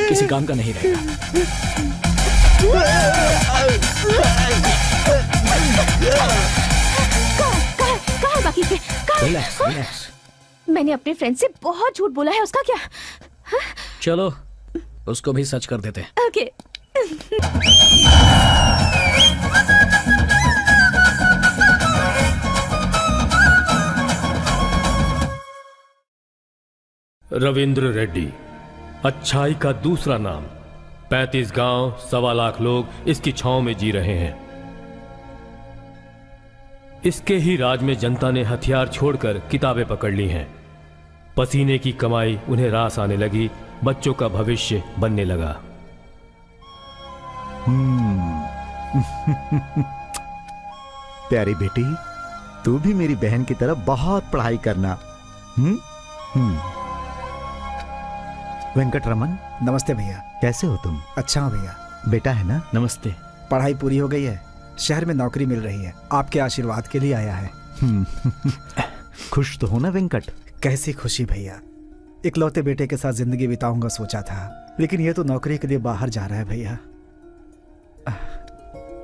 किसी काम का नहीं रहेगा। कहाँ है बाकी के? Relax relax. मैंने अपने फ्रेंड से बहुत झूठ बोला है, उसका क्या? चलो उसको भी सच कर देते हैं। ओके। रविंद्र रेड्डी, अच्छाई का दूसरा नाम। 35 गांव, 1.25 लाख लोग इसकी छांव में जी रहे हैं। इसके ही राज में जनता ने हथियार छोड़कर किताबें पकड़ ली हैं। पसीने की कमाई उन्हें रास आने लगी, बच्चों का भविष्य बनने लगा। प्यारी बेटी, तू भी मेरी बहन की तरह बहुत पढ़ाई करना। वेंकटरमन, नमस्ते भैया। कैसे हो तुम? अच्छा हूँ भैया। बेटा है ना? नमस्ते। पढ़ाई पूरी हो गई है, शहर में नौकरी मिल रही है, आपके आशीर्वाद के लिए आया है। खुश तो हो ना वेंकट? कैसी खुशी भैया, इकलौते बेटे के साथ जिंदगी बिताऊंगा सोचा था, लेकिन ये तो नौकरी के लिए बाहर जा रहा है भैया।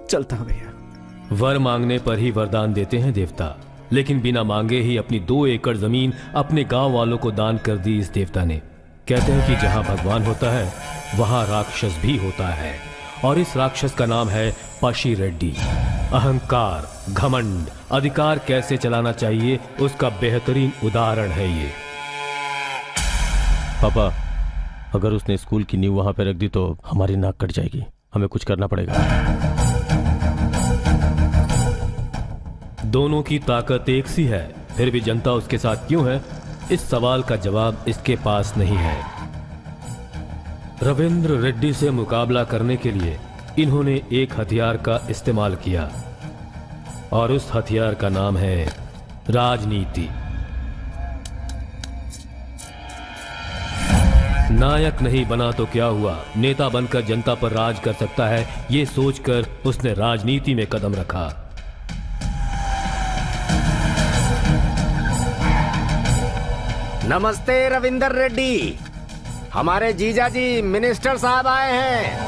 चलता हूँ भैया। वर मांगने पर ही वरदान देते हैं देवता, लेकिन बिना मांगे ही अपनी 2 एकड़ जमीन अपने गांव वालों को दान कर दी इस देवता ने। कहते हैं कि जहां भगवान होता है वहां राक्षस भी होता है, और इस राक्षस का नाम है पशी रेड्डी। अहंकार, घमंड, अधिकार कैसे चलाना चाहिए उसका बेहतरीन उदाहरण है ये। पापा, अगर उसने स्कूल की नींव वहां पे रख दी तो हमारी नाक कट जाएगी, हमें कुछ करना पड़ेगा। दोनों की ताकत एक सी है, फिर भी जनता उसके साथ क्यों है, इस सवाल का जवाब इसके पास नहीं है। रविंद्र रेड्डी से मुकाबला करने के लिए इन्होंने एक हथियार का इस्तेमाल किया, और उस हथियार का नाम है राजनीति। नायक नहीं बना तो क्या हुआ, नेता बनकर जनता पर राज कर सकता है, ये सोचकर उसने राजनीति में कदम रखा। नमस्ते रविंदर रेड्डी, हमारे जीजा जी मिनिस्टर साहब आए हैं।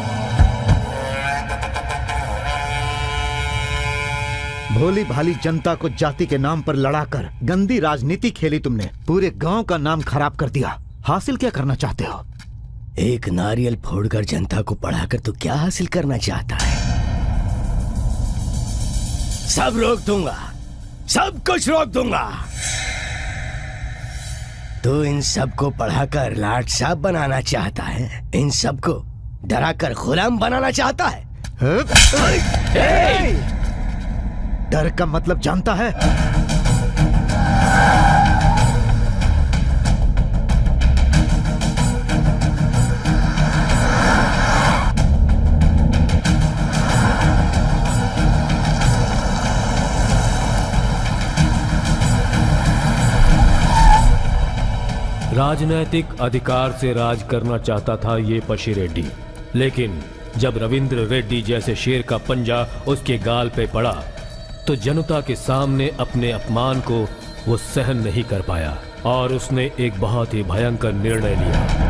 भोली भाली जनता को जाति के नाम पर लड़ाकर गंदी राजनीति खेली तुमने, पूरे गांव का नाम खराब कर दिया। हासिल क्या करना चाहते हो? एक नारियल फोड़कर जनता को पढ़ाकर तो क्या हासिल करना चाहता है? सब रोक दूंगा, सब कुछ रोक दूंगा। तो इन सबको पढ़ाकर लाट साहब बनाना चाहता है, इन सबको डराकर गुलाम बनाना चाहता है। डर का मतलब जानता है? राजनैतिक अधिकार से राज करना चाहता था ये पशी रेड्डी, लेकिन जब रविंद्र रेड्डी जैसे शेर का पंजा उसके गाल पे पड़ा तो जनता के सामने अपने अपमान को वो सहन नहीं कर पाया, और उसने एक बहुत ही भयंकर निर्णय लिया।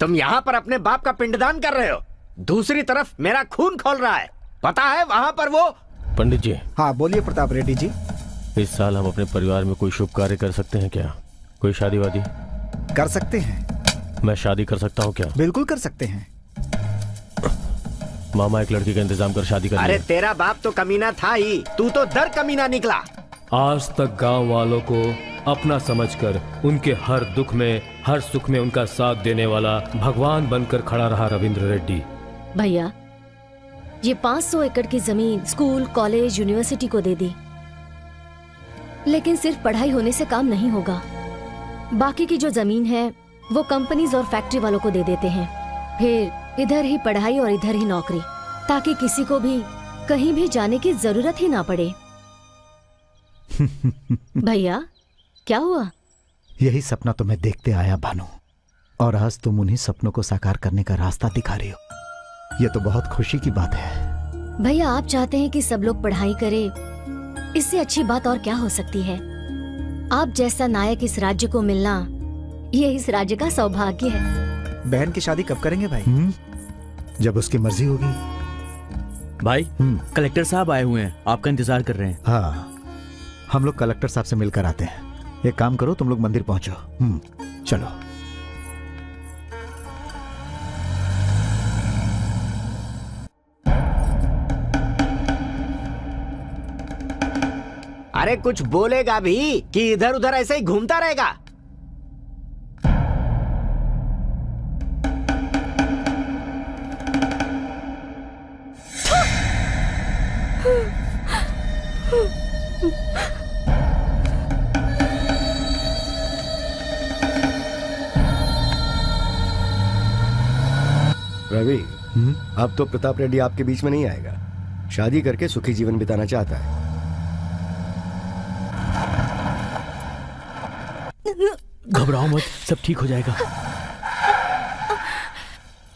तुम यहाँ पर अपने बाप का पिंडदान कर रहे हो, दूसरी तरफ मेरा खून खौल रहा है। पता है वहाँ पर वो। पंडित जी, हाँ बोलिए प्रताप रेड्डी जी। इस साल हम अपने परिवार में कोई शुभ कार्य कर सकते हैं क्या? कोई शादी वादी? कर सकते हैं। मैं शादी कर सकता हूँ क्या? बिल्कुल कर सकते हैं। मामा एक लड़की का इंतजाम कर शादी कर अरे लिया। तेरा बाप तो कमीना था ही, तू तो दर कमीना निकला। आज तक गांव वालों को अपना समझकर उनके हर दुख में हर सुख में उनका साथ देने वाला भगवान बनकर खड़ा रहा रविंद्र रेड्डी। भैया, ये 500 एकड़ की जमीन स्कूल, कॉलेज, यूनिवर्सिटी को दे दी, लेकिन सिर्फ पढ़ाई होने से काम नहीं होगा। बाकी की जो जमीन है वो कंपनीज और फैक्ट्री वालों को दे देते हैं। फिर इधर ही पढ़ाई और इधर ही नौकरी, ताकि किसी को भी कहीं भी जाने की जरूरत ही ना पड़े। भैया, क्या हुआ? यही सपना तुम्हें देखते आया भानु, और आज तुम उन्हीं सपनों को साकार करने का रास्ता दिखा रही हो। ये तो बहुत खुशी की बात है। भैया, आप चाहते हैं कि सब लोग पढ़ाई करें, इससे अच्छी बात और क्या हो सकती है? आप जैसा नायक इस राज्य को मिलना, ये इस राज्य का सौभाग्य है। बहन की शादी कब करेंगे भाई? जब उसकी मर्जी होगी। भाई, कलेक्टर साहब आए हुए हैं, आपका इंतजार कर रहे हैं। हाँ, हम लोग कलेक्टर साहब से मिलकर आते हैं। एक काम करो, तुम लोग मंदिर पहुंचो। चलो। अरे कुछ बोलेगा भी कि इधर उधर ऐसे ही घूमता रहेगा? रवि, अब तो प्रताप रेड्डी आपके बीच में नहीं आएगा। शादी करके सुखी जीवन बिताना चाहता है। घबराओ मत, सब ठीक हो जाएगा।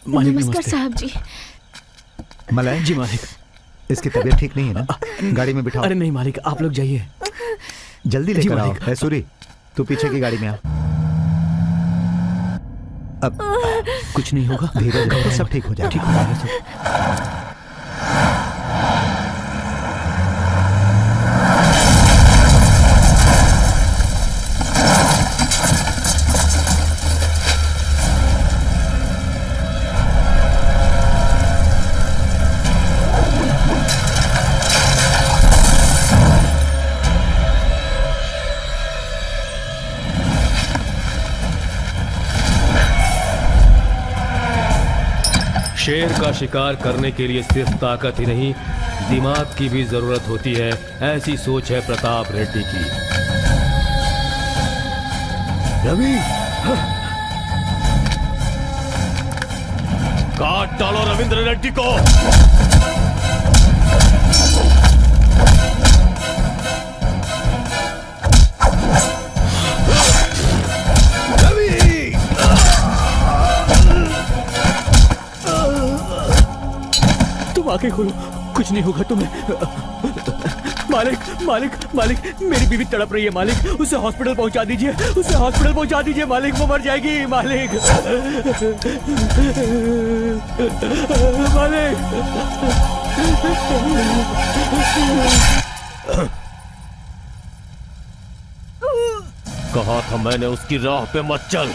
मालिक नमस्कार नमस्ते। साहब जी। मलाय जी मालिक। इसकी तबीयत ठीक नहीं है ना? गाड़ी में बिठाओ। अरे नहीं मालिक, आप लोग जाइए। जल्दी जी लेकर आओ। मालिक। है सूरी, तू पीछे की गाड़ी में आ। अब कुछ नहीं होगा, धीरे धीरे सब ठीक हो जाएगा। ठीक हो जाएगा सब। शेर का शिकार करने के लिए सिर्फ ताकत ही नहीं, दिमाग की भी जरूरत होती है। ऐसी सोच है प्रताप रेड्डी की। रवि, काट डालो रविंद्र रेड्डी को। तुम आके खोलो, कुछ नहीं होगा तुम्हें। मालिक मालिक मालिक, मेरी बीवी तड़प रही है मालिक, उसे हॉस्पिटल पहुंचा दीजिए, उसे हॉस्पिटल पहुंचा दीजिए मालिक, वो मर जाएगी मालिक। मालिक। कहा था मैंने उसकी राह पे मत चल,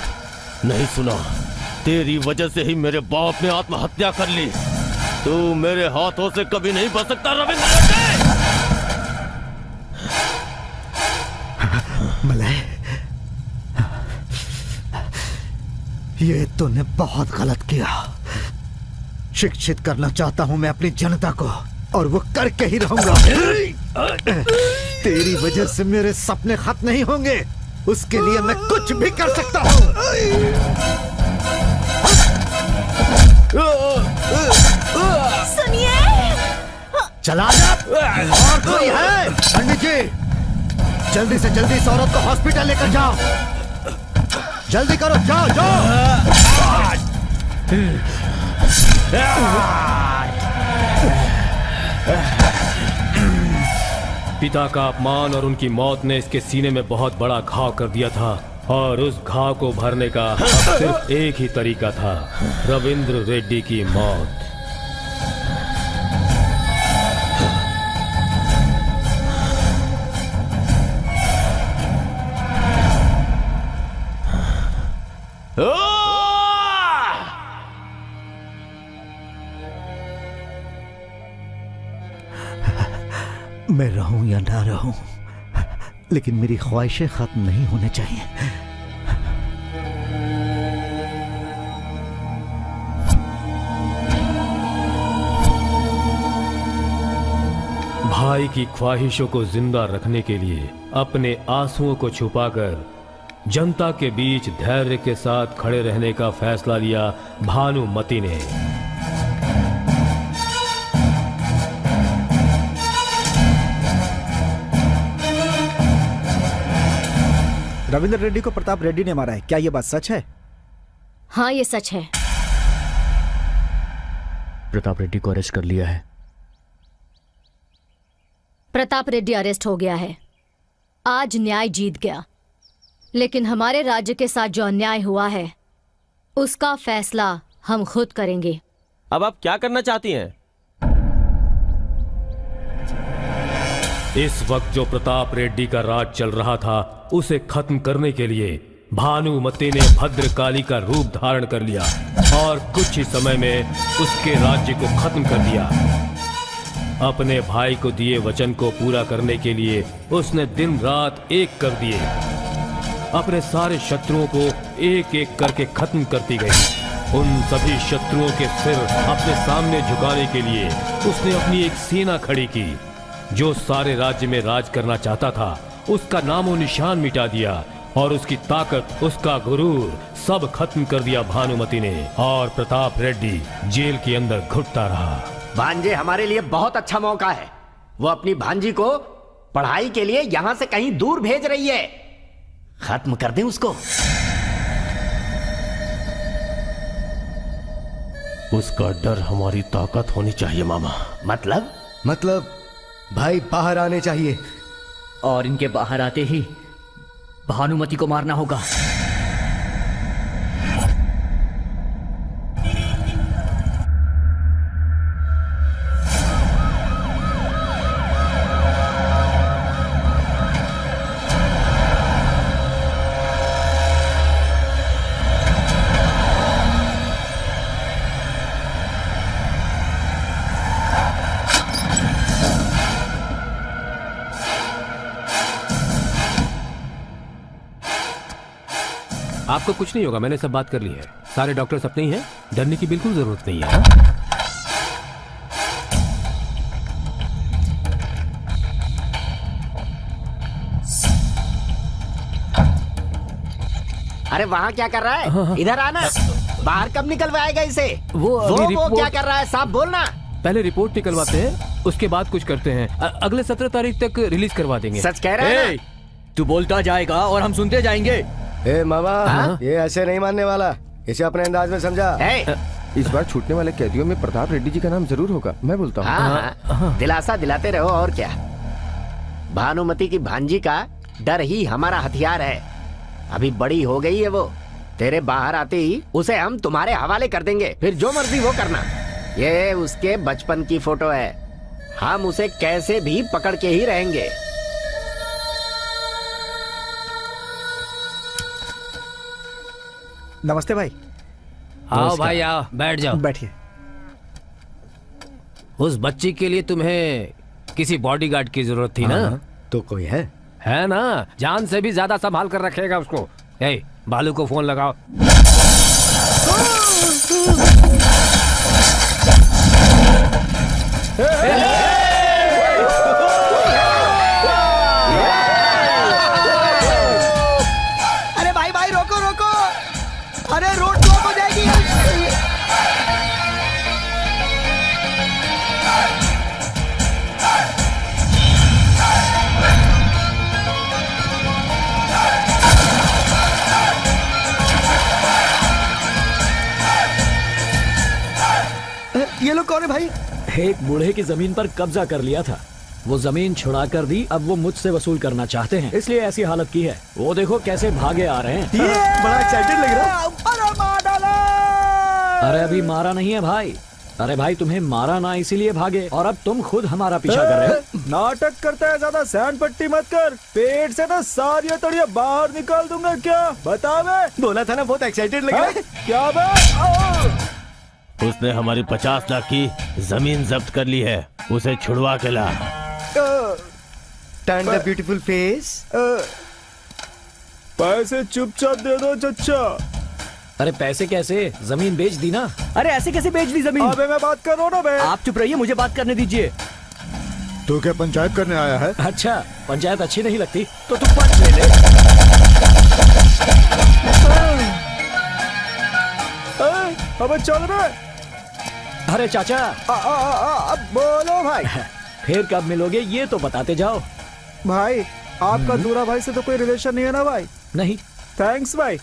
नहीं सुना। तेरी वजह से ही मेरे बाप ने आत्महत्या कर ली। तू मेरे हाथों से कभी नहीं बच सकता रविंद्र रेड्डी। मलय, ये तूने बहुत गलत किया। शिक्षित करना चाहता हूं मैं अपनी जनता को, और वो करके ही रहूंगा। तेरी वजह से मेरे सपने खत्म नहीं होंगे, उसके लिए मैं कुछ भी कर सकता हूं। सुनिए, चला जा। और कोई है? पंडित जी, जल्दी से जल्दी इस औरत को हॉस्पिटल लेकर जाओ। जल्दी करो, जाओ जाओ। पिता का अपमान और उनकी मौत ने इसके सीने में बहुत बड़ा घाव कर दिया था। और उस घाव को भरने का अब सिर्फ एक ही तरीका था, रविंद्र रेड्डी की मौत। मैं रहूं या ना रहूं, लेकिन मेरी ख्वाहिशें खत्म नहीं होने चाहिए। भाई की ख्वाहिशों को जिंदा रखने के लिए अपने आंसुओं को छुपाकर जनता के बीच धैर्य के साथ खड़े रहने का फैसला लिया भानुमति ने। रविंद्र रेड्डी को प्रताप रेड्डी ने मारा है, क्या ये बात सच है? हाँ, ये सच है। प्रताप रेड्डी को अरेस्ट कर लिया है। प्रताप रेड्डी अरेस्ट हो गया है। आज न्याय जीत गया, लेकिन हमारे राज्य के साथ जो अन्याय हुआ है उसका फैसला हम खुद करेंगे। अब आप क्या करना चाहती हैं? इस वक्त जो प्रताप रेड्डी का राज चल रहा था उसे खत्म करने के लिए भानुमति ने भद्रकाली का रूप धारण कर लिया और कुछ ही समय में उसके राज्य को खत्म कर दिया। अपने भाई को दिए वचन को पूरा करने के लिए उसने दिन रात एक कर दिए। अपने सारे शत्रुओं को एक एक करके खत्म करती गई। उन सभी शत्रुओं के सिर अपने सामने झुकाने के लिए उसने अपनी एक सेना खड़ी की। जो सारे राज्य में राज करना चाहता था उसका नामो निशान मिटा दिया और उसकी ताकत, उसका गुरूर सब खत्म कर दिया भानुमति ने। और प्रताप रेड्डी जेल के अंदर घुटता रहा। भांजे हमारे लिए बहुत अच्छा मौका है। वो अपनी भांजी को पढ़ाई के लिए यहाँ से कहीं दूर भेज रही है। खत्म कर दें उसको। उसका डर हमारी ताकत होनी चाहिए मामा। मतलब भाई बाहर आने चाहिए। और इनके बाहर आते ही भानुमति को मारना होगा। आपको कुछ नहीं होगा, मैंने सब बात कर ली है। सारे डॉक्टर्स अपने ही हैं, डरने की बिल्कुल जरूरत नहीं है। अरे वहाँ क्या कर रहा है? इधर आना। बाहर कब निकलवाएगा इसे? वो क्या कर रहा है? साफ बोलना। पहले रिपोर्ट निकलवाते हैं, उसके बाद कुछ करते हैं। अगले 17 तारीख तक रिलीज करवा देंगे। सच कह रहे हैं? तू बोलता जाएगा और हम सुनते जाएंगे। ए मामा, ये ऐसे नहीं मानने वाला। इसे अपने अंदाज में समझा। इस बार छूटने वाले कैदियों में प्रताप रेड्डी जी का नाम जरूर होगा, मैं बोलता हूँ। दिलासा दिलाते रहो और क्या। भानुमति की भांजी का डर ही हमारा हथियार है। अभी बड़ी हो गई है वो। तेरे बाहर आते ही उसे हम तुम्हारे हवाले कर देंगे, फिर जो मर्जी वो करना। ये उसके बचपन की फोटो है। हम उसे कैसे भी पकड़ के ही रहेंगे। नमस्ते भाई। आओ भाई आओ, बैठ जाओ। बैठिए। उस बच्ची के लिए तुम्हें किसी बॉडीगार्ड की जरूरत थी ना? तो कोई है ना? जान से भी ज्यादा संभाल कर रखेगा उसको। ए, बालू को फोन लगाओ। अरे भाई भाई रोको रोको। अरे रोड ब्लॉक हो जाएगी। ये लोग कौन है भाई? एक बूढ़े की जमीन पर कब्जा कर लिया था। वो जमीन छुड़ा कर दी, अब वो मुझसे वसूल करना चाहते हैं, इसलिए ऐसी हालत की है। वो देखो कैसे भागे आ रहे हैं। बड़ा एक्साइटेड लग रहा है। अरे अभी मारा नहीं है भाई। अरे भाई तुम्हें मारा ना इसीलिए भागे, और अब तुम खुद हमारा पीछा कर रहे हो। नाटक करता है ज्यादा, सैंड पट्टी मत कर। पेट से ना सारी तड़िया बाहर निकाल दूंगा। क्या बता बे? बोला था ना बहुत एक्साइटेड लग रहा है। क्या बे? उसने हमारी 50 लाख की जमीन जब्त कर ली है, उसे छुड़वा के ला। Turn the beautiful face. पैसे चुपचाप दे दो चच्चा। अरे पैसे कैसे, जमीन बेच दी ना। अरे ऐसे कैसे बेच दी जमीन? अबे मैं बात कर रहा हूँ ना बे। आप चुप रहिए, मुझे बात करने दीजिए। तू क्या पंचायत करने आया है? अच्छा, पंचायत अच्छी नहीं लगती तो तू पंच ले ले। अबे चल बे। अरे चाचा, अब बोलो भाई। फिर कब मिलोगे ये तो बताते जाओ। भाई आपका दूरा भाई से तो कोई रिलेशन नहीं है ना भाई? नहीं। थैंक्स भाई।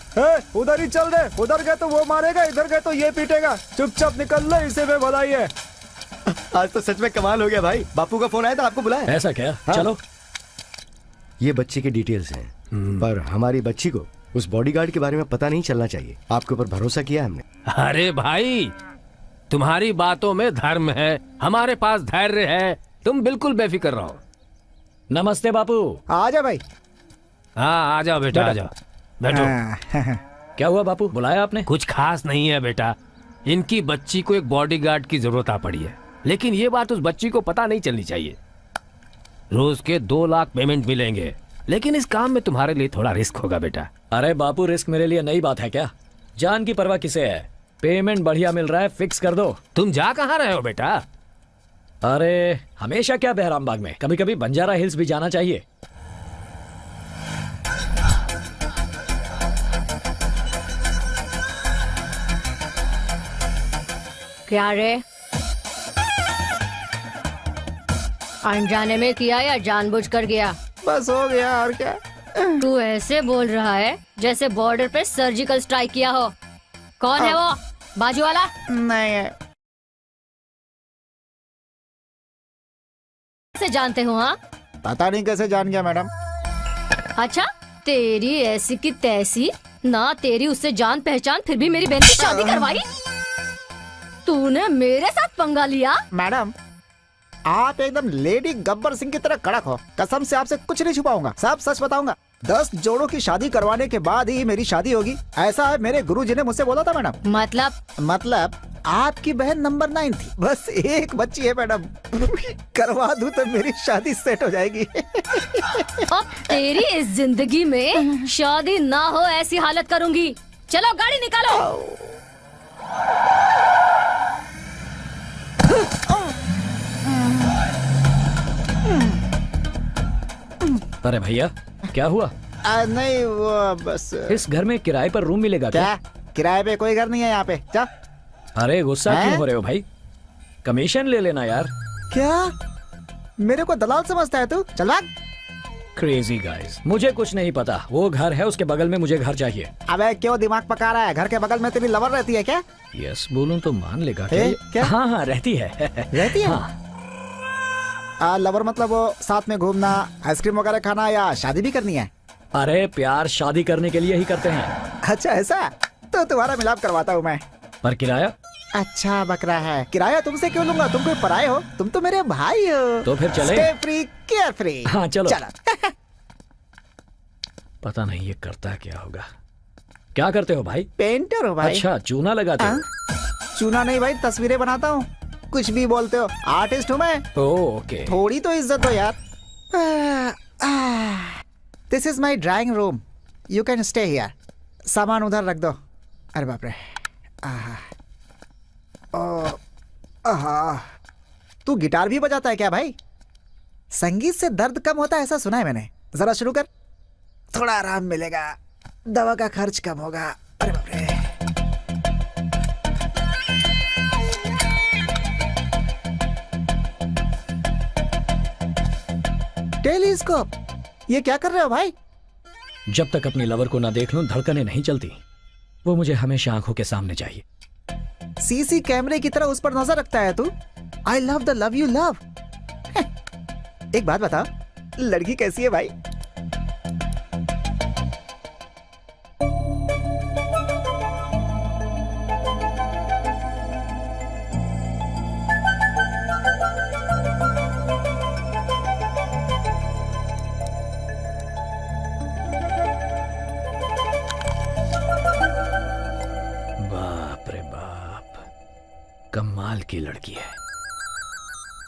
उधर ही चल दे, उधर गए तो वो मारेगा, इधर गए तो ये पीटेगा। चुपचाप निकल ले, इसे में भलाई है। आज तो सच में कमाल हो गया भाई। बापू का फोन आया था, आपको बुलाया? ऐसा क्या? चलो। ये बच्चे की डिटेल्स हैं, पर हमारी बच्ची को उस बॉडीगार्ड के बारे में पता नहीं चलना चाहिए। आपके ऊपर भरोसा किया हमने। अरे भाई, तुम्हारी बातों में धर्म है, हमारे पास धैर्य है, तुम बिल्कुल बेफिक्र रहो। नमस्ते बापू। आजा भाई। हाँ आ जाओ बेटा, आ जाओ, बैठो। क्या हुआ बापू, बुलाया आपने? कुछ खास नहीं है बेटा, इनकी बच्ची को एक बॉडीगार्ड की जरूरत आ पड़ी है, लेकिन ये बात उस बच्ची को पता नहीं चलनी चाहिए। रोज के 2 लाख पेमेंट मिलेंगे, लेकिन इस काम में तुम्हारे लिए थोड़ा रिस्क होगा बेटा। अरे बापू, रिस्क मेरे लिए नई बात है क्या? जान की परवाह किसे है? पेमेंट बढ़िया मिल रहा है, फिक्स कर दो। तुम जा कहाँ रहे हो बेटा? अरे हमेशा क्या बहराम बाग में, कभी कभी बंजारा हिल्स भी जाना चाहिए। क्या रे, अनजाने में किया या जानबूझकर किया? बस हो गया, और क्या। तू ऐसे बोल रहा है जैसे बॉर्डर पे सर्जिकल स्ट्राइक किया हो। कौन है वो बाजू वाला? नहीं है। कैसे जानते हो? हाँ, पता नहीं कैसे जान गया मैडम। अच्छा, तेरी ऐसी की तैसी ना, तेरी उससे जान पहचान, फिर भी मेरी बहन की शादी करवाई। तूने मेरे साथ पंगा लिया। मैडम आप एकदम लेडी गब्बर सिंह की तरह कड़क हो। कसम से आपसे कुछ नहीं छुपाऊंगा, सब सच बताऊंगा। 10 जोड़ों की शादी करवाने के बाद ही मेरी शादी होगी, ऐसा है मेरे गुरुजी ने मुझसे बोला था मैडम। मतलब आपकी बहन नंबर 9 थी, बस एक बच्ची है मैडम। करवा दूं तो मेरी शादी सेट हो जाएगी। अब तेरी इस जिंदगी में शादी ना हो ऐसी हालत करूंगी। चलो गाड़ी निकालो। अरे भैया, क्या हुआ? नहीं वो बस। इस घर में किराए पर रूम मिलेगा क्या? किराए पे कोई घर नहीं है यहाँ पे। जा। अरे गुस्सा क्यों हो रहे हो भाई? कमीशन ले लेना यार। क्या मेरे को दलाल समझता है तू? चल भाग। क्रेजी गाइस, मुझे कुछ नहीं पता। वो घर है, उसके बगल में मुझे घर चाहिए। अबे क्यों दिमाग पका रहा है? घर के बगल में तेरी लवर रहती है क्या? यस बोलूं तो मान लेगा क्या? हाँ हाँ रहती है। रहती है? हाँ। लवर मतलब वो साथ में घूमना, आइसक्रीम वगैरह खाना, या शादी भी करनी है? अरे प्यार शादी करने के लिए ही करते हैं। अच्छा ऐसा? तो तुम्हारा मिलाप करवाता हूँ मैं। पर किराया? अच्छा बकरा है। किराया तुमसे क्यों लूंगा? तुम कोई पराये हो? तुम तो मेरे भाई हो। तो फिर चले? Stay free, care free। हाँ चलो। चलो। पता नहीं ये करता क्या होगा। क्या करते हो भाई? पेंटर हो भाई। अच्छा, चूना लगाते हो? चूना नहीं भाई, तस्वीरें बनाता हूँ। कुछ भी बोलते हो, आर्टिस्ट हूँ मैं। ओके। थोड़ी तो इज्जत दो यार। This is my drawing room, you can stay here. सामान उधर रख दो। अरे बाप रे। तू गिटार भी बजाता है क्या भाई? संगीत से दर्द कम होता है ऐसा सुना है मैंने। जरा शुरू कर, थोड़ा आराम मिलेगा, दवा का खर्च कम होगा। अरे बाप रे। टेलीस्कोप, ये क्या कर रहे हो भाई? जब तक अपनी लवर को ना देख लूं धड़कनें नहीं चलती। वो मुझे हमेशा आंखों के सामने चाहिए। सीसी कैमरे की तरह उस पर नजर रखता है तू। I love the love you love. एक बात बताओ, लड़की कैसी है भाई? बाप रे बाप, कमाल की लड़की है।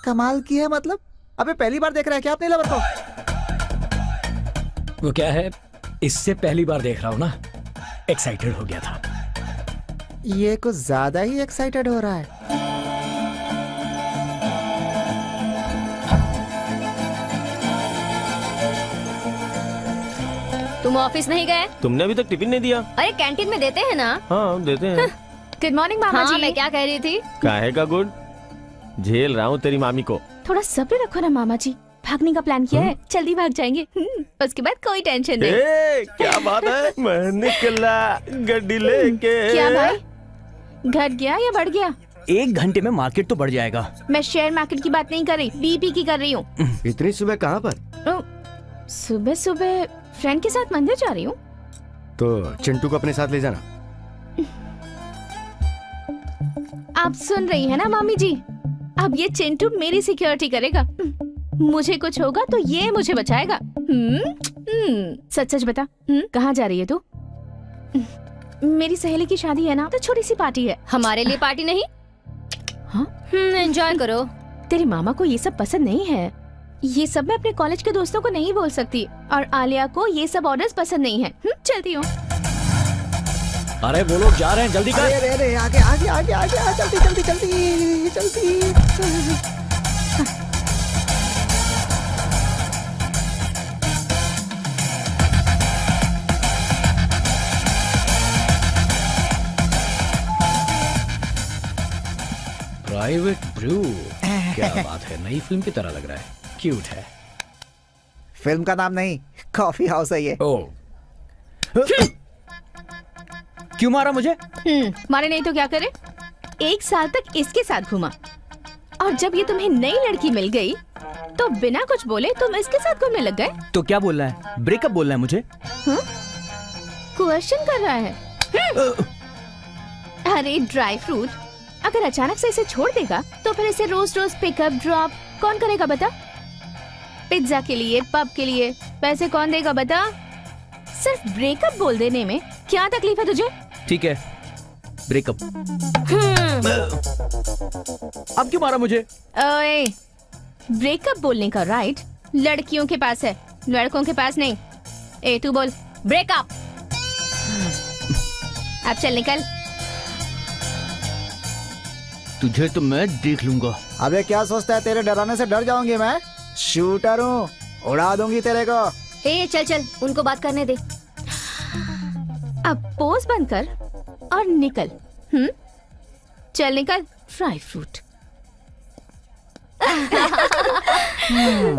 कमाल की है मतलब? अबे पहली बार देख रहा है क्या अपने लवर को? वो क्या है, इससे पहली बार देख रहा हूँ ना, एक्साइटेड हो गया था। ये कुछ ज्यादा ही एक्साइटेड हो रहा है। तुम ऑफिस नहीं गए? तुमने अभी तक टिफिन नहीं दिया? अरे कैंटीन में देते हैं ना। हाँ देते हैं। गुड मॉर्निंग मामा हाँ, जी। मैं क्या कह रही थी? काहे का गुड? झेल रहा हूँ तेरी मामी को। थोड़ा सब्र रखो ना मामा जी, भागने का प्लान किया है, जल्दी भाग जाएंगे। उसके बाद कोई टेंशन नहीं। ए, क्या बात है? मैं निकला गड्डी लेके। क्या भाई, घट गया या बढ़ गया? 1 घंटे में मार्केट तो बढ़ जाएगा। मैं शेयर मार्केट की बात नहीं कर रही, बीपी की कर रही हूँ। इतनी सुबह कहाँ पर? सुबह सुबह फ्रेंड के साथ मंदिर जा रही हूँ। तो चिंटू को अपने साथ ले जाना। आप सुन रही है ना मामी जी, अब ये चिंटू मेरी सिक्योरिटी करेगा। मुझे कुछ होगा तो ये मुझे बचाएगा। सच सच बता, कहाँ जा रही है तू? मेरी सहेली की शादी है ना, तो छोटी सी पार्टी है। हमारे लिए पार्टी नहीं? हाँ? एंजॉय करो। तेरी मामा को ये सब पसंद नहीं है। ये सब मैं अपने कॉलेज के दोस्तों को नहीं बोल सकती, और आलिया को ये सब ऑर्डर्स पसंद नहीं है। चलती हूँ। अरे वो लोग जा रहे हैं, जल्दी कर। अरे अरे आगे आगे आगे आगे आ, जल्दी जल्दी जल्दी जल्दी। प्राइवेट ब्रू, क्या बात है, नई फिल्म की तरह लग रहा है, क्यूट है। फिल्म का नाम नहीं, कॉफी हाउस है ये। ओ क्यों मारा मुझे? मारे नहीं तो क्या करे? 1 साल तक इसके साथ घूमा, और जब ये तुम्हें नई लड़की मिल गई तो बिना कुछ बोले तुम इसके साथ घूमने लग गए। तो क्या बोलना है, ब्रेकअप बोलना है मुझे? क्वेश्चन कर रहा है। अरे ड्राई फ्रूट, अगर अचानक से इसे छोड़ देगा तो फिर इसे रोज रोज पिकअप ड्रॉप कौन करेगा बता? पिज्जा के लिए, पब के लिए पैसे कौन देगा बता? सिर्फ ब्रेकअप बोल देने में क्या तकलीफ है तुझे? ठीक है, ब्रेकअप। अब क्यों मारा मुझे? ओए, ब्रेकअप बोलने का राइट लड़कियों के पास है, लड़कों के पास नहीं। ए तू बोल ब्रेकअप। अब चल निकल। तुझे तो मैं देख लूंगा। अबे क्या सोचता है, तेरे डराने से डर जाऊंगी मैं? शूटर हूँ, उड़ा दूंगी तेरे को। ए चल चल, उनको बात करने दे। अब पोज बंद कर और निकल। चल निकल, ड्राई फ्रूट।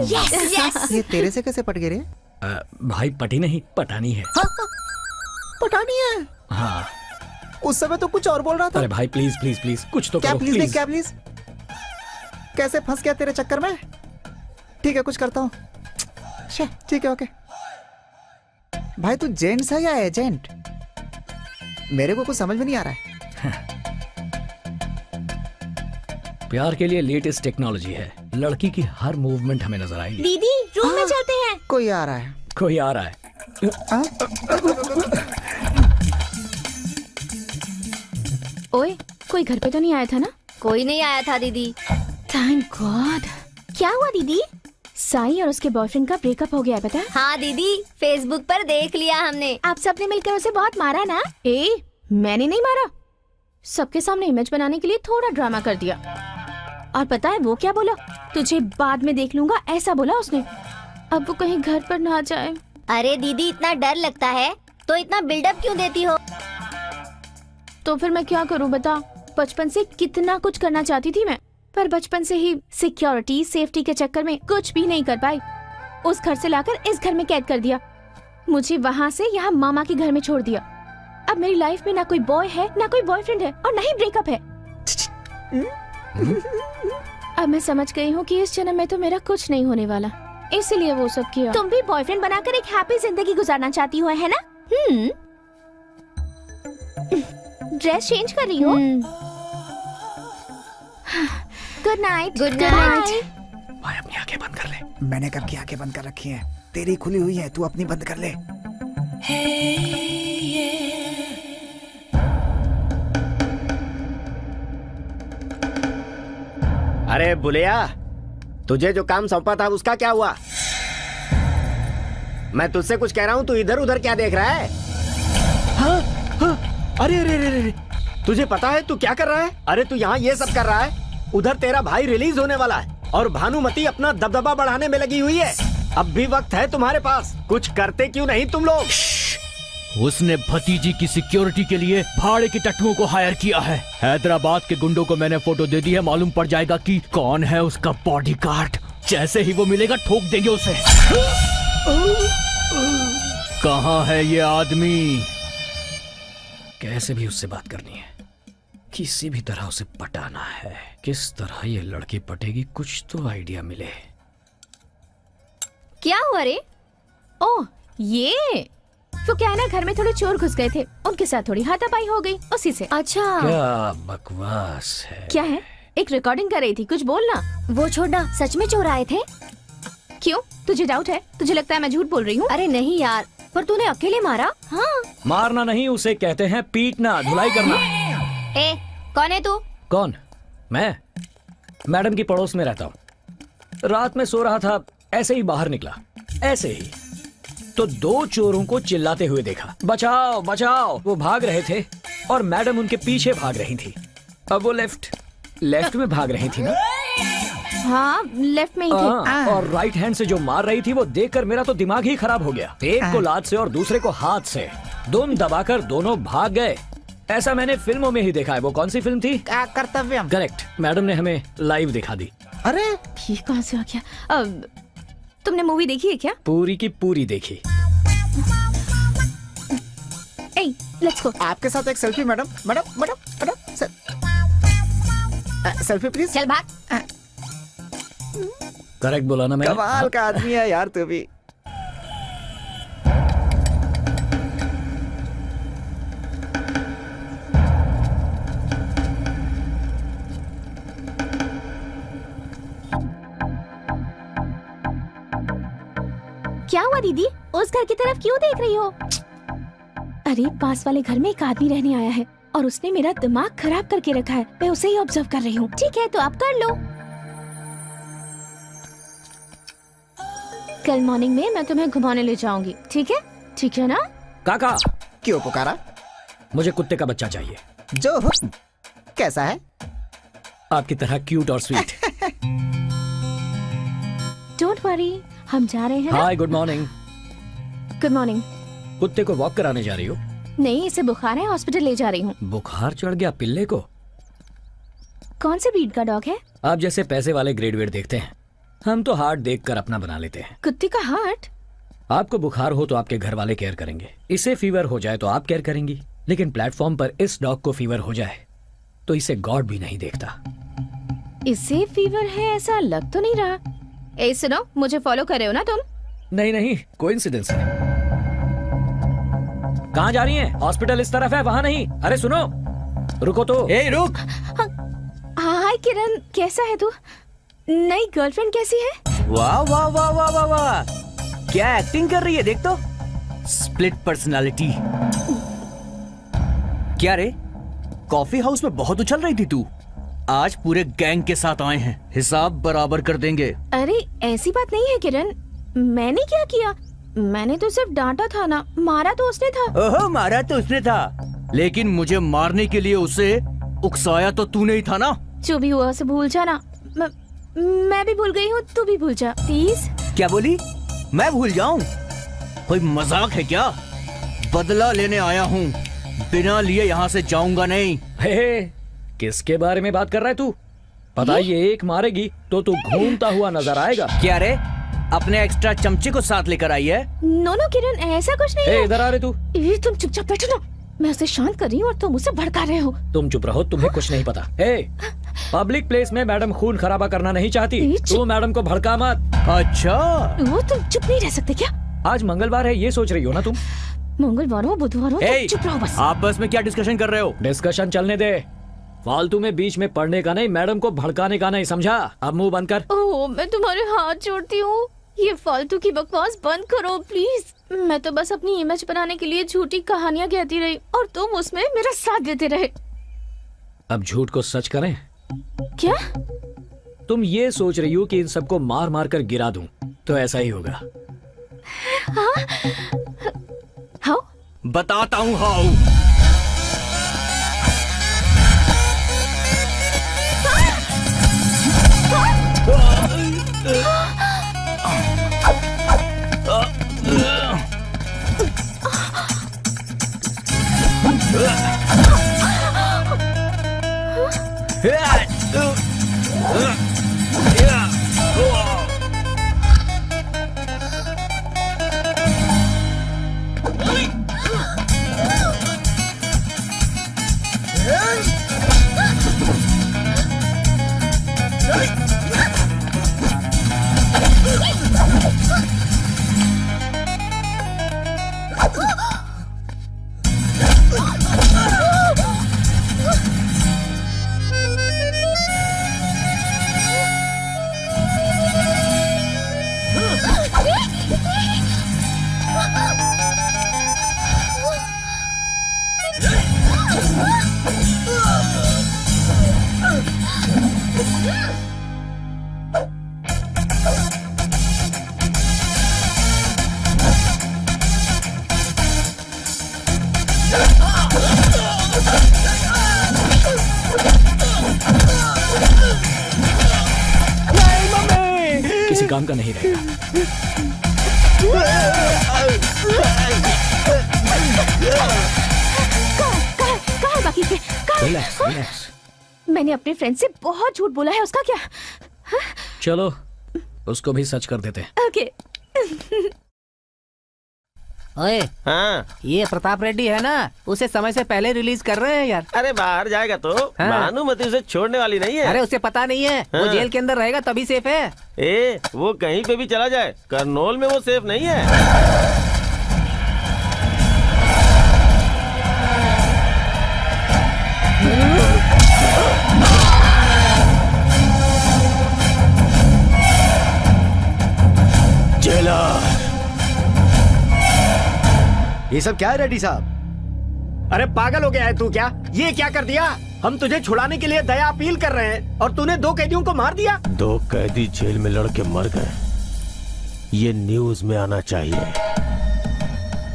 Yes yes. ये तेरे से कैसे पट गए रे? भाई पटी नहीं, पटानी है। पटानी है? हाँ। उस समय तो कुछ और बोल रहा था। अरे भाई प्लीज प्लीज प्लीज कुछ तो क्या करो प्लीज? प्लीज। क्या प्लीज? कैसे फंस गया तेरे चक्कर में? ठीक है, कुछ करता हूँ। ठीक है, ओके। भाई तू जेंट्स है या एजेंट? मेरे को कुछ समझ में नहीं आ रहा है। प्यार के लिए लेटेस्ट टेक्नोलॉजी है, लड़की की हर मूवमेंट हमें नजर आएगी। दीदी रूम में चलते हैं। कोई आ रहा है। कोई आ रहा है। ओए, कोई घर पे तो नहीं आया था ना? कोई नहीं आया था दीदी। Thank God. क्या हुआ दीदी? साई और उसके बॉयफ्रेंड का ब्रेकअप हो गया है, पता है? हाँ दीदी, फेसबुक पर देख लिया हमने। आप सबने मिलकर उसे बहुत मारा ना? ए, मैंने नहीं मारा, सबके सामने इमेज बनाने के लिए थोड़ा ड्रामा कर दिया। और पता है वो क्या बोला? तुझे बाद में देख लूंगा, ऐसा बोला उसने। अब वो कहीं घर पर ना जाए। अरे दीदी, इतना डर लगता है तो इतना बिल्डअप क्यों देती हो? तो फिर मैं क्या करूं बता? बचपन से कितना कुछ करना चाहती थी मैं, पर बचपन से ही सिक्योरिटी सेफ्टी के चक्कर में कुछ भी नहीं कर पाई। उस घर से लाकर इस घर में कैद कर दिया, मुझे वहाँ से यहाँ मामा के घर में छोड़ दिया। अब मेरी लाइफ में ना कोई बॉय है, ना कोई बॉयफ्रेंड है, और ना ही ब्रेकअप है। अब मैं समझ गई हूँ कि इस जन्म में तो मेरा कुछ नहीं होने वाला, इसलिए वो सब किया। तुम भी बॉयफ्रेंड बनाकर एक हैप्पी जिंदगी गुजारना चाहती हो, है ना? ड्रेस चेंज कर रही हो? Good night. Good night. भाई अपनी आंखें बंद कर ले। मैंने कब की आंखें बंद कर रखी हैं? तेरी खुली हुई है, तू अपनी बंद कर ले। अरे बुलिया, तुझे जो काम सौंपा था उसका क्या हुआ? मैं तुझसे कुछ कह रहा हूँ, तू इधर उधर क्या देख रहा है? अरे अरे अरे अरे, तुझे पता है तू क्या कर रहा है? अरे तू यहाँ ये सब कर रहा है, उधर तेरा भाई रिलीज होने वाला है और भानुमति अपना दबदबा बढ़ाने में लगी हुई है। अब भी वक्त है तुम्हारे पास, कुछ करते क्यों नहीं तुम लोग? उसने भतीजी की सिक्योरिटी के लिए भाड़े के टट्टुओं को हायर किया है। हैदराबाद के गुंडों को मैंने फोटो दे दी है, मालूम पड़ जाएगा कि कौन है उसका बॉडीगार्ड। जैसे ही वो मिलेगा ठोक देंगे उसे। कहाँ है ये आदमी? कैसे भी उससे बात करनी है, किसी भी तरह उसे पटाना है। किस तरह ये लड़की पटेगी, कुछ तो आइडिया मिले। क्या हुआ रे? ओह ये तो क्या है ना, घर में थोड़े चोर घुस गए थे, उनके साथ थोड़ी हाथापाई हो गई उसी से। अच्छा, क्या बकवास है। क्या है? एक रिकॉर्डिंग कर रही थी, कुछ बोलना। वो छोड़ना, सच में चोर आए थे? क्यों, तुझे डाउट है? तुझे लगता है मैं झूठ बोल रही हूँ? अरे नहीं यार, पर तूने अकेले मारा? हाँ। मारना नहीं, उसे कहते हैं पीटना, धुलाई करना। ए, कौन है तू? कौन? मैं मैडम की पड़ोस में रहता हूँ। रात में सो रहा था, ऐसे ही बाहर निकला, ऐसे ही तो दो चोरों को चिल्लाते हुए देखा, बचाओ बचाओ। वो भाग रहे थे और मैडम उनके पीछे भाग रही थी। अब वो लेफ्ट में भाग रही थी ना? हाँ, लेफ्ट में ही थे। और राइट हैंड से जो मार रही थी वो देखकर मेरा तो दिमाग ही खराब हो गया। एक को लात से और दूसरे को हाथ से, दोनों दबाकर दोनों भाग गए। ऐसा मैंने फिल्मों में ही देखा है। वो कौन सी फिल्म थी? कर्तव्यम। करेक्ट, मैडम ने हमें लाइव दिखा दी। अरे ये कहाँ से आ गया? अब तुमने मूवी देखी है क्या? पूरी की पूरी देखी। ए, लेट्स गो। आपके साथ एक selfie madam. Madam madam madam selfie please. चल भाग। करेक्ट बोला ना मैंने? कमाल का आदमी है यार तू भी। क्या हुआ दीदी, उस घर की तरफ क्यों देख रही हो? अरे पास वाले घर में एक आदमी रहने आया है और उसने मेरा दिमाग खराब करके रखा है। मैं उसे ही ऑब्जर्व कर रही हूँ। ठीक है, तो आप कर लो। कल मॉर्निंग में मैं तुम्हें घुमाने ले जाऊंगी, ठीक है? ठीक है ना? काका, क्यों पुकारा? मुझे कुत्ते का बच्चा चाहिए, जो हुस्न कैसा है? आपकी तरह क्यूट और स्वीट। डोंट वरी, हम जा रहे हैं ना? हाय, गुड मॉर्निंग। Good morning. कुत्ते को वॉक कराने जा रही हो? नहीं, इसे बुखार है, हॉस्पिटल ले जा रही हूँ। बुखार चढ़ गया पिल्ले को? कौन से ब्रीड का डॉग है? आप जैसे पैसे वाले ग्रेड वेड देखते हैं, हम तो हार्ट देखकर अपना बना लेते हैं। कुत्ते का हार्ट? आपको बुखार हो तो आपके घर वाले केयर करेंगे, इसे फीवर हो जाए तो आप केयर करेंगी, लेकिन प्लेटफॉर्म पर इस डॉग को फीवर हो जाए तो इसे गॉड भी नहीं देखता। इसे फीवर है ऐसा लग तो नहीं रहा। ए सुनो, मुझे फॉलो कर रहे हो ना तुम? नहीं नहीं, कोइंसिडेंस है। कहाँ जा रही हैं? हॉस्पिटल इस तरफ है, वहाँ नहीं। अरे सुनो, रुको तो। ए रुक। हाय किरण, कैसा है तू? नई गर्लफ्रेंड कैसी है? वाह वाह वाह वाह वाह वाह, क्या एक्टिंग कर रही है, देख तो। Split personality. क्या रे, कॉफी हाउस में बहुत उछल रही थी तू। आज पूरे गैंग के साथ आए हैं, हिसाब बराबर कर देंगे। अरे ऐसी बात नहीं है किरण, मैंने क्या किया? मैंने तो सिर्फ डांटा था ना, मारा तो उसने था। ओहो, मारा तो उसने था, लेकिन मुझे मारने के लिए उसे उकसाया तो तूने ही था ना। जो भी हुआ उसे भूल जाना। मैं भी भूल गई हूँ, तू भी भूल जा प्लीज। क्या बोली? मैं भूल जाऊं? कोई मजाक है क्या? बदला लेने आया हूँ, बिना लिए यहाँ से जाऊंगा नहीं। हे, किसके बारे में बात कर रहा है तू? पता ये एक मारेगी तो तू घूमता हुआ नजर आएगा। क्या रे, अपने एक्स्ट्रा चमचे को साथ लेकर आई है? नो नो किरण, ऐसा कुछ नहीं है। इधर आ रहे तू। ये तुम चुपचाप बैठो ना, मैं उसे शांत कर रही हूँ और तुम उसे भड़का रहे हो। तुम चुप रहो, तुम्हें कुछ नहीं पता। पब्लिक प्लेस में मैडम खून खराबा करना नहीं चाहती। तू मैडम को भड़का मत। अच्छा, वो तुम चुप नहीं रह सकते क्या? आज मंगलवार है, ये सोच रही हो ना तुम? मंगलवार हो बुधवार हो, ए, चुप रहो बस। आप बस में क्या डिस्कशन कर रहे हो? डिस्कशन चलने दे, फालतू में बीच में पढ़ने का नहीं, मैडम को भड़काने का नहीं, समझा? अब मुंह बंद कर। ओह, मैं तुम्हारे हाथ जोड़ती हूँ, ये फालतू की बकवास बंद करो प्लीज। मैं तो बस अपनी इमेज बनाने के लिए झूठी कहानियाँ कहती रही और तुम उसमें मेरा साथ देते रहे। अब झूठ को सच करें? क्या? तुम ये सोच रही हो कि इन सबको मार मार कर गिरा दूं, तो ऐसा ही होगा। हाँ? बताता हूँ हाउ। किसी काम का नहीं रहेगा। कहाँ है बाकी के? कहाँ? Relax, relax. मैंने अपने फ्रेंड से बहुत झूठ बोला है, उसका क्या? चलो उसको भी सच कर देते हैं। ओके। ओए, हाँ, ये प्रताप रेड्डी है ना, उसे समय से पहले रिलीज कर रहे हैं यार। अरे बाहर जाएगा तो हाँ। भानुमति उसे छोड़ने वाली नहीं है। अरे उसे पता नहीं है, वो हाँ। जेल के अंदर रहेगा तभी सेफ है। ए, वो कहीं पे भी चला जाए, करनौल में वो सेफ नहीं है। ये सब क्या है रेड्डी साहब? अरे पागल हो गया है तू क्या? ये क्या कर दिया? हम तुझे छुड़ाने के लिए दया अपील कर रहे हैं और तूने 2 कैदियों को मार दिया। 2 कैदी जेल में लड़के मर गए, ये न्यूज में आना चाहिए,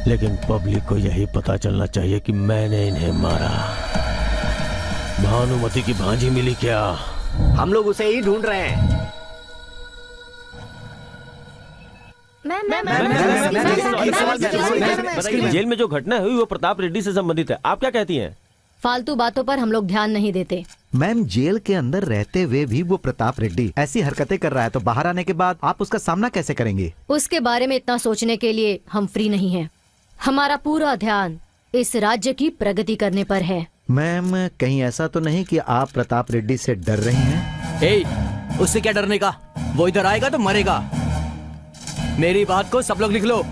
लेकिन पब्लिक को यही पता चलना चाहिए कि मैंने इन्हें मारा। भानुमति की भांजी मिली क्या? हम लोग उसे ही ढूंढ रहे हैं। जेल में जो घटना हुई वो प्रताप रेड्डी से संबंधित है, आप क्या कहती हैं? फालतू बातों पर हम लोग ध्यान नहीं देते। मैम, जेल के अंदर रहते हुए भी वो प्रताप रेड्डी ऐसी हरकतें कर रहा है तो बाहर आने के बाद आप उसका सामना कैसे करेंगे? उसके बारे में इतना सोचने के लिए हम फ्री नहीं हैं। हमारा पूरा ध्यान इस राज्य की प्रगति करने पर है। मैम, कहीं ऐसा तो नहीं कि आप प्रताप रेड्डी से डर रही हैं? ए, उससे क्या डरने का? वो इधर आएगा तो मरेगा। मेरी बात को सब लोग लिख लो,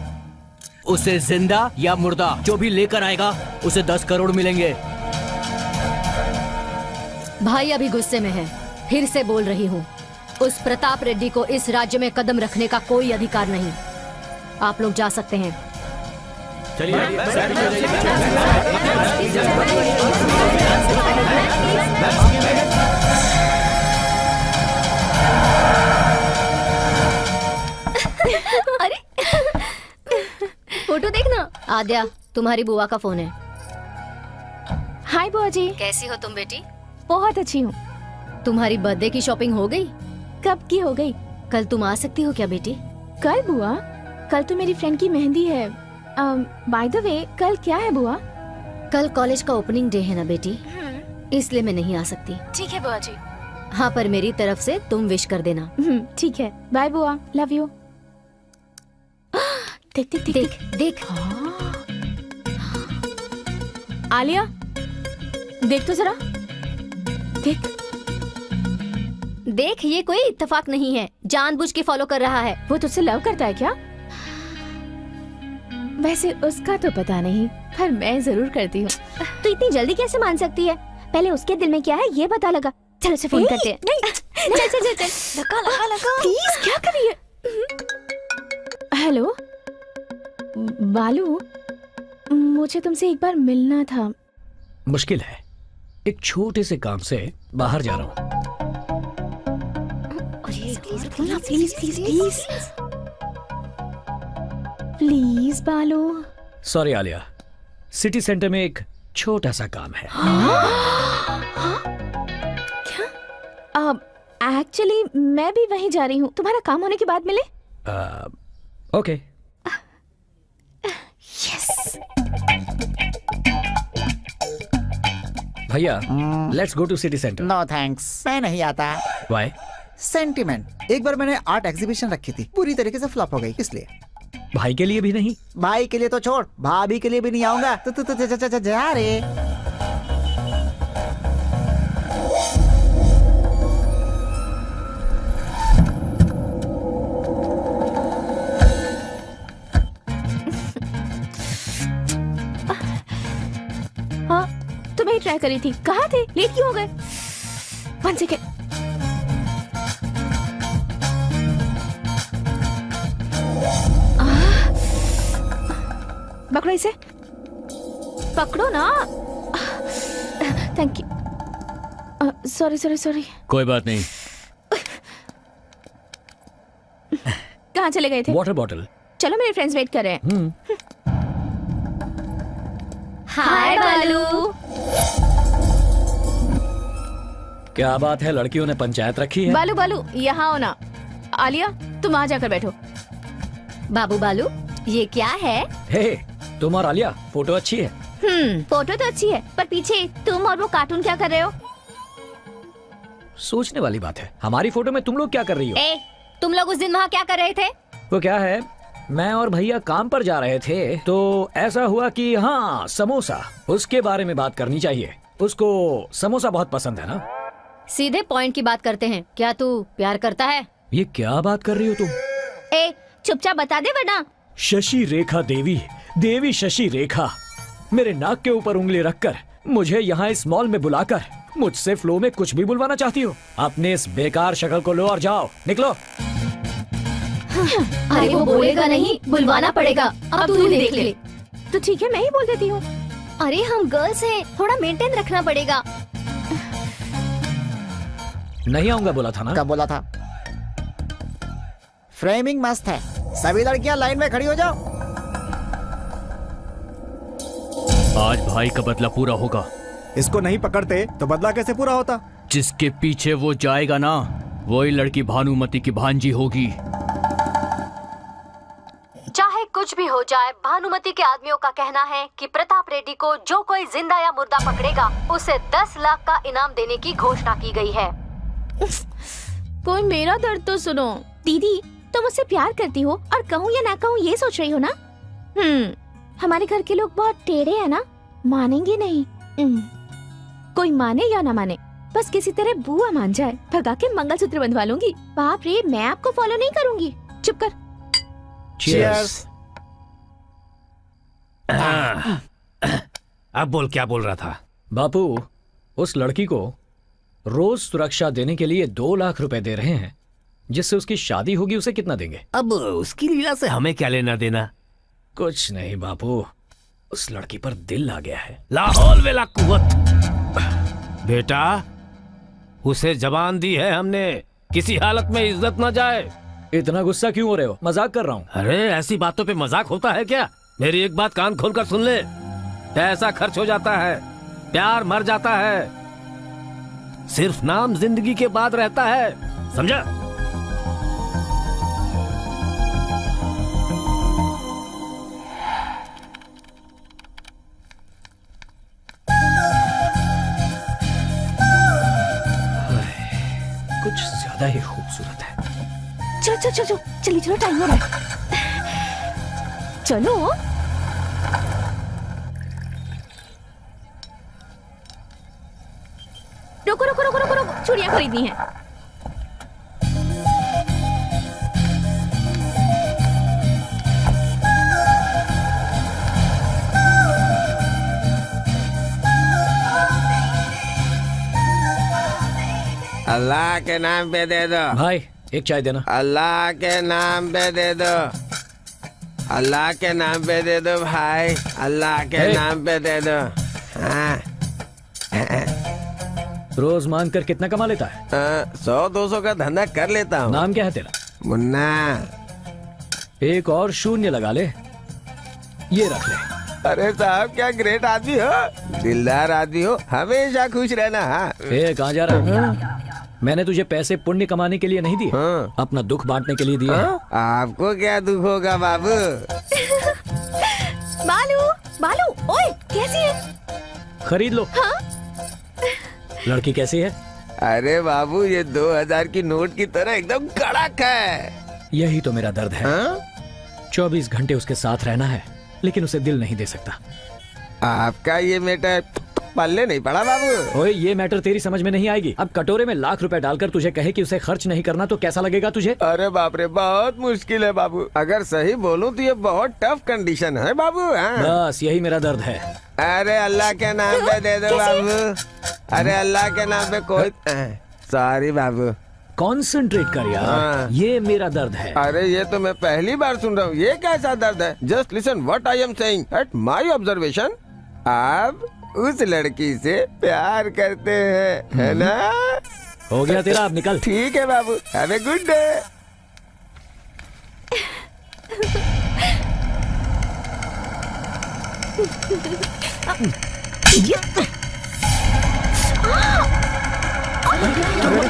उसे जिंदा या मुर्दा जो भी लेकर आएगा उसे 10 करोड़ मिलेंगे। भाई अभी गुस्से में है, फिर से बोल रही हूँ, उस प्रताप रेड्डी को इस राज्य में कदम रखने का कोई अधिकार नहीं। आप लोग जा सकते हैं। अरे फोटो देखना। आद्या, तुम्हारी बुआ का फोन है। हाय बुआ जी। कैसी हो तुम बेटी? बहुत अच्छी हूँ। तुम्हारी बर्थडे की शॉपिंग हो गई? कब की हो गई? कल तुम आ सकती हो क्या बेटी? कल बुआ? कल तो मेरी फ्रेंड की मेहंदी है। बाय द वे, कल क्या है बुआ? कल कॉलेज का ओपनिंग डे है ना बेटी, इसलिए मैं नहीं आ सकती। ठीक है बुआ जी। हाँ, पर मेरी तरफ से तुम विश कर देना। ठीक है, बाय बुआ, लव यू। देख देख देख देख देख। आलिया, देख तो जरा, देख। देख, ये कोई इत्तेफाक नहीं है, जानबूझ के फॉलो कर रहा है। वो तुझसे लव करता है क्या? वैसे उसका तो पता नहीं, पर मैं जरूर करती हूँ। तू इतनी जल्दी कैसे मान सकती है? पहले उसके दिल में क्या है ये पता लगा। चल उसे फोन करते हैं। चल चल चल चल, लगा। प्लीज, क्या कर रही है? हेलो बालू, मुझे तुमसे एक बार मिलना था। मुश्किल है, एक छोटे से काम से बाहर जा रहा हूँ। Please please please please please बालू। सॉरी आलिया, सिटी सेंटर में एक छोटा सा काम है। एक्चुअली मैं भी वहीं जा रही हूँ, तुम्हारा काम होने के बाद मिले। ओके। यस। भैया, let's go to city centre. No thanks, मैं नहीं आता। वाई? सेंटिमेंट। एक बार मैंने आर्ट एग्जीबिशन रखी थी, पूरी तरीके से फ्लॉप हो गई, इसलिए। भाई के लिए भी नहीं? भाई के लिए तो छोड़, भाभी के लिए भी नहीं आऊंगा। तो जा रे। हाँ, तुम्हें ट्राई करी थी। कहाँ थे? लेट क्यों हो गए? 1 सेकेंड। पकड़ो इसे, पकड़ो ना। Thank you. Sorry sorry sorry. कोई बात नहीं। कहाँ चले गए थे? Water bottle. चलो, मेरे फ्रेंड्स वेट कर रहे हैं। हाय बालू। क्या बात है, लड़कियों ने पंचायत रखी है? बालू बालू, यहाँ आओ ना। आलिया, तुम वहाँ जाकर बैठो। बाबू बालू, ये क्या है? हे, तुम और आलिया, फोटो अच्छी है। फोटो तो अच्छी है, पर पीछे तुम और वो कार्टून क्या कर रहे हो? सोचने वाली बात है, हमारी फोटो में तुम लोग क्या कर रही हो? ए, तुम लोग उस दिन वहाँ क्या कर रहे थे? वो क्या है, मैं और भैया काम पर जा रहे थे, तो ऐसा हुआ कि हाँ, समोसा, उसके बारे में बात करनी चाहिए। उसको समोसा बहुत पसंद है ना। सीधे पॉइंट की बात करते हैं, क्या तू प्यार करता है? ये क्या बात कर रही हो तुम? ए, चुपचाप बता दे वरना। शशि रेखा देवी, देवी शशि रेखा, मेरे नाक के ऊपर उंगली रखकर मुझे यहाँ इस मॉल में बुलाकर मुझसे फ्लो में कुछ भी बुलवाना चाहती हो? अपने इस बेकार शक्ल को लो और जाओ, निकलो। अरे वो बोलेगा नहीं, बुलवाना पड़ेगा। अब तू ही देख ले। तो ठीक है, मैं ही बोल देती हूँ। अरे हम गर्ल्स हैं, थोड़ा मेंटेन रखना पड़ेगा। नहीं आऊंगा बोला था ना। कब बोला था? फ्रेमिंग मस्त है, सभी लड़कियां लाइन में खड़ी हो जाओ। आज भाई का बदला पूरा होगा। इसको नहीं पकड़ते तो बदला कैसे पूरा होता? जिसके पीछे वो जाएगा ना, वही लड़की भानुमति की भांजी होगी। चाहे कुछ भी हो जाए, भानुमति के आदमियों का कहना है कि प्रताप रेड्डी को जो कोई जिंदा या मुर्दा पकड़ेगा, उसे 10 लाख का इनाम देने की घोषणा की गई है। कोई मेरा दर्द तो सुनो। दीदी, तुम मुझसे प्यार करती हो और कहूँ या ना कहूँ ये सोच रही हो ना? हमारे घर के लोग बहुत टेढ़े हैं ना, मानेंगे नहीं। कोई माने या ना माने, बस किसी तरह बुआ मान जाए, भगा के मंगलसूत्र बंधवा लूंगी। बाप रे, मैं आपको फॉलो नहीं करूंगी। चुप कर। Cheers। अब बोल, क्या बोल रहा था? बापू, उस लड़की को रोज सुरक्षा देने के लिए 2 लाख रुपए दे रहे हैं, जिससे उसकी शादी होगी। उसे कितना देंगे? अब उसकी लीला से हमें क्या लेना देना? कुछ नहीं बापू, उस लड़की पर दिल आ गया है। लाहौल वेला कुवत। बेटा, उसे जबान दी है हमने, किसी हालत में इज्जत न जाए। इतना गुस्सा क्यों हो रहे हो? मजाक कर रहा हूँ। अरे ऐसी बातों पे मजाक होता है क्या? मेरी एक बात कान खोलकर सुन ले। पैसा खर्च हो जाता है, प्यार मर जाता है, सिर्फ नाम जिंदगी के बाद रहता है, समझा? कुछ ज्यादा ही खूबसूरत है। चलो चलो चलो चलिए, चलो, टाइम हो रहा है। चलो। रुको रुको रुको रुको रुको, चूड़ियां खरीदनी है। अल्लाह के नाम पे दे दो भाई एक चाय देना। अल्लाह के नाम पे दे दो अल्लाह के नाम पे दे दो भाई अल्लाह के नाम पे दे दो। हाँ। रोज मांग कर कितना कमा लेता है? 100-200 का धंधा कर लेता हूँ। नाम क्या है तेरा? मुन्ना। एक और शून्य लगा ले, ये रख ले। अरे साहब क्या ग्रेट आदमी हो, दिलदार आदमी हो, हमेशा खुश रहना। हाँ। कहाँ जा रहा है? मैंने तुझे पैसे पुण्य कमाने के लिए नहीं दिए, अपना दुख बांटने के लिए दिए। आपको क्या दुख होगा बाबू? बालू बालू ओए कैसी है? खरीद लो। हाँ? लड़की कैसी है? अरे बाबू ये 2000 की नोट की तरह एकदम कड़क है। यही तो मेरा दर्द है। 24 घंटे उसके साथ रहना है लेकिन उसे दिल नहीं दे सकता। आपका ये मैटर पल्ले नहीं पड़ा बाबू। ओए ये मैटर तेरी समझ में नहीं आएगी। अब कटोरे में लाख रुपए डालकर तुझे कहे कि उसे खर्च नहीं करना तो कैसा लगेगा तुझे? अरे बाप रे बहुत मुश्किल है बाबू। अगर सही बोलूं तो ये बहुत टफ कंडीशन है बाबू। बस यही मेरा दर्द है। अरे अल्लाह के नाम पे दे दो बाबू। अरे अल्लाह के नाम पे कोई सॉरी बाबू। कॉन्सेंट्रेट कर यार, ये मेरा दर्द है। अरे ये तो मैं पहली बार सुन रहा हूँ, ये कैसा दर्द है? Just listen what I am saying. At my observation आप उस लड़की से प्यार करते हैं, है ना? हो गया तेरा, अब निकल। ठीक है बाबू, हैव ए गुड डे।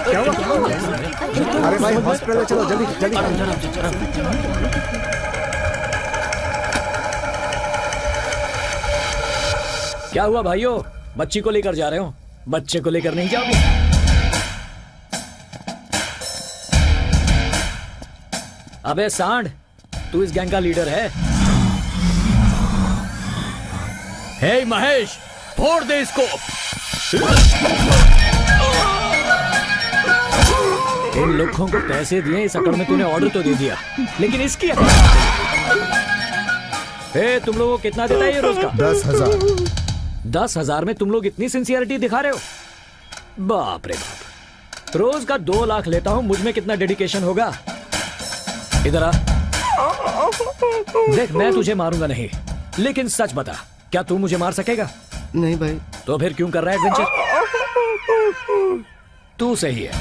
क्या हुआ? अरे भाई हॉस्पिटल चलो जल्दी जल्दी। क्या हुआ भाइयों? बच्ची को लेकर जा रहे हो? बच्चे को लेकर नहीं जाओगे? अबे सांड, तू इस गैंग का लीडर है? हे महेश, फोड़ दे इसको। इन लोगों को पैसे दिए, इस अकड़ में तूने ऑर्डर तो दे दिया, लेकिन इसकी तुम लोगों को कितना देता है ये रोज का? 10,000। 10,000 में तुम लोग इतनी सिंसियरिटी दिखा रहे हो? बाप रे बाप। रोज का 2 लाख लेता हूं, मुझ में कितना डेडिकेशन होगा? इधर आ। देख मैं तुझे मारूंगा नहीं, लेकिन सच बता, क्या तू मुझे मार सकेगा? नहीं भाई। तो फिर क्यों कर रहा है एडवेंचर? तू सही है,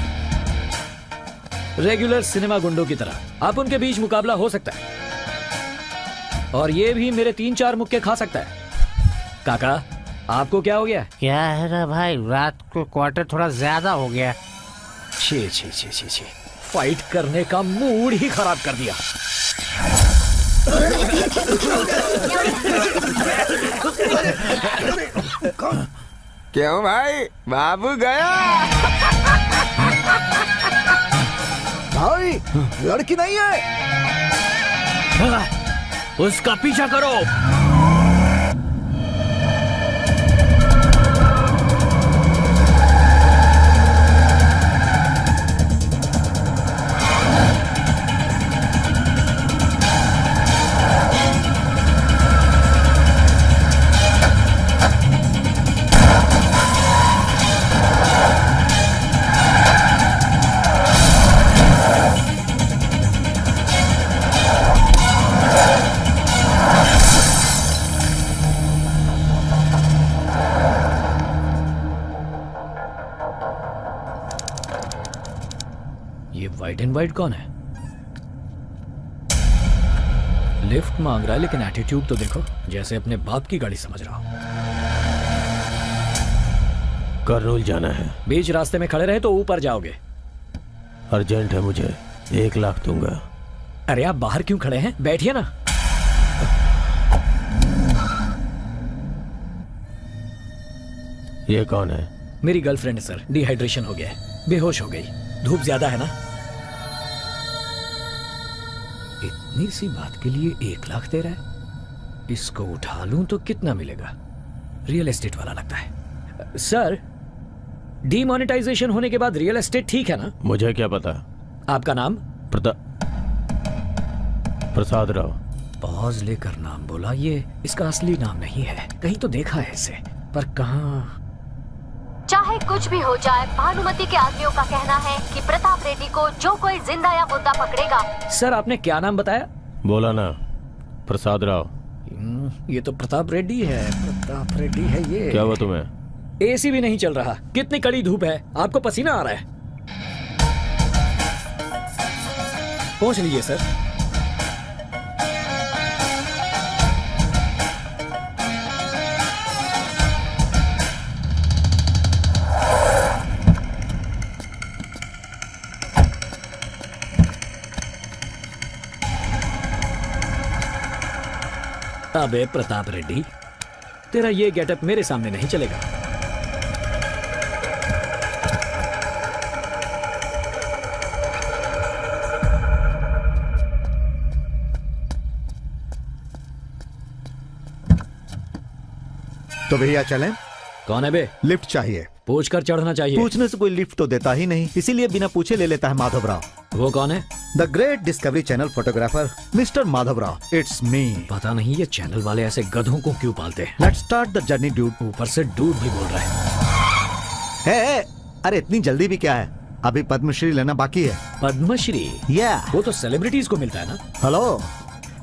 रेगुलर सिनेमा गुंडों की तरह अब उनके बीच मुकाबला हो सकता है, और ये भी मेरे 3-4 मुक्के खा सकता है। काका आपको क्या हो गया? क्या है ना भाई, रात को क्वार्टर थोड़ा ज्यादा हो गया। छी छी छी छी छी, फाइट करने का मूड ही खराब कर दिया। क्यों भाई, बाबू गया? भाई लड़की नहीं है। उसका पीछा करो। व्हाइट एंड व्हाइट कौन है? लिफ्ट मांग रहा है, लेकिन एटीट्यूड तो देखो, जैसे अपने बाप की गाड़ी समझ रहा हो। कर्नूल जाना है। बीच रास्ते में खड़े रहे तो ऊपर जाओगे। अर्जेंट है मुझे, 1 लाख दूंगा। अरे आप बाहर क्यों खड़े हैं, बैठिए ना। ये कौन है? मेरी गर्लफ्रेंड है सर, डिहाइड्रेशन हो गया है, बेहोश हो गई। धूप ज्यादा है ना। इतनी सी बात के लिए 1 लाख दे रहा है। इसको उठा लूं तो कितना मिलेगा? रियल एस्टेट वाला लगता है। सर, डीमोनेटाइजेशन होने के बाद रियल एस्टेट ठीक है ना? मुझे क्या पता। आपका नाम? प्रसाद राव। पॉज लेकर नाम बोला, ये इसका असली नाम नहीं है। कहीं तो देखा है इसे, पर कहाँ? चाहे कुछ भी हो जाए, भानुमति के आदमियों का कहना है कि प्रताप रेड्डी को जो कोई जिंदा या मुर्दा पकड़ेगा। सर आपने क्या नाम बताया? बोला ना, प्रसाद राव। ये तो प्रताप रेड्डी है, प्रताप रेड्डी है ये। क्या हुआ तुम्हें? एसी भी नहीं चल रहा, कितनी कड़ी धूप है, आपको पसीना आ रहा है। पहुंच लीजिए सर। अबे प्रताप रेड्डी, तेरा ये गेटअप मेरे सामने नहीं चलेगा। तो भैया चलें? कौन है बे? लिफ्ट चाहिए। पूछ कर चढ़ना चाहिए। पूछने से कोई लिफ्ट तो देता ही नहीं, इसीलिए बिना पूछे ले लेता है माधव राव। वो कौन है? The great discovery channel photographer mister Madhav Rao. It's me. पता नहीं ये चैनल वाले ऐसे गधों को क्यों पालते हैं। Let's start the journey dude. ऊपर से डूड भी बोल रहा है। अरे इतनी जल्दी भी क्या है, अभी पद्मश्री लेना बाकी है। पद्मश्री? वो तो सेलिब्रिटीज को मिलता है ना। हेलो,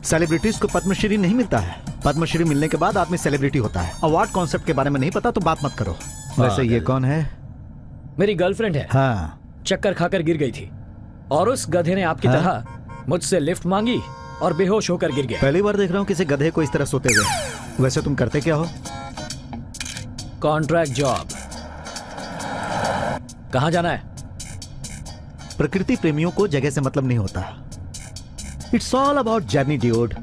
सेलिब्रिटीज को पद्मश्री नहीं मिलता है। पद्मश्री मिलने के बाद आदमी सेलिब्रिटी होता है। अवार्ड कॉन्सेप्ट के बारे में नहीं पता तो बात मत करो। वैसे ये कौन है? मेरी गर्लफ्रेंड है। हाँ। चक्कर खाकर गिर गई थी और उस गधे ने आपकी तरह मुझसे लिफ्ट मांगी और बेहोश होकर गिर गया। पहली बार देख रहा हूँ किसी गधे को इस तरह सोते हुए। वैसे तुम करते क्या हो? Contract job. कहाँ जाना है? प्रकृति प्रेमियों को जगह से मतलब नहीं होता। It's all about journey dude.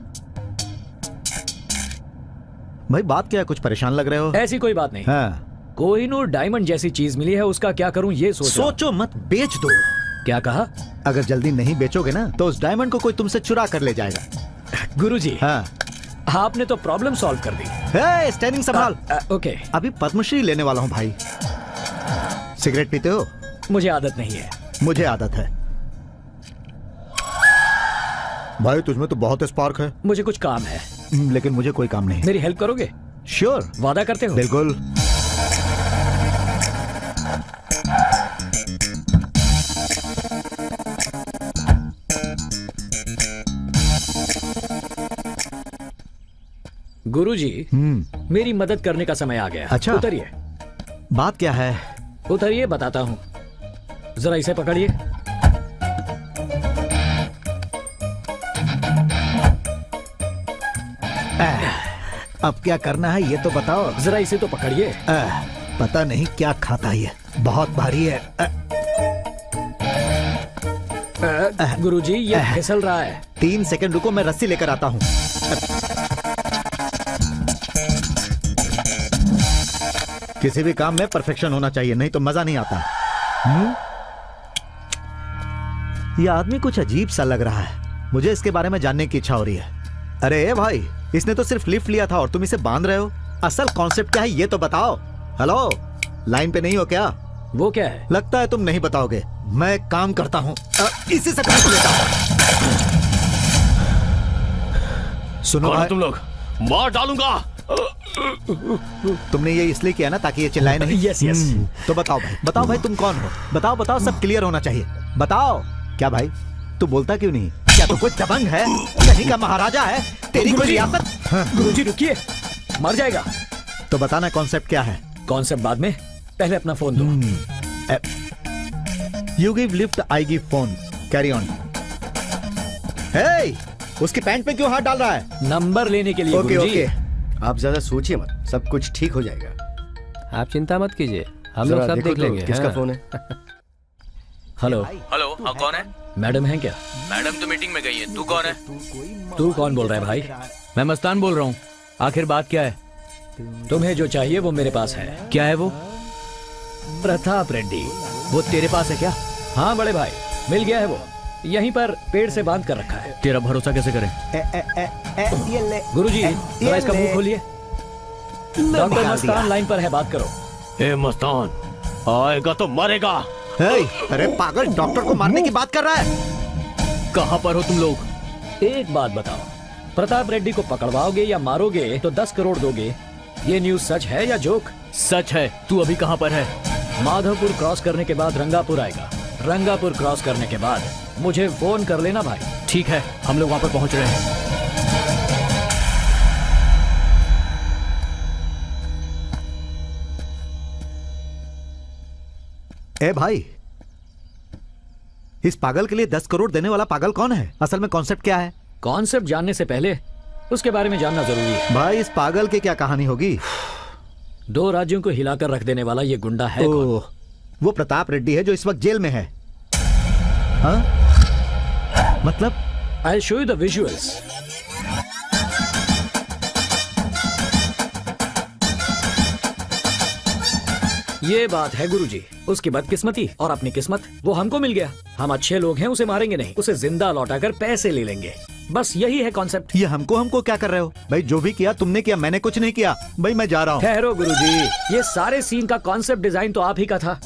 भाई बात क्या है, कुछ परेशान लग रहे हो? ऐसी कोई बात नहीं। हाँ। कोहिनूर डायमंड जैसी चीज मिली है, उसका क्या करूं ये सोचो मत, बेच दो। क्या कहा? अगर जल्दी नहीं बेचोगे ना तो उस डायमंड को कोई तुमसे चुरा कर ले जाएगा। गुरुजी, हाँ। आपने तो प्रॉब्लम सॉल्व कर दी। स्टैंडिंग संभाल। ओके। अभी पद्मश्री लेने वाला हूँ भाई। सिगरेट पीते हो? मुझे आदत नहीं है। मुझे आदत है। भाई तुझमें तो बहुत स्पार्क है। मुझे कुछ काम है। लेकिन मुझे कोई काम नहीं। मेरी हेल्प करोगे? श्योर। वादा करते हो? बिल्कुल। गुरुजी, मेरी मदद करने का समय आ गया। अच्छा। उतरिए। बात क्या है? उतरिए, बताता हूँ। जरा इसे पकड़िए। अब क्या करना है ये तो बताओ। जरा इसे तो पकड़िए। पता नहीं क्या खाता है, बहुत भारी है। गुरुजी, ये फिसल रहा है। 3 सेकंड रुको, मैं रस्सी लेकर आता हूँ। किसी भी काम में परफेक्शन होना चाहिए, नहीं तो मजा नहीं आता। यह आदमी कुछ अजीब सा लग रहा है, मुझे इसके बारे में जानने की इच्छा हो रही है। अरे भाई, इसने तो सिर्फ लिफ्ट लिया था और तुम इसे बांध रहे हो। असल कॉन्सेप्ट क्या है ये तो बताओ। हेलो, लाइन पे नहीं हो क्या? वो क्या है? लगता है तुम नहीं बताओगे। मैं काम करता हूँ, इसी से पूछ लेता हूँ। सुनो भाई, तुम लोग, मार डालूंगा। तुमने ये इसलिए किया ना ताकि ये चिल्लाए नहीं? Yes yes. तो बताओ भाई तुम कौन हो? बताओ बताओ, सब क्लियर होना चाहिए। बताओ। क्या भाई, तू बोलता क्यों नहीं? क्या तू कोई दबंग है? कहीं का महाराजा है? तेरी कोई रियासत? गुरुजी रुकिए, मर जाएगा। तो बताना कॉन्सेप्ट क्या है? कॉन्सेप्ट बाद में, पहले अपना फोन दो। You give lift, I give phone. Carry on. Hey, उसकी पैंट पे क्यों हाथ डाल रहा है? नंबर लेने के लिए। ओके गुरुजी। ओके। आप ज्यादा सोचिए मत, सब कुछ ठीक हो जाएगा। आप चिंता मत कीजिए, हम लोग सब देख लेंगे। किसका फोन है? हेलो। हेलो, हाँ कौन है? मैडम है क्या? मैडम तो मीटिंग में गई है। तू कौन है? तू कौन बोल रहा है भाई? मैं मस्तान बोल रहा हूँ। आखिर बात क्या है? तुम्हें जो चाहिए वो मेरे पास है। क्या है वो? प्रताप रेड्डी। वो तेरे पास है क्या? हाँ बड़े भाई, मिल गया है वो। यहीं पर पेड़ से बांध कर रखा है। तेरा भरोसा कैसे करें? गुरुजी, जरा इसका मुंह खोलिए। डॉक्टर मस्तान लाइन पर है, बात करो। ए मस्तान, आएगा तो मरेगा। अरे पागल, डॉक्टर को मारने की बात कर रहा है। कहाँ पर हो तुम लोग? एक बात बताओ, प्रताप रेड्डी को पकड़वाओगे या मारोगे तो 10 करोड़ दोगे। ये न्यूज सच है या जोक? सच है। तू अभी कहाँ पर है? माधवपुर क्रॉस करने के बाद रंगापुर आएगा। रंगापुर क्रॉस करने के बाद मुझे फोन कर लेना भाई। ठीक है, हम लोग वहां पर पहुंच रहे हैं। ए भाई, इस पागल के लिए 10 करोड़ देने वाला पागल कौन है? असल में कॉन्सेप्ट क्या है? कॉन्सेप्ट जानने से पहले उसके बारे में जानना जरूरी है। भाई, इस पागल की क्या कहानी होगी? 2 राज्यों को हिलाकर रख देने वाला ये गुंडा है कौन? वो प्रताप रेड्डी है जो इस वक्त जेल में है। हाँ? मतलब? I'll show you the visuals. ये बात है गुरुजी, उसकी बदकिस्मती और अपनी किस्मत। वो हमको मिल गया, हम अच्छे लोग हैं, उसे मारेंगे नहीं, उसे जिंदा लौटाकर पैसे ले लेंगे। बस यही है कॉन्सेप्ट। ये हमको क्या कर रहे हो भाई? जो भी किया तुमने किया, मैंने कुछ नहीं किया भाई। मैं जा रहा हूँ। ठहरो गुरुजी, ये सारे सीन का कॉन्सेप्ट डिजाइन तो आप ही का था।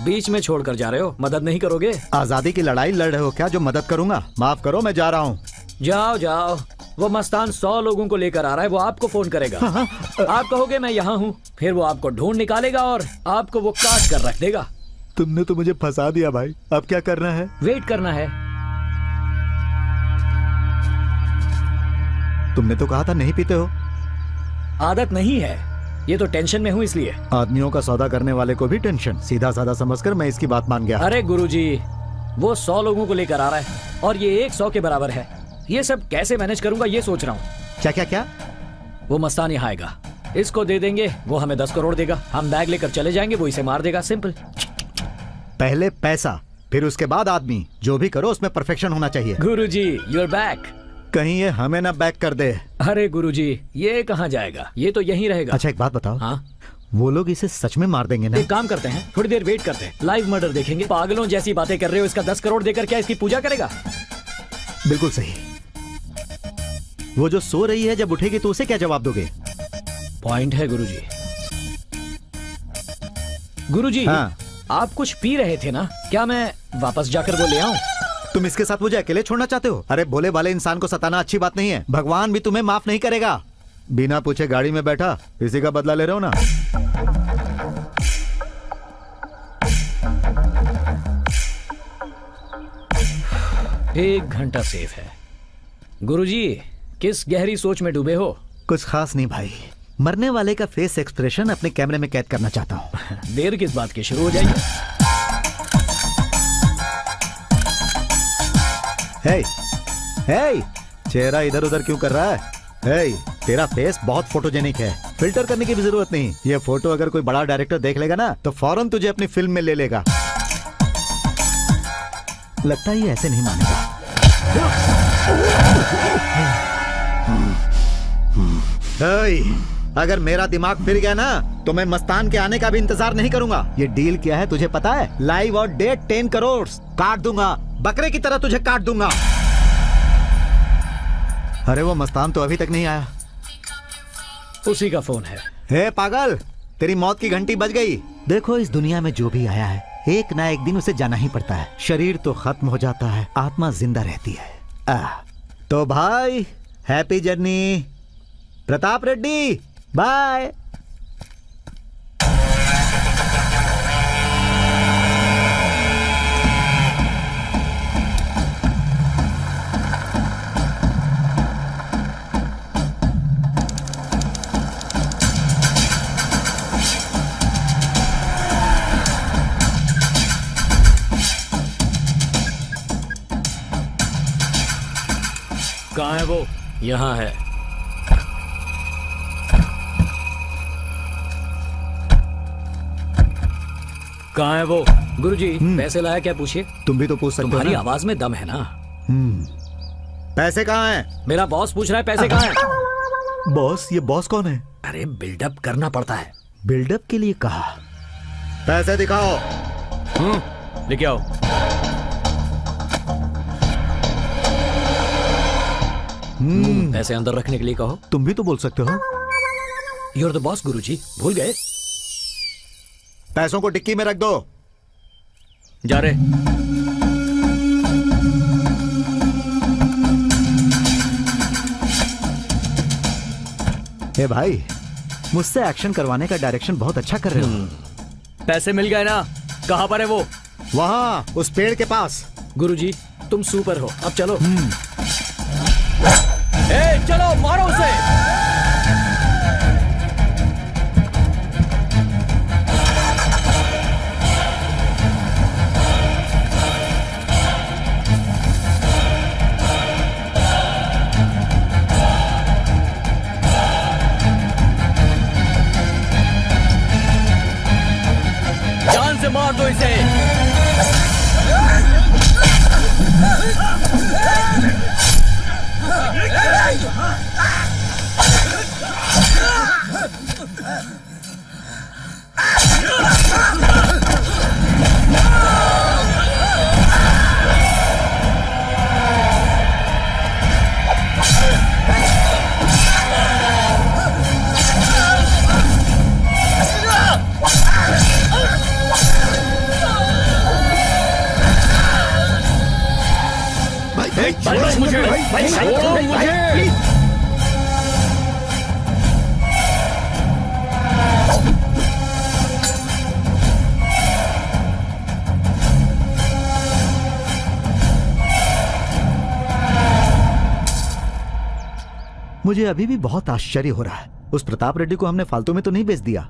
बीच में छोड़कर जा रहे हो, मदद नहीं करोगे? आजादी की लड़ाई लड़ रहे हो क्या जो मदद करूंगा? माफ करो, मैं जा रहा हूँ। जाओ जाओ, वो मस्तान 100 लोगों को लेकर आ रहा है, वो आपको फोन करेगा। आप कहोगे मैं यहाँ हूँ, फिर वो आपको ढूंढ निकालेगा और आपको वो काट कर रख देगा। तुमने तो मुझे फंसा दिया भाई, अब क्या करना है? वेट करना है। तुमने तो कहा था नहीं पीते हो। आदत नहीं है, ये तो टेंशन में हूँ इसलिए। आदमियों का सौदा करने वाले को भी टेंशन, सीधा साधा समझकर मैं इसकी बात मान गया। अरे गुरुजी, वो 100 लोगों को लेकर आ रहा है और ये 100 के बराबर है। ये सब कैसे मैनेज करूंगा ये सोच रहा हूँ। क्या क्या क्या? वो मस्तान यहाँ आएगा, इसको दे देंगे, वो हमें 10 करोड़ देगा, हम बैग लेकर चले जाएंगे, वो इसे मार देगा। सिंपल। पहले पैसा, फिर उसके बाद आदमी। जो भी करो उसमें परफेक्शन होना चाहिए। गुरुजी, यूर बैक। कहीं ये हमें ना बैक कर दे। अरे गुरुजी, ये कहाँ जाएगा, ये तो यहीं रहेगा। अच्छा एक बात बताओ, हाँ? वो लोग इसे सच में मार देंगे ना? एक काम करते हैं, थोड़ी देर वेट करते हैं, लाइव मर्डर देखेंगे। पागलों जैसी बातें कर रहे हो, इसका 10 करोड़ देकर क्या इसकी पूजा करेगा? बिल्कुल सही। वो जो सो रही है, जब उठेगी तो उसे क्या जवाब दोगे? पॉइंट है गुरुजी। गुरुजी, हाँ? आप कुछ पी रहे थे ना, क्या मैं वापस जाकर वो ले आऊं? तुम इसके साथ मुझे अकेले छोड़ना चाहते हो? अरे भोले भाले इंसान को सताना अच्छी बात नहीं है, भगवान भी तुम्हें माफ नहीं करेगा। बिना पूछे गाड़ी में बैठा, इसी का बदला ले रहे हो ना? 1 घंटा सेफ है। गुरुजी, किस गहरी सोच में डूबे हो? कुछ खास नहीं भाई, मरने वाले का फेस एक्सप्रेशन अपने कैमरे में कैद करना चाहता हूँ। देर किस बात की, शुरू हो जाइए। हे, हे, चेहरा इधर उधर क्यों कर रहा है? हे, तेरा फेस बहुत फोटोजेनिक है, फिल्टर करने की भी जरूरत नहीं। ये फोटो अगर कोई बड़ा डायरेक्टर देख लेगा ना तो फौरन तुझे अपनी फिल्म में ले लेगा। लगता है ये ऐसे नहीं मानेगा। अगर मेरा दिमाग फिर गया ना तो मैं मस्तान के आने का भी इंतजार नहीं करूंगा। ये डील क्या है तुझे पता है? लाइव और डेट 10 करोड़ काट दूंगा, बकरे की तरह तुझे काट दूंगा। अरे वो मस्तान तो अभी तक नहीं आया। उसी का फोन है। हे पागल, तेरी मौत की घंटी बज गई। देखो, इस दुनिया में जो भी आया है एक ना एक दिन उसे जाना ही पड़ता है। शरीर तो खत्म हो जाता है, आत्मा जिंदा रहती है। तो भाई, happy journey. Pratap Reddy, bye. कहाँ है वो? यहाँ है। कहाँ है वो? गुरुजी, पैसे लाया क्या पूछिए? तुम भी तो पूछ सकते हो। तुम्हारी आवाज में दम है ना। पैसे कहाँ हैं? मेरा बॉस पूछ रहा है पैसे कहाँ हैं? बॉस? ये बॉस कौन है? अरे बिल्डअप करना पड़ता है। बिल्डअप के लिए कहा? पैसे दिखाओ। लेके आओ। पैसे अंदर रखने के लिए कहो। तुम भी तो बोल सकते हो। यूर द बॉस गुरुजी, भूल गए? पैसों को डिक्की में रख दो। जा रहे। हे भाई, मुझसे एक्शन करवाने का डायरेक्शन बहुत अच्छा कर रहे हो। पैसे मिल गए ना? कहाँ पर है वो? वहाँ उस पेड़ के पास। गुरुजी तुम सुपर हो, अब चलो। ए, चलो मारो उसे। जान से मार दो इसे। छोड़ो मुझे, छोड़ो मुझे। मुझे अभी भी बहुत आश्चर्य हो रहा है। उस प्रताप रेड्डी को हमने फालतू में तो नहीं बेच दिया।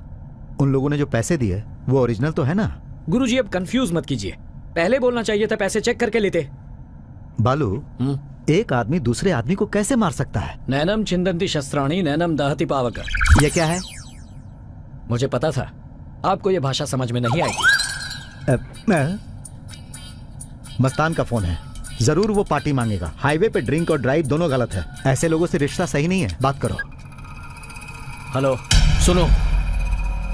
उन लोगों ने जो पैसे दिए वो ओरिजिनल तो है ना? गुरुजी अब कंफ्यूज मत कीजिए, पहले बोलना चाहिए था, पैसे चेक करके लेते। बालू, एक आदमी दूसरे आदमी को कैसे मार सकता है? नैनम छिंदंती शस्त्राणी नैनम दहति पावक। ये क्या है? मुझे पता था आपको ये भाषा समझ में नहीं आएगी। मस्तान का फोन है, जरूर वो पार्टी मांगेगा। हाईवे पे ड्रिंक और ड्राइव दोनों गलत है। ऐसे लोगों से रिश्ता सही नहीं है। बात करो। हेलो, सुनो,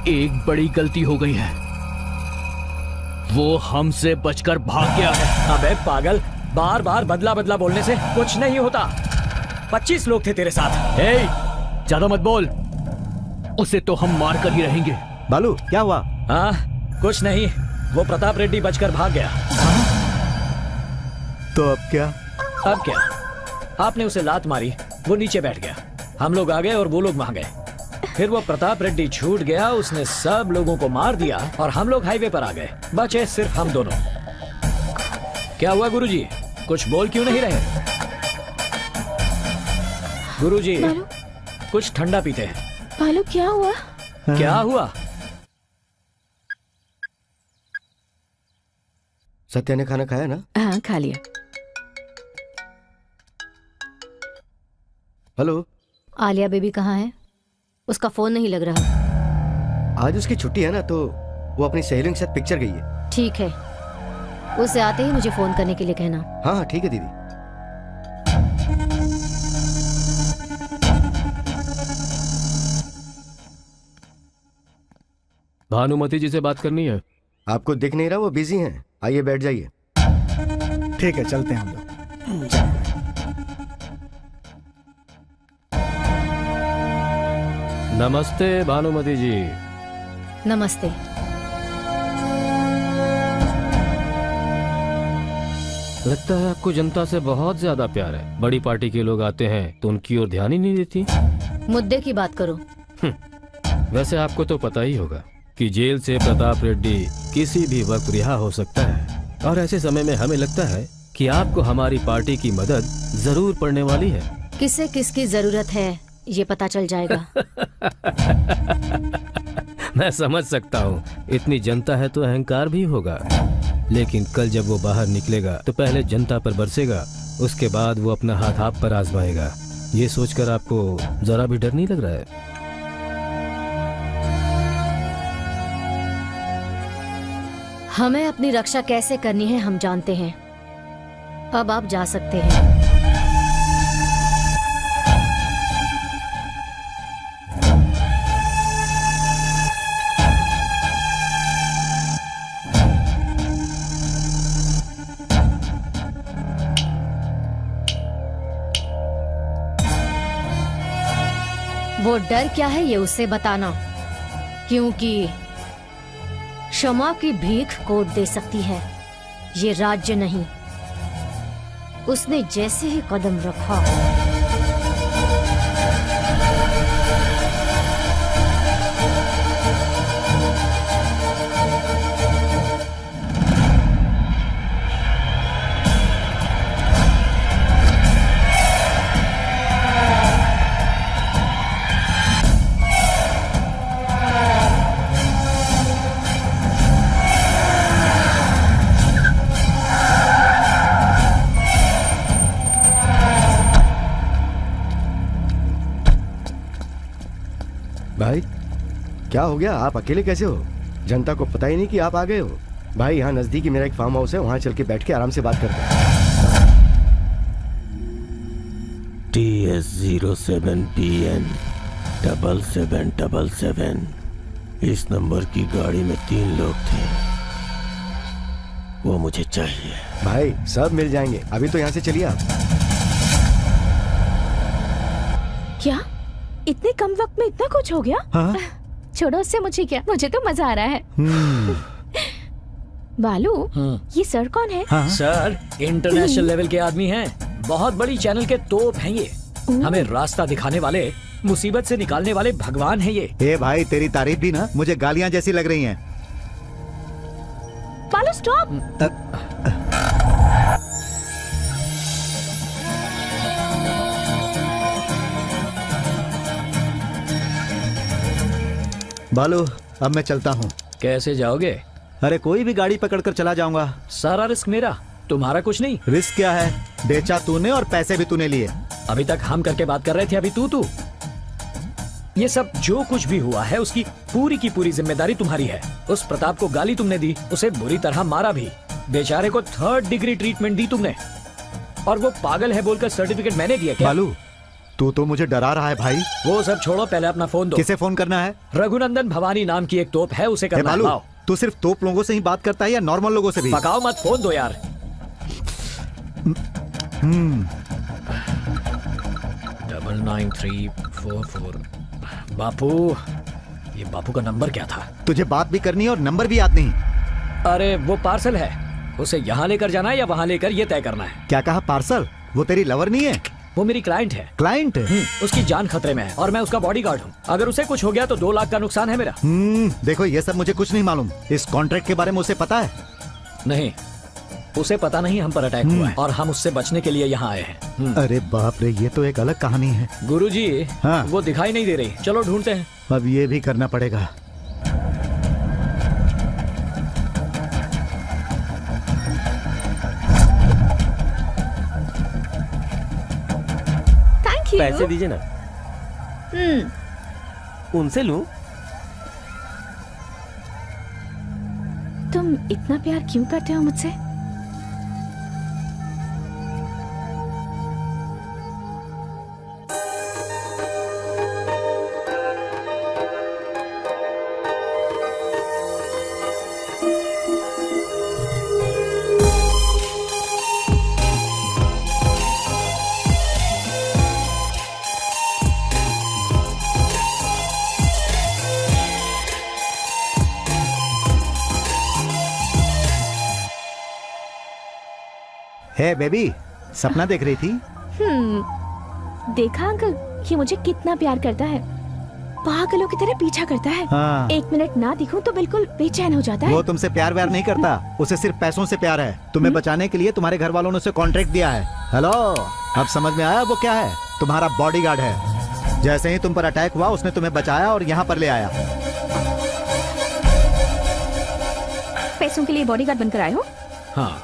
एक बड़ी गलती हो गई है। वो हमसे बचकर भाग गया है। अबे पागल, बार बार बदला बदला बोलने से कुछ नहीं होता। 25 लोग थे तेरे साथ। ए, ज्यादा मत बोल, उसे तो हम मार कर ही रहेंगे। बालू क्या हुआ? हाँ कुछ नहीं, वो प्रताप रेड्डी बचकर भाग गया। तो अब क्या? अब क्या, आपने उसे लात मारी, वो नीचे बैठ गया, हम लोग आ गए और वो लोग वहां गए। फिर वो प्रताप रेड्डी छूट गया, उसने सब लोगों को मार दिया और हम लोग हाईवे पर आ गए। बचे सिर्फ हम दोनों। क्या हुआ गुरुजी, कुछ बोल क्यों नहीं रहे? गुरुजी कुछ ठंडा पीते हैं। भालू क्या हुआ? क्या हुआ? सत्या ने खाना खाया ना? हाँ खा लिया। हेलो, आलिया बेबी कहाँ है? उसका फोन नहीं लग रहा। आज उसकी छुट्टी है ना, तो वो अपनी सहेलियों के साथ पिक्चर गई है। ठीक है, उसे आते ही मुझे फोन करने के लिए कहना। हाँ ठीक है दीदी। भानुमति जी से बात करनी है। आपको दिख नहीं रहा वो बिजी हैं, आइए बैठ जाइए। ठीक है, चलते हैं हम लोग। नमस्ते भानुमति जी। नमस्ते। लगता है आपको जनता से बहुत ज्यादा प्यार है। बड़ी पार्टी के लोग आते हैं तो उनकी ओर ध्यान ही नहीं देती। मुद्दे की बात करो। वैसे आपको तो पता ही होगा कि जेल से प्रताप रेड्डी किसी भी वक्त रिहा हो सकता है, और ऐसे समय में हमें लगता है कि आपको हमारी पार्टी की मदद जरूर पड़ने वाली है। किसे किसकी जरूरत है ये पता चल जाएगा। मैं समझ सकता हूँ, इतनी जनता है तो अहंकार भी होगा, लेकिन कल जब वो बाहर निकलेगा तो पहले जनता पर बरसेगा, उसके बाद वो अपना हाथ आप पर आजमाएगा। ये सोचकर आपको जरा भी डर नहीं लग रहा है? हमें अपनी रक्षा कैसे करनी है हम जानते हैं। अब आप जा सकते हैं। वो डर क्या है ये उसे बताना, क्योंकि क्षमा की भीख कोर्ट दे सकती है, ये राज्य नहीं। उसने जैसे ही कदम रखा भाई क्या हो गया? आप अकेले कैसे हो? जनता को पता ही नहीं कि आप आ गए हो। भाई यहाँ नजदीक ही मेरा एक फार्म हाउस है, वहाँ चल के बैठ के आराम से बात करते हैं। TS07PN 7777। इस नंबर की गाड़ी में 3 लोग थे, वो मुझे चाहिए। भाई सब मिल जाएंगे, अभी तो यहाँ से चलिए आप। क्या इतने कम वक्त में इतना कुछ हो गया? हाँ? छोड़ो उससे, मुझे क्या, मुझे तो मजा आ रहा है। बालू, ये सर कौन है? हाँ? सर इंटरनेशनल लेवल के आदमी हैं, बहुत बड़ी चैनल के तोप हैं ये। हमें रास्ता दिखाने वाले, मुसीबत से निकालने वाले भगवान हैं ये। ए भाई, तेरी तारीफ भी ना मुझे गालियां जैसी लग रही हैं। बालू स्टॉप। बालू, अब मैं चलता हूँ। कैसे जाओगे? अरे कोई भी गाड़ी पकड़कर चला जाऊंगा। सारा रिस्क मेरा, तुम्हारा कुछ नहीं। रिस्क क्या है? बेचा तूने और पैसे भी तूने लिए। अभी तक हम करके बात कर रहे थे, अभी तू। ये सब जो कुछ भी हुआ है उसकी पूरी की पूरी जिम्मेदारी तुम्हारी है। उस प्रताप को गाली तुमने दी, उसे बुरी तरह मारा भी, बेचारे को 3rd डिग्री ट्रीटमेंट दी तुमने, और वो पागल है बोलकर सर्टिफिकेट मैंने दिया क्या? बालू, तू तो मुझे डरा रहा है भाई। वो सब छोड़ो, पहले अपना फोन दो। किसे फोन करना है? रघुनंदन भवानी नाम की एक तोप है, उसे करना है। बालू, लाओ। तू सिर्फ तोप लोगों से ही बात करता है या नॉर्मल लोगों से भी? पकाओ मत, फोन दो यार। 99344। बापू, ये बापू का नंबर क्या था? तुझे बात भी करनी है और नंबर भी याद नहीं? अरे वो पार्सल है, उसे यहाँ लेकर जाना है या वहाँ लेकर, ये तय करना है। क्या कहा? पार्सल? वो तेरी लवर नहीं है? वो मेरी क्लाइंट है। क्लाइंट? उसकी जान खतरे में है और मैं उसका बॉडीगार्ड हूँ। अगर उसे कुछ हो गया तो 2 लाख का नुकसान है मेरा। देखो, ये सब मुझे कुछ नहीं मालूम। इस कॉन्ट्रैक्ट के बारे में उसे पता है? नहीं, उसे पता नहीं हम पर अटैक हुआ है और हम उससे बचने के लिए यहाँ आए हैं। अरे बाप रे, ये तो एक अलग कहानी है। गुरुजी, हाँ? वो दिखाई नहीं दे रही, चलो ढूंढते हैं। अब ये भी करना पड़ेगा। Thank you. पैसे दीजिए ना। उनसे लूं? तुम इतना प्यार क्यों करते हो मुझसे? हे बेबी, सपना देख रही थी? देखा अंकल, ये मुझे कितना प्यार करता है, पागलों की तरह पीछा करता है। हाँ। 1 मिनट ना दिखूं तो बिल्कुल बेचैन हो जाता है। वो तुमसे प्यार व्यार नहीं करता, उसे सिर्फ पैसों से प्यार है। तुम्हें बचाने के लिए तुम्हारे घर वालों ने उसे कॉन्ट्रैक्ट दिया है। हेलो, अब समझ में आया वो क्या है? तुम्हारा बॉडीगार्ड है। जैसे ही तुम पर अटैक हुआ उसने तुम्हें बचाया और यहाँ पर ले आया। पैसों के लिए बॉडीगार्ड बनकर आए हो? हाँ।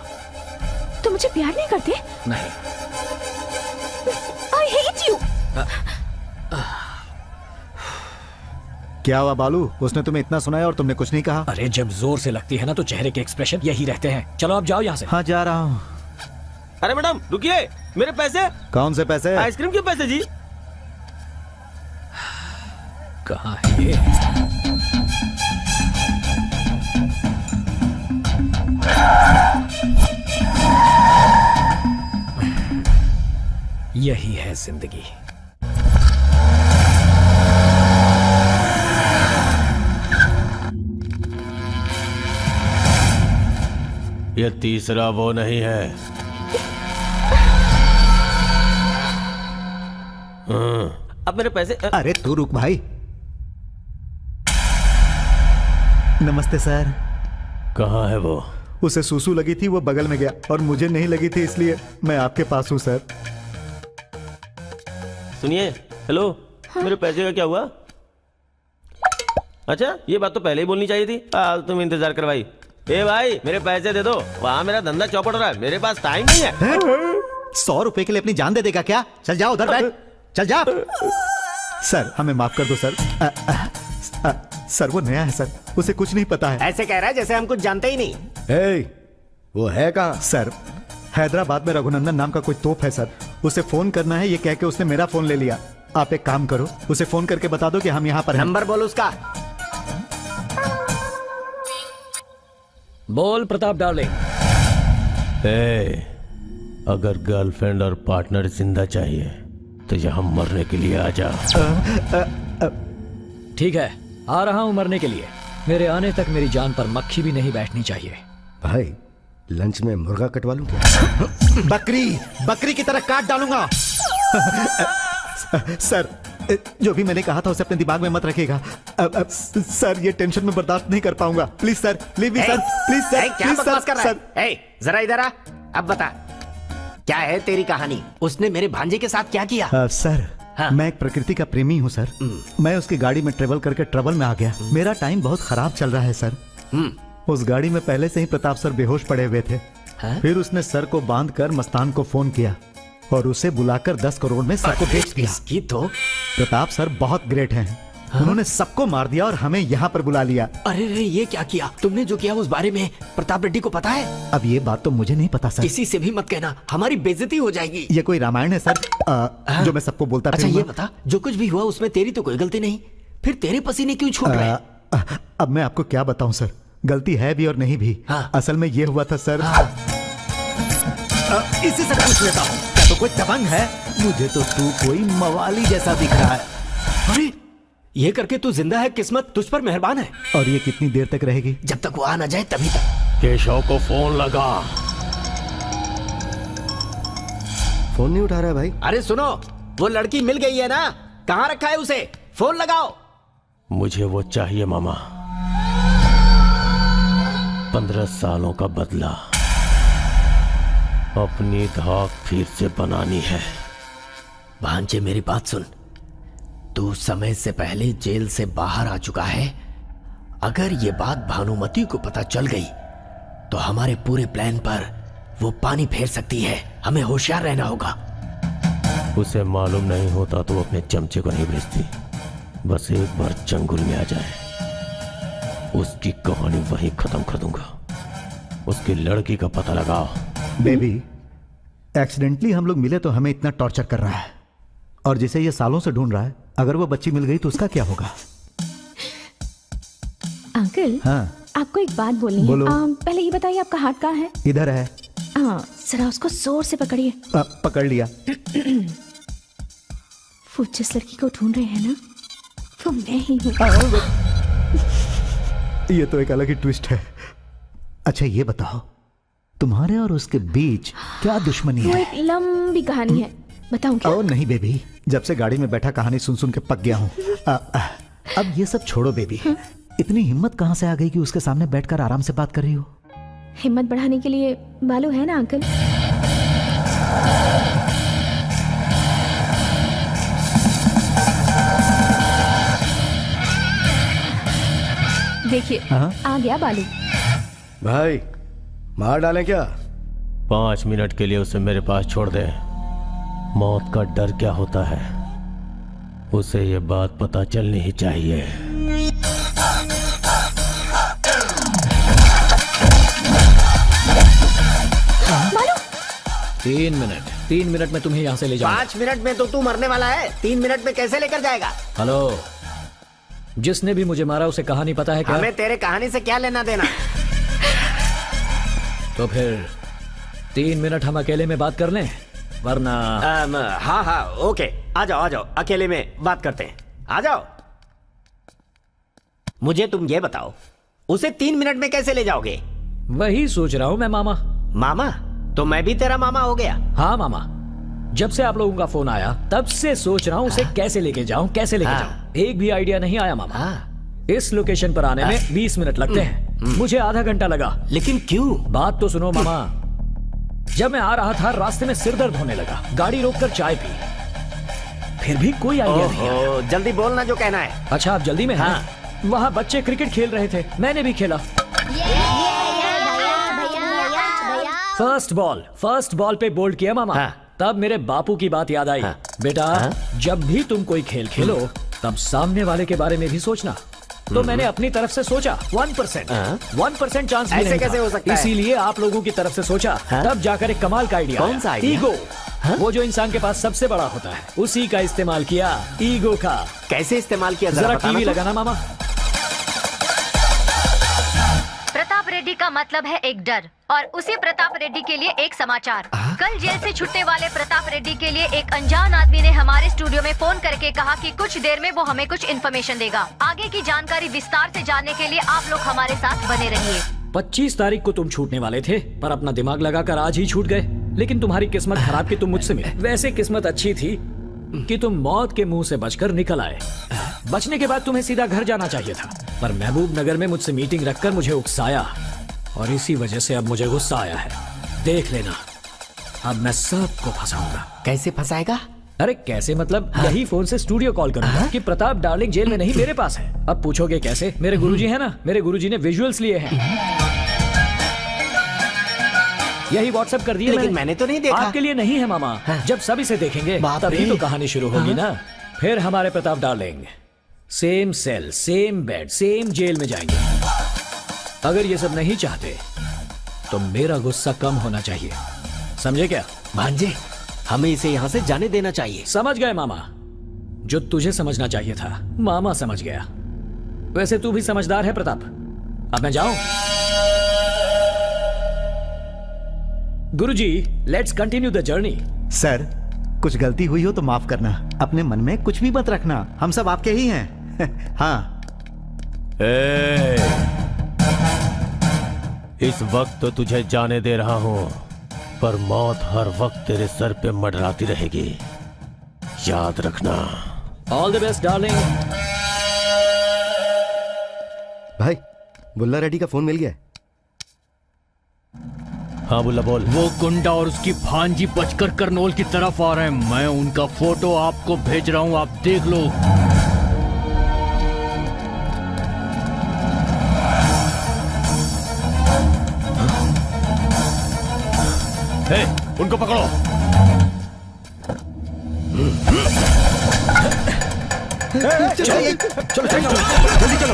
तो मुझे प्यार नहीं करते? नहीं। I hate you। क्या हुआ बालू? उसने तुम्हें इतना सुनाया और तुमने कुछ नहीं कहा? अरे जब जोर से लगती है ना तो चेहरे के एक्सप्रेशन यही रहते हैं। चलो अब जाओ यहाँ से। हाँ, जा रहा हूँ। अरे मैडम रुकिए, मेरे पैसे। कौन से पैसे? आइसक्रीम के पैसे जी। कहाँ है ये? यही है जिंदगी। ये तीसरा वो नहीं है। अब मेरे पैसे। अरे तू रुक भाई। नमस्ते सर। कहाँ है वो? उसे सूसू लगी थी, वो बगल में गया, और मुझे नहीं लगी थी, इसलिए मैं आपके पास हूँ सर। सुनिए, हेलो। हाँ? मेरे पैसे का क्या हुआ? अच्छा, ये बात तो पहले ही बोलनी चाहिए थी। तुम इंतजार करवाई। ए भाई, मेरे पैसे दे दो, वहाँ मेरा धंधा चौपट रहा है, मेरे पास टाइम नहीं है। 100 रुपए के लिए अपनी जान दे देगा क्या? चल जाओ उधर बैठ, चल जा। सर हमें माफ कर दो सर। सर वो नया है सर, उसे कुछ नहीं पता है। ऐसे कह रहा है जैसे हम कुछ जानते ही नहीं। वो है कहाँ? सर हैदराबाद में रघुनंदन नाम का कोई तोप है सर, उसे फोन करना है, ये कह के उसने मेरा फोन ले लिया। आप एक काम करो, उसे फोन करके बता दो कि हम यहाँ पर हैं। नंबर बोल उसका। बोल प्रताप डार्लिंग। अगर गर्लफ्रेंड और पार्टनर जिंदा चाहिए तो यहाँ मरने के लिए आ जा। ठीक है, आ रहा हूं मरने के लिए। मेरे आने तक मेरी जान पर मक्खी भी नहीं बैठनी चाहिए। भाई लंच में मुर्गा कटवा लूं क्या? बकरी की तरह काट डालूंगा। सर जो भी मैंने कहा था उसे अपने दिमाग में मत रखिएगा। सर ये टेंशन में बर्दाश्त नहीं कर पाऊंगा। Please sir, leave me sir, please sir. क्या बकवास कर रहा है? जरा इधर आ, अब बता क्या है तेरी कहानी? उसने मेरे भांजे के साथ क्या किया? सर हाँ। मैं एक प्रकृति का प्रेमी हूँ सर। मैं उसकी गाड़ी में ट्रेवल करके ट्रबल में आ गया। मेरा टाइम बहुत खराब चल रहा है सर। उस गाड़ी में पहले से ही प्रताप सर बेहोश पड़े हुए थे। फिर उसने सर को बांधकर मस्तान को फोन किया और उसे बुलाकर 10 करोड़ में सर को बेच दिया। इसकी तो प्रताप सर बहुत ग्रेट हैं। उन्होंने सबको मार दिया और हमें यहाँ पर बुला लिया। अरे रे, ये क्या किया तुमने? जो किया उस बारे में प्रताप रेड्डी को पता है? अब ये बात तो मुझे नहीं पता सर। किसी से भी मत कहना, हमारी बेइज्जती हो जाएगी। ये कोई रामायण है सर जो मैं सबको बोलता अच्छा ये बता, जो कुछ भी हुआ उसमें तेरी तो कोई गलती नहीं, फिर तेरे पसीने क्यों छूट रहे? अब मैं आपको क्या बताऊं सर, गलती है भी और नहीं भी। असल में ये हुआ था सर। इसी से पूछ लेता हूँ, क्या तो कोई दबंग है? मुझे तो तू कोई मवाली जैसा दिख रहा है। अरे ये करके तू जिंदा है, किस्मत तुझ पर मेहरबान है। और ये कितनी देर तक रहेगी? जब तक वो आ ना जाए तभी तक। केशव को फोन लगा। फोन नहीं उठा रहा है भाई। अरे सुनो, वो लड़की मिल गई है ना, कहाँ रखा है उसे? फोन लगाओ। मुझे वो चाहिए मामा। 15 सालों का बदला अपनी धाक फिर से बनानी है। भांजे मेरी बात सुन, तू समय से पहले जेल से बाहर आ चुका है। अगर ये बात भानुमति को पता चल गई तो हमारे पूरे प्लान पर वो पानी फेर सकती है। हमें होशियार रहना होगा। उसे मालूम नहीं होता तो वो अपने चमचे को नहीं भेजती। बस एक बार चंगुल में आ जाए, उसकी कहानी वहीं खत्म कर दूंगा। उसकी लड़की का पता लगाओ। बेबी, एक्सीडेंटली हम लोग मिले तो हमें इतना टॉर्चर कर रहा है, और जिसे ये सालों से ढूंढ रहा है, अगर वो बच्ची मिल गई तो उसका क्या होगा? अंकल हाँ आपको एक बात बोलनी है। पहले ये बताइए आपका हाथ कहाँ है? इधर है। हाँ जरा उसको जोर से पकड़िए। पकड़ लिया। वो जिस लड़की को ढूंढ रहे हैं ना, वो मैं ही हूँ। ये तो एक अलग ही ट्विस्ट है। अच्छा ये बताओ, तुम्हारे और उसके बीच क्या दुश्मनी है? वो एक लंबी कहानी है, बताऊं क्या? नहीं बेबी, जब से गाड़ी में बैठा कहानी सुन सुन के पक गया हूँ। अब ये सब छोड़ो बेबी। इतनी हिम्मत कहाँ से आ गई कि उसके सामने बैठकर आराम से बात कर रही हो? हिम्मत बढ़ाने के लिए बालू है ना अंकल। देखिए आ गया बालू। भाई मार डालें क्या? 5 मिनट के लिए उसे मेरे पास छोड़ दे। मौत का डर क्या होता है, उसे ये बात पता चलनी ही चाहिए। बालू 3 मिनट में तुम्हें यहाँ से ले जाऊंगा। 5 मिनट में तो तू मरने वाला है, 3 मिनट में कैसे लेकर जाएगा? हेलो, जिसने भी मुझे मारा उसे कहानी पता है क्या? हमें तेरे कहानी से क्या लेना देना? तो फिर 3 मिनट हम अकेले में बात कर लें, वरना हाँ ओके, आ जाओ अकेले में बात करते हैं। आ जाओ। मुझे तुम ये बताओ, उसे 3 मिनट में कैसे ले जाओगे? वही सोच रहा हूँ मैं मामा। मामा? तो मैं भी तेरा मामा हो गया? हाँ मामा, जब से आप लोगों का फोन आया तब से सोच रहा हूँ उसे कैसे लेके जाऊं। एक भी आइडिया नहीं आया मामा। इस लोकेशन पर आने में 20 मिनट लगते हैं, मुझे आधा घंटा लगा। लेकिन क्यों? बात तो सुनो मामा। जब मैं आ रहा था रास्ते में सिर दर्द होने लगा, गाड़ी रोककर चाय पी, फिर भी कोई आइडिया नहीं आया। जल्दी बोलना जो कहना है। अच्छा आप जल्दी में हैं? वहाँ बच्चे क्रिकेट खेल रहे थे, मैंने भी खेला। फर्स्ट बॉल पे बोल्ड किया मामा। तब मेरे बापू की बात याद आई। बेटा, जब भी तुम कोई खेल खेलो तब सामने वाले के बारे में भी सोचना। तो मैंने अपनी तरफ से सोचा 1% चांस भी ऐसे नहीं कैसे था। हो सकता है? इसीलिए आप लोगों की तरफ से सोचा, तब जाकर एक कमाल का आइडिया। कौन सा आइडिया? ईगो। वो जो इंसान के पास सबसे बड़ा होता है, उसी का इस्तेमाल किया, ईगो का। कैसे इस्तेमाल किया? जरा बताना टीवी तो। लगाना मामा। प्रताप रेड्डी का मतलब है एक डर, और उसी प्रताप रेड्डी के लिए एक समाचार। कल जेल से छुटने वाले प्रताप रेड्डी के लिए एक अनजान आदमी ने हमारे स्टूडियो में फोन करके कहा कि कुछ देर में वो हमें कुछ इन्फॉर्मेशन देगा। आगे की जानकारी विस्तार से जानने के लिए आप लोग हमारे साथ बने रहिए। 25 तारीख को तुम छूटने वाले थे, पर अपना दिमाग लगाकर आज ही छूट गए। लेकिन तुम्हारी किस्मत खराब कि तुम मुझसे मिले। वैसे किस्मत अच्छी थी कि तुम मौत के मुंह से बचकर निकल आए। बचने के बाद तुम्हें सीधा घर जाना चाहिए था, पर महबूब नगर में मुझसे मीटिंग रखकर मुझे उकसाया, और इसी वजह से अब मुझे गुस्सा आया है। देख लेना, अब मैं सबको फंसाऊंगा। कैसे फंसाएगा? अरे कैसे मतलब, यही फोन से स्टूडियो कॉल करूंगा कि प्रताप डार्लिंग जेल में नहीं, मेरे पास है। अब पूछोगे कैसे? मेरे गुरुजी है ना, मेरे गुरुजी ने विजुअल्स लिए हैं। यही व्हाट्सएप कर दिए। लेकिन मैंने तो नहीं देखा। आपके लिए नहीं है मामा। जब सब इसे देखेंगे तभी तो कहानी शुरू होगी ना। फिर हमारे Pratap darling same cell, same bed, same jail में जाएंगे। अगर ये सब नहीं चाहते तो मेरा गुस्सा कम होना चाहिए, समझे क्या? भांजे, हमें इसे यहाँ से जाने देना चाहिए। समझ गए मामा? जो तुझे समझना चाहिए था मामा समझ गया। वैसे तू भी समझदार है प्रताप। अब मैं जाऊं? Guruji, let's continue the journey. Sir, कुछ गलती हुई हो तो माफ करना। अपने मन में कुछ भी मत रखना, हम सब आपके ही हैं। हाँ। इस वक्त तो तुझे जाने दे रहा हूं, पर मौत हर वक्त तेरे सर पे मंडराती रहेगी, याद रखना। All the best darling. भाई, बुल्ला रेड्डी का फोन मिल गया? हाँ बुल्ला बोल। वो गुंडा और उसकी भांजी बचकर करनौल की तरफ आ रहे हैं। मैं उनका फोटो आपको भेज रहा हूँ, आप देख लो। हे, उनको पकड़ो। चलो जल्दी चलो।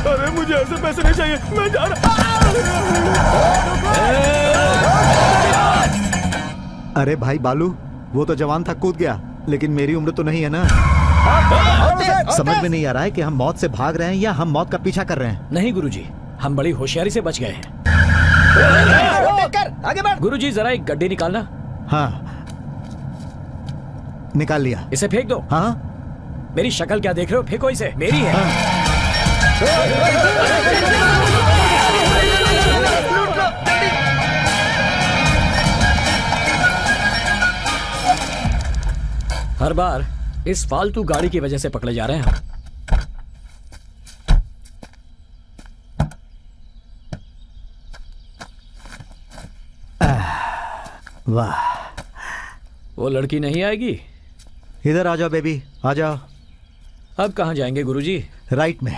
अरे मुझे ऐसे पैसे नहीं चाहिए, मैं जा रहा। अरे भाई बालू, वो तो जवान था, कूद गया, लेकिन मेरी उम्र तो नहीं है ना। समझ में नहीं आ रहा है कि हम मौत से भाग रहे हैं या हम मौत का पीछा कर रहे हैं। नहीं गुरुजी, हम बड़ी होशियारी से बच गए हैं। आगे बढ़। गुरुजी, जरा एक गड्ढे निकालना। हाँ, निकाल लिया। इसे फेंक दो। हाँ, मेरी शक्ल क्या देख रहे हो? फेंको इसे, मेरी है। हर बार इस फालतू गाड़ी की वजह से पकड़े जा रहे हैं हम। वाह, वो लड़की नहीं आएगी? इधर आ जाओ बेबी, आ जाओ। अब कहाँ जाएंगे गुरुजी? राइट में।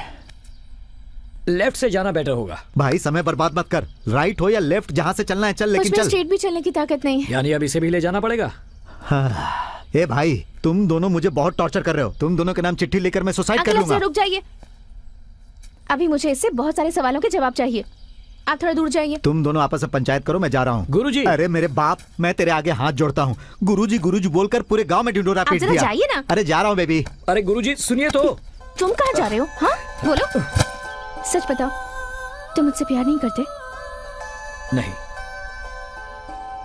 लेफ्ट से जाना बेटर होगा। भाई समय बर्बाद मत कर, राइट हो या लेफ्ट, जहाँ से चलना है चल, लेकिन चल। स्ट्रेट भी चलने की ताकत नहीं है। यानी अब इसे भी ले जाना पड़ेगा। हाँ। ए भाई, तुम दोनों मुझे बहुत टॉर्चर कर रहे हो। तुम दोनों के नाम चिट्ठी लेकर मैं सुसाइड कर लूंगा। रुक जाइए, अभी मुझे इससे बहुत सारे सवालों के जवाब चाहिए। आप थोड़ा दूर जाइए। तुम दोनों आपस में पंचायत करो, मैं जा रहा हूँ। गुरुजी। अरे मेरे बाप, मैं तेरे आगे हाथ जोड़ता हूँ। गुरुजी गुरुजी बोलकर पूरे गांव में ढिंढोरा पीट दिया। जाइए ना। अरे जा रहा हूँ बेबी। अरे गुरुजी सुनिए तो। तुम कहाँ जा रहे हो? हाँ बोलो, सच बताओ, तुम मुझसे प्यार नहीं करते? नहीं।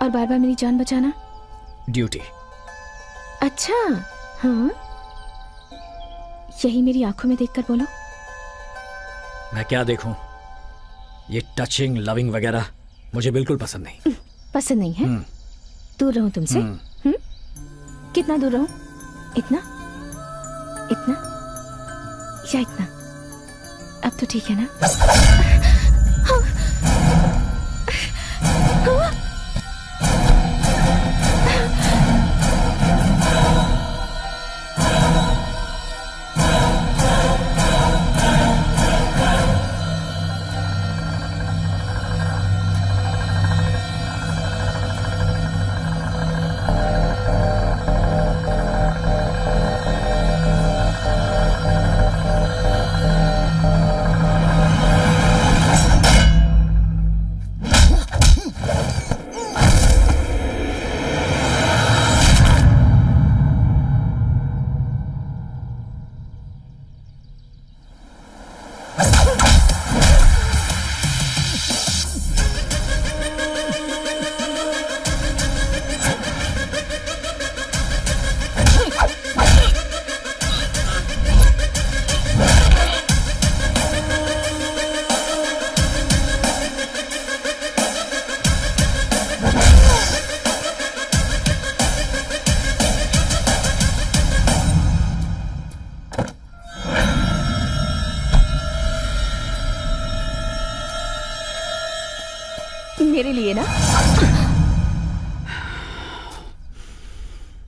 और बार बार मेरी जान बचाना? ड्यूटी। अच्छा, हाँ, यही मेरी आंखों में देखकर बोलो। मैं क्या देखूं? ये टचिंग, लविंग वगैरह मुझे बिल्कुल पसंद नहीं। पसंद नहीं है? दूर रहूं तुमसे? कितना दूर रहूं? इतना, इतना या इतना? अब तो ठीक है ना? मेरे लिए ना।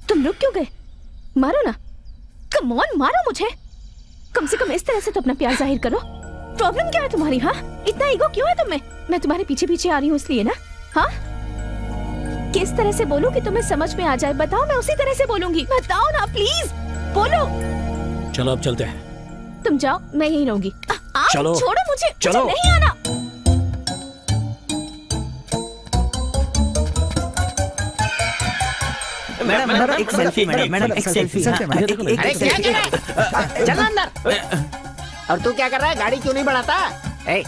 तुम रुक क्यों गए? मारो ना, कम ऑन मारो मुझे। कम से कम इस तरह से तो अपना प्यार जाहिर करो। प्रॉब्लम क्या है तुम्हारी? हाँ, इतना ईगो क्यों है तुम में? मैं तुम्हारे पीछे पीछे आ रही हूँ इसलिए ना? हाँ, किस तरह से बोलूं कि तुम्हें समझ में आ जाए? बताओ, मैं उसी तरह से बोलूंगी। बताओ ना प्लीज, बोलो। चलो अब चलते हैं। तुम जाओ, मैं यहीं रहूंगी। चलो। छोड़ो मुझे, चलो। मुझे नहीं आना। मैडम एक सेल्फी, मैडम एक सेल्फी। अरे क्या कर रहा है? चल अंदर। और तू क्या कर रहा है? गाड़ी क्यों नहीं बढ़ाता? ए,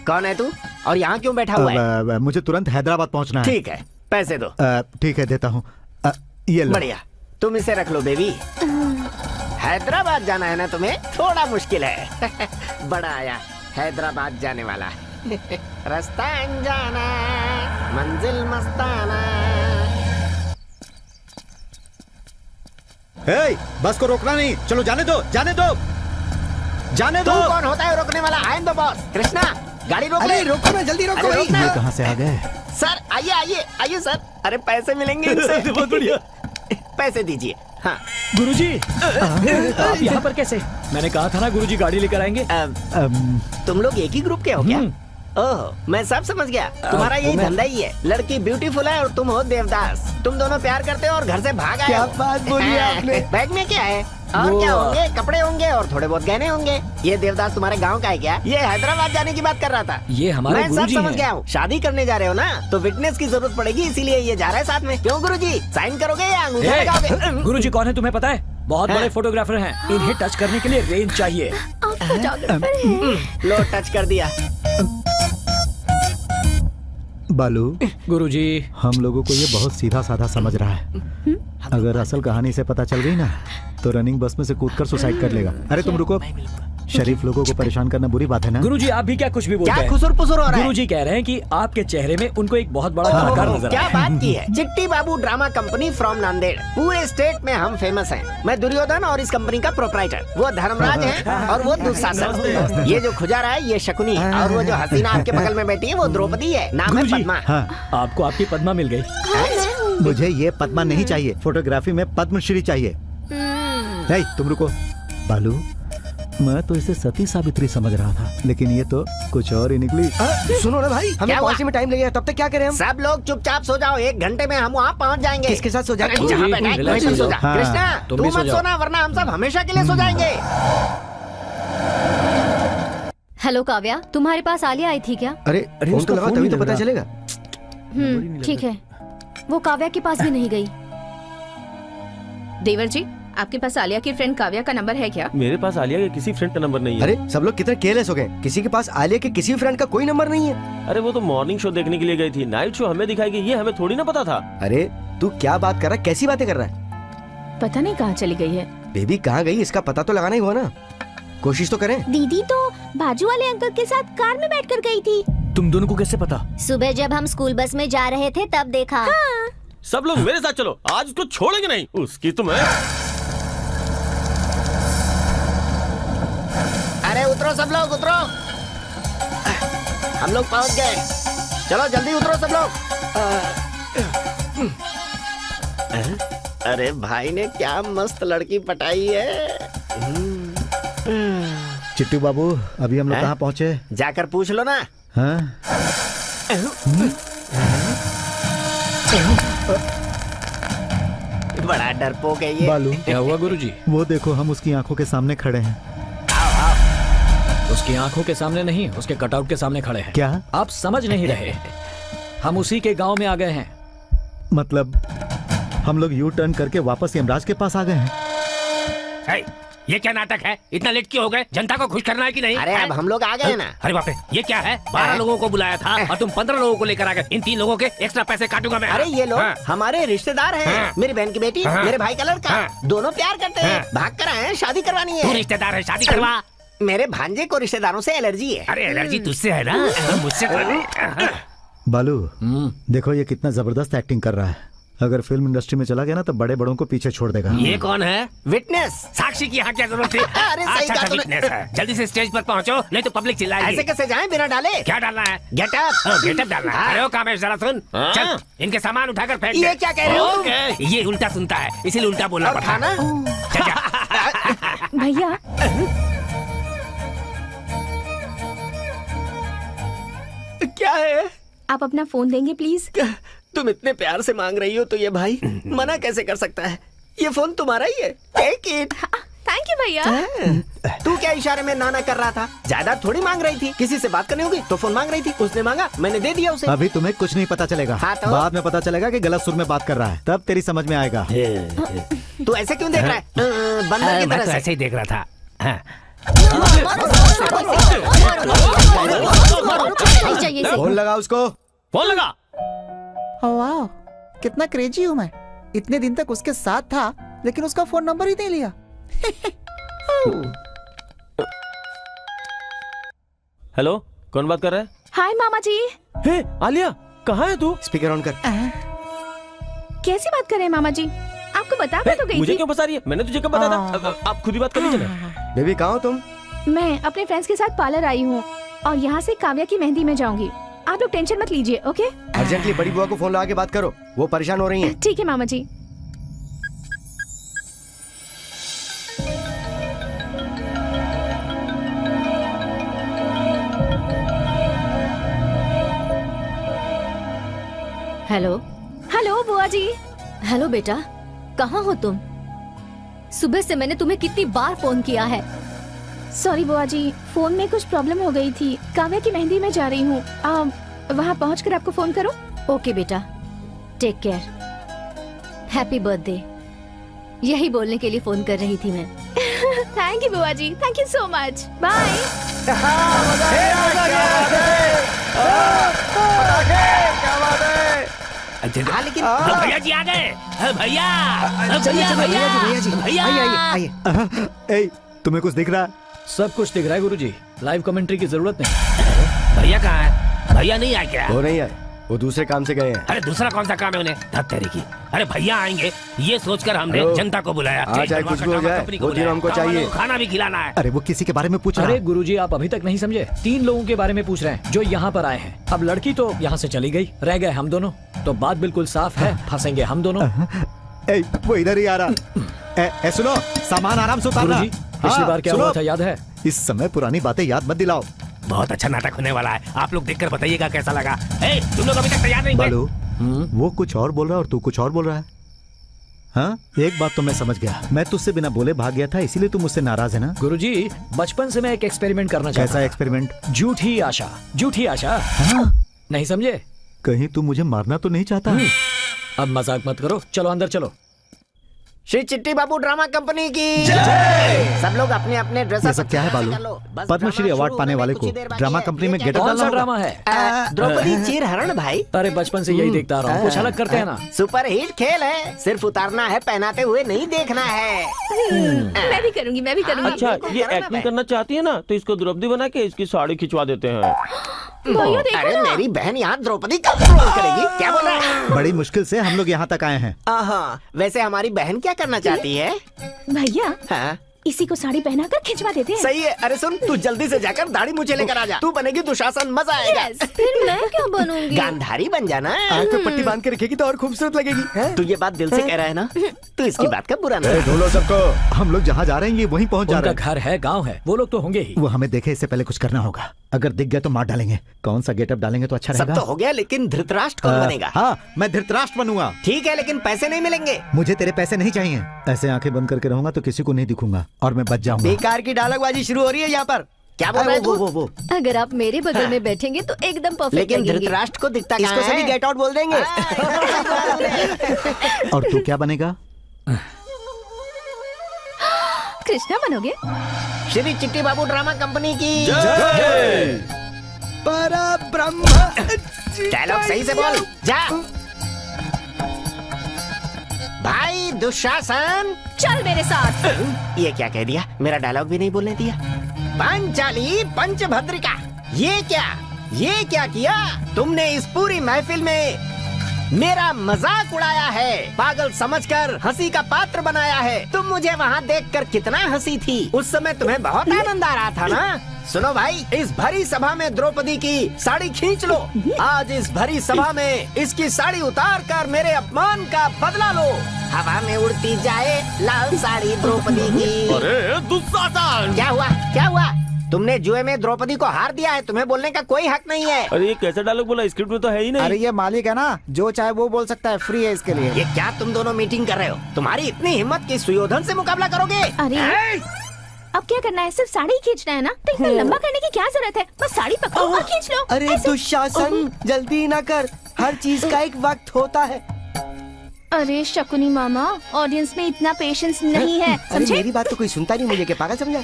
कौन है तू और यहाँ क्यों बैठा हुआ है? मुझे तुरंत हैदराबाद पहुंचना है। ठीक है, पैसे दो। ठीक है, देता हूँ। ये लो। बढ़िया, तुम इसे रख लो बेबी। हैदराबाद जाना है ना तुम्हें? थोड़ा मुश्किल है। बड़ा आया हैदराबाद जाने वाला। रास्ता अनजाना, मंजिल मस्ताना। हे, बस को रोकना नहीं। चलो जाने दो, जाने दो, जाने दो। तू कौन होता है रोकने वाला? I am the boss. Krishna, गाड़ी रोक ले। रोको ना, जल्दी रोको। रोकना। ये कहाँ से आ गए? सर आइए आइए आइए सर। अरे पैसे मिलेंगे इनसे। बहुत बढ़िया। पैसे दीजिए। हाँ गुरुजी, आप यहाँ पर कैसे? मैंने कहा था ना गुरुजी गाड़ी लेकर आएंगे। तुम लोग एक ही ग्रुप के हो क्या? ओह, मैं सब समझ गया। तुम्हारा यही धंधा ही है। लड़की ब्यूटीफुल है और तुम हो देवदास। तुम दोनों प्यार करते हो और घर से भाग आए। क्या बात बोली आपने? बैग में क्या है? और क्या होंगे? कपड़े होंगे और थोड़े बहुत गहने होंगे। ये देवदास तुम्हारे गांव का है क्या? ये हैदराबाद जाने की बात कर रहा था। ये हमारे मैं सब गुरुजी समझ हैं। गया हूँ। शादी करने जा रहे हो ना, तो विटनेस की जरूरत पड़ेगी, इसीलिए ये जा रहा है साथ में। क्यों गुरुजी, साइन करोगे या अंगूठा लगाओगे? गुरुजी कौन है तुम्हें पता है? बहुत बड़े फोटोग्राफर हैं। इन्हें टच करने के लिए रेंज चाहिए। आप फोटोग्राफर हैं? लो, टच कर दिया। बालू, गुरुजी, हम लोगों को ये बहुत सीधा साधा समझ रहा है। अगर असल कहानी से पता चल गई ना, तो रनिंग बस में से कूदकर सुसाइड कर लेगा। अरे तुम रुको, शरीफ लोगों को परेशान करना बुरी बात है ना? गुरुजी आप भी क्या कुछ भी बोलते क्या हैं? खुसुर पुसुर हो रहा है? गुरुजी कह रहे हैं कि आपके चेहरे में उनको एक बहुत बड़ा कलाकार नजर क्या आया। बात की है? चिट्टी बाबू ड्रामा कंपनी फ्रॉम नांदेड़। पूरे स्टेट में हम फेमस हैं। मैं दुर्योधन और इस कंपनी का प्रोप्राइटर। वो धर्मराज है और वो दुशासन। ये जो खुजारा है ये शकुनी है और वो जो हसीना आपके बगल में बैठी है वो द्रौपदी है। नाम है गुरुजी, पद्मा। आपको आपकी पद्मा मिल गई। मुझे ये पद्मा नहीं चाहिए, फोटोग्राफी में पद्मश्री चाहिए। नहीं, तुम रुको। बालू, मैं तो इसे सती सावित्री समझ रहा था, लेकिन ये तो कुछ और ही निकली। सुनो ना भाई, हमें क्या हुआ? पहुंचने में टाइम लगेगा, तब तक क्या करें हम? सब लोग चुपचाप सो जाओ। 1 घंटे में हम वहाँ पहुँच जाएंगे। किसके साथ सो जाएंगे? अरे जहाँ बैठा है रिलैक्स वहीं हो सो जा। जाओ। कृष्णा, तुम तू भी सो मत जाओ। सोना वरना हम सब हमेशा के लिए सो जाएंगे। हेलो काव्या, तुम्हारे पास आलिया आई थी क्या? अरे फोन तो लगाओ, तभी तो पता चलेगा। ठीक है। वो काव्या के पास भी नहीं गई। देवर जी, आपके पास आलिया की फ्रेंड काव्या का नंबर है क्या? मेरे पास आलिया के किसी फ्रेंड का नंबर नहीं है। अरे सब लोग कितने केयरलेस हो गए। किसी के पास आलिया के किसी फ्रेंड का कोई नंबर नहीं है। अरे वो तो मॉर्निंग शो देखने के लिए गई थी। नाइट शो हमें दिखाएगी, ये हमें थोड़ी ना पता था। अरे तू क्या बात कर रहा है? कैसी बातें कर रहा है? पता नहीं कहाँ चली गई है। बेबी कहाँ गई, इसका पता तो लगाना ही हुआ ना। कोशिश तो करें। दीदी तो बाजू वाले अंकल के साथ कार में बैठकर गई थी। तुम दोनों को कैसे पता? सुबह जब हम स्कूल बस में जा रहे थे तब देखा। सब लोग मेरे साथ चलो, आज उसको छोड़ेंगे नहीं। उसकी तुम्हें। अरे उतरो सब लोग, उतरो। हम लोग पहुंच गए। चलो जल्दी उतरो सब लोग। अरे भाई ने क्या मस्त लड़की पटाई है। चिट्टू बाबू, अभी हम लोग कहाँ पहुँचे? जाकर पूछ लो ना। हाँ? बड़ा डरपोक है ये। बालू, क्या हुआ गुरुजी? वो देखो, हम उसकी आंखों के सामने खड़े हैं। उसकी आंखों के सामने नहीं, उसके कटआउट के सामने खड़े हैं। क्या आप समझ नहीं रहे? हम उसी के गांव में आ गए हैं। मतलब? हम लोग यू टर्न करके वापस यमराज के पास आ गए हैं। ये क्या नाटक है? इतना लेट क्यों हो गए? जनता को खुश करना है कि नहीं? अरे अब हम लोग आ गए ना। अरे बाप रे, ये क्या है? 12 लोगों को बुलाया था और तुम 15 लोगों को लेकर आ गए। इन 3 लोगों के एक्स्ट्रा पैसे काटूंगा मैं। अरे ये लोग हाँ। हमारे रिश्तेदार हैं। हाँ। मेरी बहन की बेटी, हाँ। मेरे भाई का लड़का। हाँ। दोनों प्यार करते हैं। हाँ। भाग कर आए हैं, शादी करवानी तू है। रिश्तेदार है, शादी करवा। मेरे भांजे को रिश्तेदारों से एलर्जी है। अरे एलर्जी तुझसे है ना, मुझसे तो नहीं। बालू, देखो ये कितना जबरदस्त एक्टिंग कर रहा है। अगर फिल्म इंडस्ट्री में चला गया ना तो बड़े बड़ों को पीछे छोड़ देगा। ये कौन है? विटनेस। साक्षी की यहाँ क्या जरूरत थी? अरे सही अच्छा कहा अच्छा तूने। विटनेस है। जल्दी से स्टेज पर पहुँचो नहीं तो पब्लिक चिल्लाएगी। ऐसे कैसे जाएं बिना डाले? क्या डालना है? गेटअप। गेटअप डालना है। अरे ओ कामेश जरा सुन। हाँ? चल इनके सामान उठाकर फेंक दे। ये क्या कह रहे हो? ओके। ये उल्टा सुनता है इसीलिए उल्टा बोलना और पड़ता है। खाना? चल जा। भैया क्या है? आप अपना फोन देंगे प्लीज? तुम इतने प्यार से मांग रही हो तो ये भाई मना कैसे कर सकता है? ये फोन तुम्हारा ही है। Take it. थैंक यू भैया। तू क्या इशारे में नाना कर रहा था? ज्यादा थोड़ी मांग रही थी। किसी से बात करनी होगी तो फोन मांग रही थी। उसने मांगा, मैंने दे दिया उसे। अभी तुम्हें कुछ नहीं पता चलेगा। हाँ तो? बाद में पता चलेगा कि गलत सुर में बात कर रहा है, तब तेरी समझ में आएगा। तू ऐसे क्यों देख रहा है? बंदर की मैं तरह तो से। ऐसे ही देख रहा था। हाँ। चाहिए इसे। फोन लगा उसको। फोन लगा। वाह, कितना क्रेजी हूँ मैं। इतने दिन तक उसके साथ था लेकिन उसका फोन नंबर ही नहीं लिया। हेलो, कौन बात कर रहा है? हाय मामा जी। हे आलिया, कहाँ है तू? स्पीकर ऑन कर। कैसी बात कर रहे हैं मामा जी? आपको बता कर तो गई मुझे थी। क्यों फंसा रही है? मैंने तुझे कब बताया था? अब आप खुद ही बात कर लीजिए ना। बेबी कहाँ हो तुम? मैं अपने फ्रेंड्स के साथ पार्लर आई हूँ और यहाँ से काव्या की मेहंदी में जाऊंगी। आप लोग टेंशन मत लीजिए, ओके? अर्जेंटली बड़ी बुआ को फोन लगा के बात करो, वो परेशान हो रही हैं। ठीक है मामा जी। हेलो। हेलो बुआ जी। हेलो बेटा, कहाँ हो तुम? सुबह से मैंने तुम्हें कितनी बार फोन किया है। सॉरी बुआ जी, फोन में कुछ प्रॉब्लम हो गई थी। काव्या की मेहंदी में जा रही हूँ। वहाँ पहुँचकर आपको फोन करूँ? ओके बेटा, टेक केयर। Happy birthday. यही बोलने के लिए फोन कर रही थी मैं। थैंक यू बुआ जी, thank you so much. Bye. हाँ लेकिन भैया जी आ गए। भैया ए, तुम्हें कुछ दिख रहा है? सब कुछ दिख रहा है गुरुजी। लाइव कमेंट्री की जरूरत नहीं। भैया कहाँ है? भैया नहीं आए क्या? वो नहीं आए, वो दूसरे काम से गए हैं। अरे दूसरा कौन सा काम है उन्हें? धत तेरी की। अरे भैया आएंगे ये सोचकर हमने हेलो। जनता को बुलाया। आज चाहे कुछ भी हो जाए, वो तीनों हमको चाहिए। खाना भी खिलाना है। अरे वो किसी के बारे में पूछ रहा अरे है। गुरुजी, आप अभी तक नहीं समझे। 3 लोगों के बारे में पूछ रहे हैं जो यहाँ पर आए हैं। अब लड़की तो यहाँ से चली गई, रह गए हम दोनों। तो बात बिल्कुल साफ है, फंसेंगे हम दोनों। ए, वो इधर ही आ रहा। सुनो, सामान आराम से उतारना। गुरुजी, पिछली बार क्या हुआ था याद है? इस समय पुरानी बातें याद मत दिलाओ। बहुत अच्छा नाटक होने वाला है। आप लोग देखकर बताइएगा कैसा लगा। ए, तुम लोग अभी तक तैयार नहीं हुए? बालू, वो कुछ और बोल रहा है और तू कुछ और बोल रहा है। हाँ, एक बात तो मैं समझ गया। मैं तुझसे बिना बोले भाग गया था, इसीलिए तू मुझसे नाराज है ना? गुरुजी, बचपन से मैं एक एक्सपेरिमेंट करना चाहता कैसा एक्सपेरिमेंट? झूठी आशा। झूठी आशा। हाँ? नहीं समझे? कहीं तू मुझे मारना तो नहीं चाहता? अब मजाक मत करो, चलो अंदर चलो। श्री चिट्टी बाबू ड्रामा कंपनी की सब लोग अपने अपने ड्रेस। ये सब क्या है बालू? पद्मश्री अवार्ड पाने वाले को ड्रामा कंपनी में गेटअप कौन सा डालना ड्रामा होगा? है? द्रौपदी चीरहरण भाई। अरे बचपन से यही देखता रहा हूँ, कुछ अलग करते हैं ना। सुपर हिट खेल है, सिर्फ उतारना है, पहनाते हुए नहीं देखना है। मैं भी करूँगी, मैं भी करूँगी। अच्छा, ये एक्टिंग करना चाहती है ना, तो इसको द्रौपदी बना के इसकी साड़ी खिंचवा देते हैं। भैया देखो अरे ना। मेरी बहन यहाँ द्रौपदी का रोल करेगी, क्या बोल रहा है? बड़ी मुश्किल से हम लोग यहाँ तक आए हैं। वैसे हमारी बहन क्या करना चाहती है? भैया हाँ? इसी को साड़ी पहनाकर खिंचवा देते हैं। सही है। अरे सुन, तू जल्दी से जाकर दाढ़ी मुझे लेकर आ जा। तू बनेगी दुशासन, मजा आएगा। फिर मैं क्या बनूंगी? गांधारी बन जाना। आंख पे पट्टी बांध के रखेगी तो और खूबसूरत लगेगी। तू ये बात दिल से कह रहा है ना? तू इसकी बात का बुरा ना। ढूंढो सबको। हम लोग जहाँ जा रहे हैं ये वहीं पहुँच जा रहे उनका घर है, गांव है, वो लोग तो होंगे ही। हैं। वो हमें देखे इससे पहले कुछ करना होगा। अगर दिख गया तो मार डालेंगे। कौन सा गेटअप डालेंगे तो अच्छा सब रहेगा? तो हो गया, लेकिन धृतराष्ट्र कौन बनेगा? हाँ, मैं धृतराष्ट्र बनूंगा। ठीक है, लेकिन पैसे नहीं मिलेंगे। मुझे तेरे पैसे नहीं चाहिए। ऐसे आंखें बंद करके रहूंगा तो किसी को नहीं दिखूंगा और मैं बच जाऊंगा। बेकार की डायलॉगबाजी शुरू हो रही है यहाँ पर। क्या बोल रहा है तू? वो अगर आप मेरे बगल में बैठेंगे तो एकदम परफेक्ट लेकिन लगेंगे। धृतराष्ट्र को दिखता इसको कहाँ सभी है? गेट आउट बोल देंगे। और तू क्या बनेगा? कृष्णा बनोगे? श्री चिट्टी बाबू ड्रामा कंपनी की परब्रह्म। डायलॉग सही से बोल जा। भाई दुशासन, चल मेरे साथ। ये क्या कह दिया? मेरा डायलॉग भी नहीं बोलने दिया। पांचाली पंचभद्रिका, ये क्या किया तुमने इस पूरी महफिल में? मेरा मजाक उड़ाया है, पागल समझकर हंसी का पात्र बनाया है। तुम मुझे वहाँ देखकर कितना हंसी थी, उस समय तुम्हें बहुत आनंद आ रहा था ना? सुनो भाई, इस भरी सभा में द्रौपदी की साड़ी खींच लो। आज इस भरी सभा में इसकी साड़ी उतार कर मेरे अपमान का बदला लो। हवा में उड़ती जाए लाल साड़ी द्रौपदी की। अरे दुस्शासन! क्या हुआ, क्या हुआ? तुमने जुए में द्रौपदी को हार दिया है, तुम्हें बोलने का कोई हक नहीं है। अरे ये कैसा डायलॉग बोला, स्क्रिप्ट में तो है ही नहीं। अरे ये मालिक है ना, जो चाहे वो बोल सकता है, फ्री है इसके लिए। ये क्या तुम दोनों मीटिंग कर रहे हो? तुम्हारी इतनी हिम्मत कि सुयोधन से मुकाबला करोगे? अरे अब क्या करना है, सिर्फ साड़ी खींचना है ना, तो इतना लंबा करने की क्या जरूरत है? बस साड़ी पकड़ो और खींच लो। अरे दुशासन, जल्दी ना कर, हर चीज का एक वक्त होता है। अरे शकुनी मामा, ऑडियंस में इतना पेशेंस नहीं है, अरे समझे? मेरी बात तो कोई सुनता नहीं, मुझे क्या पागल समझा?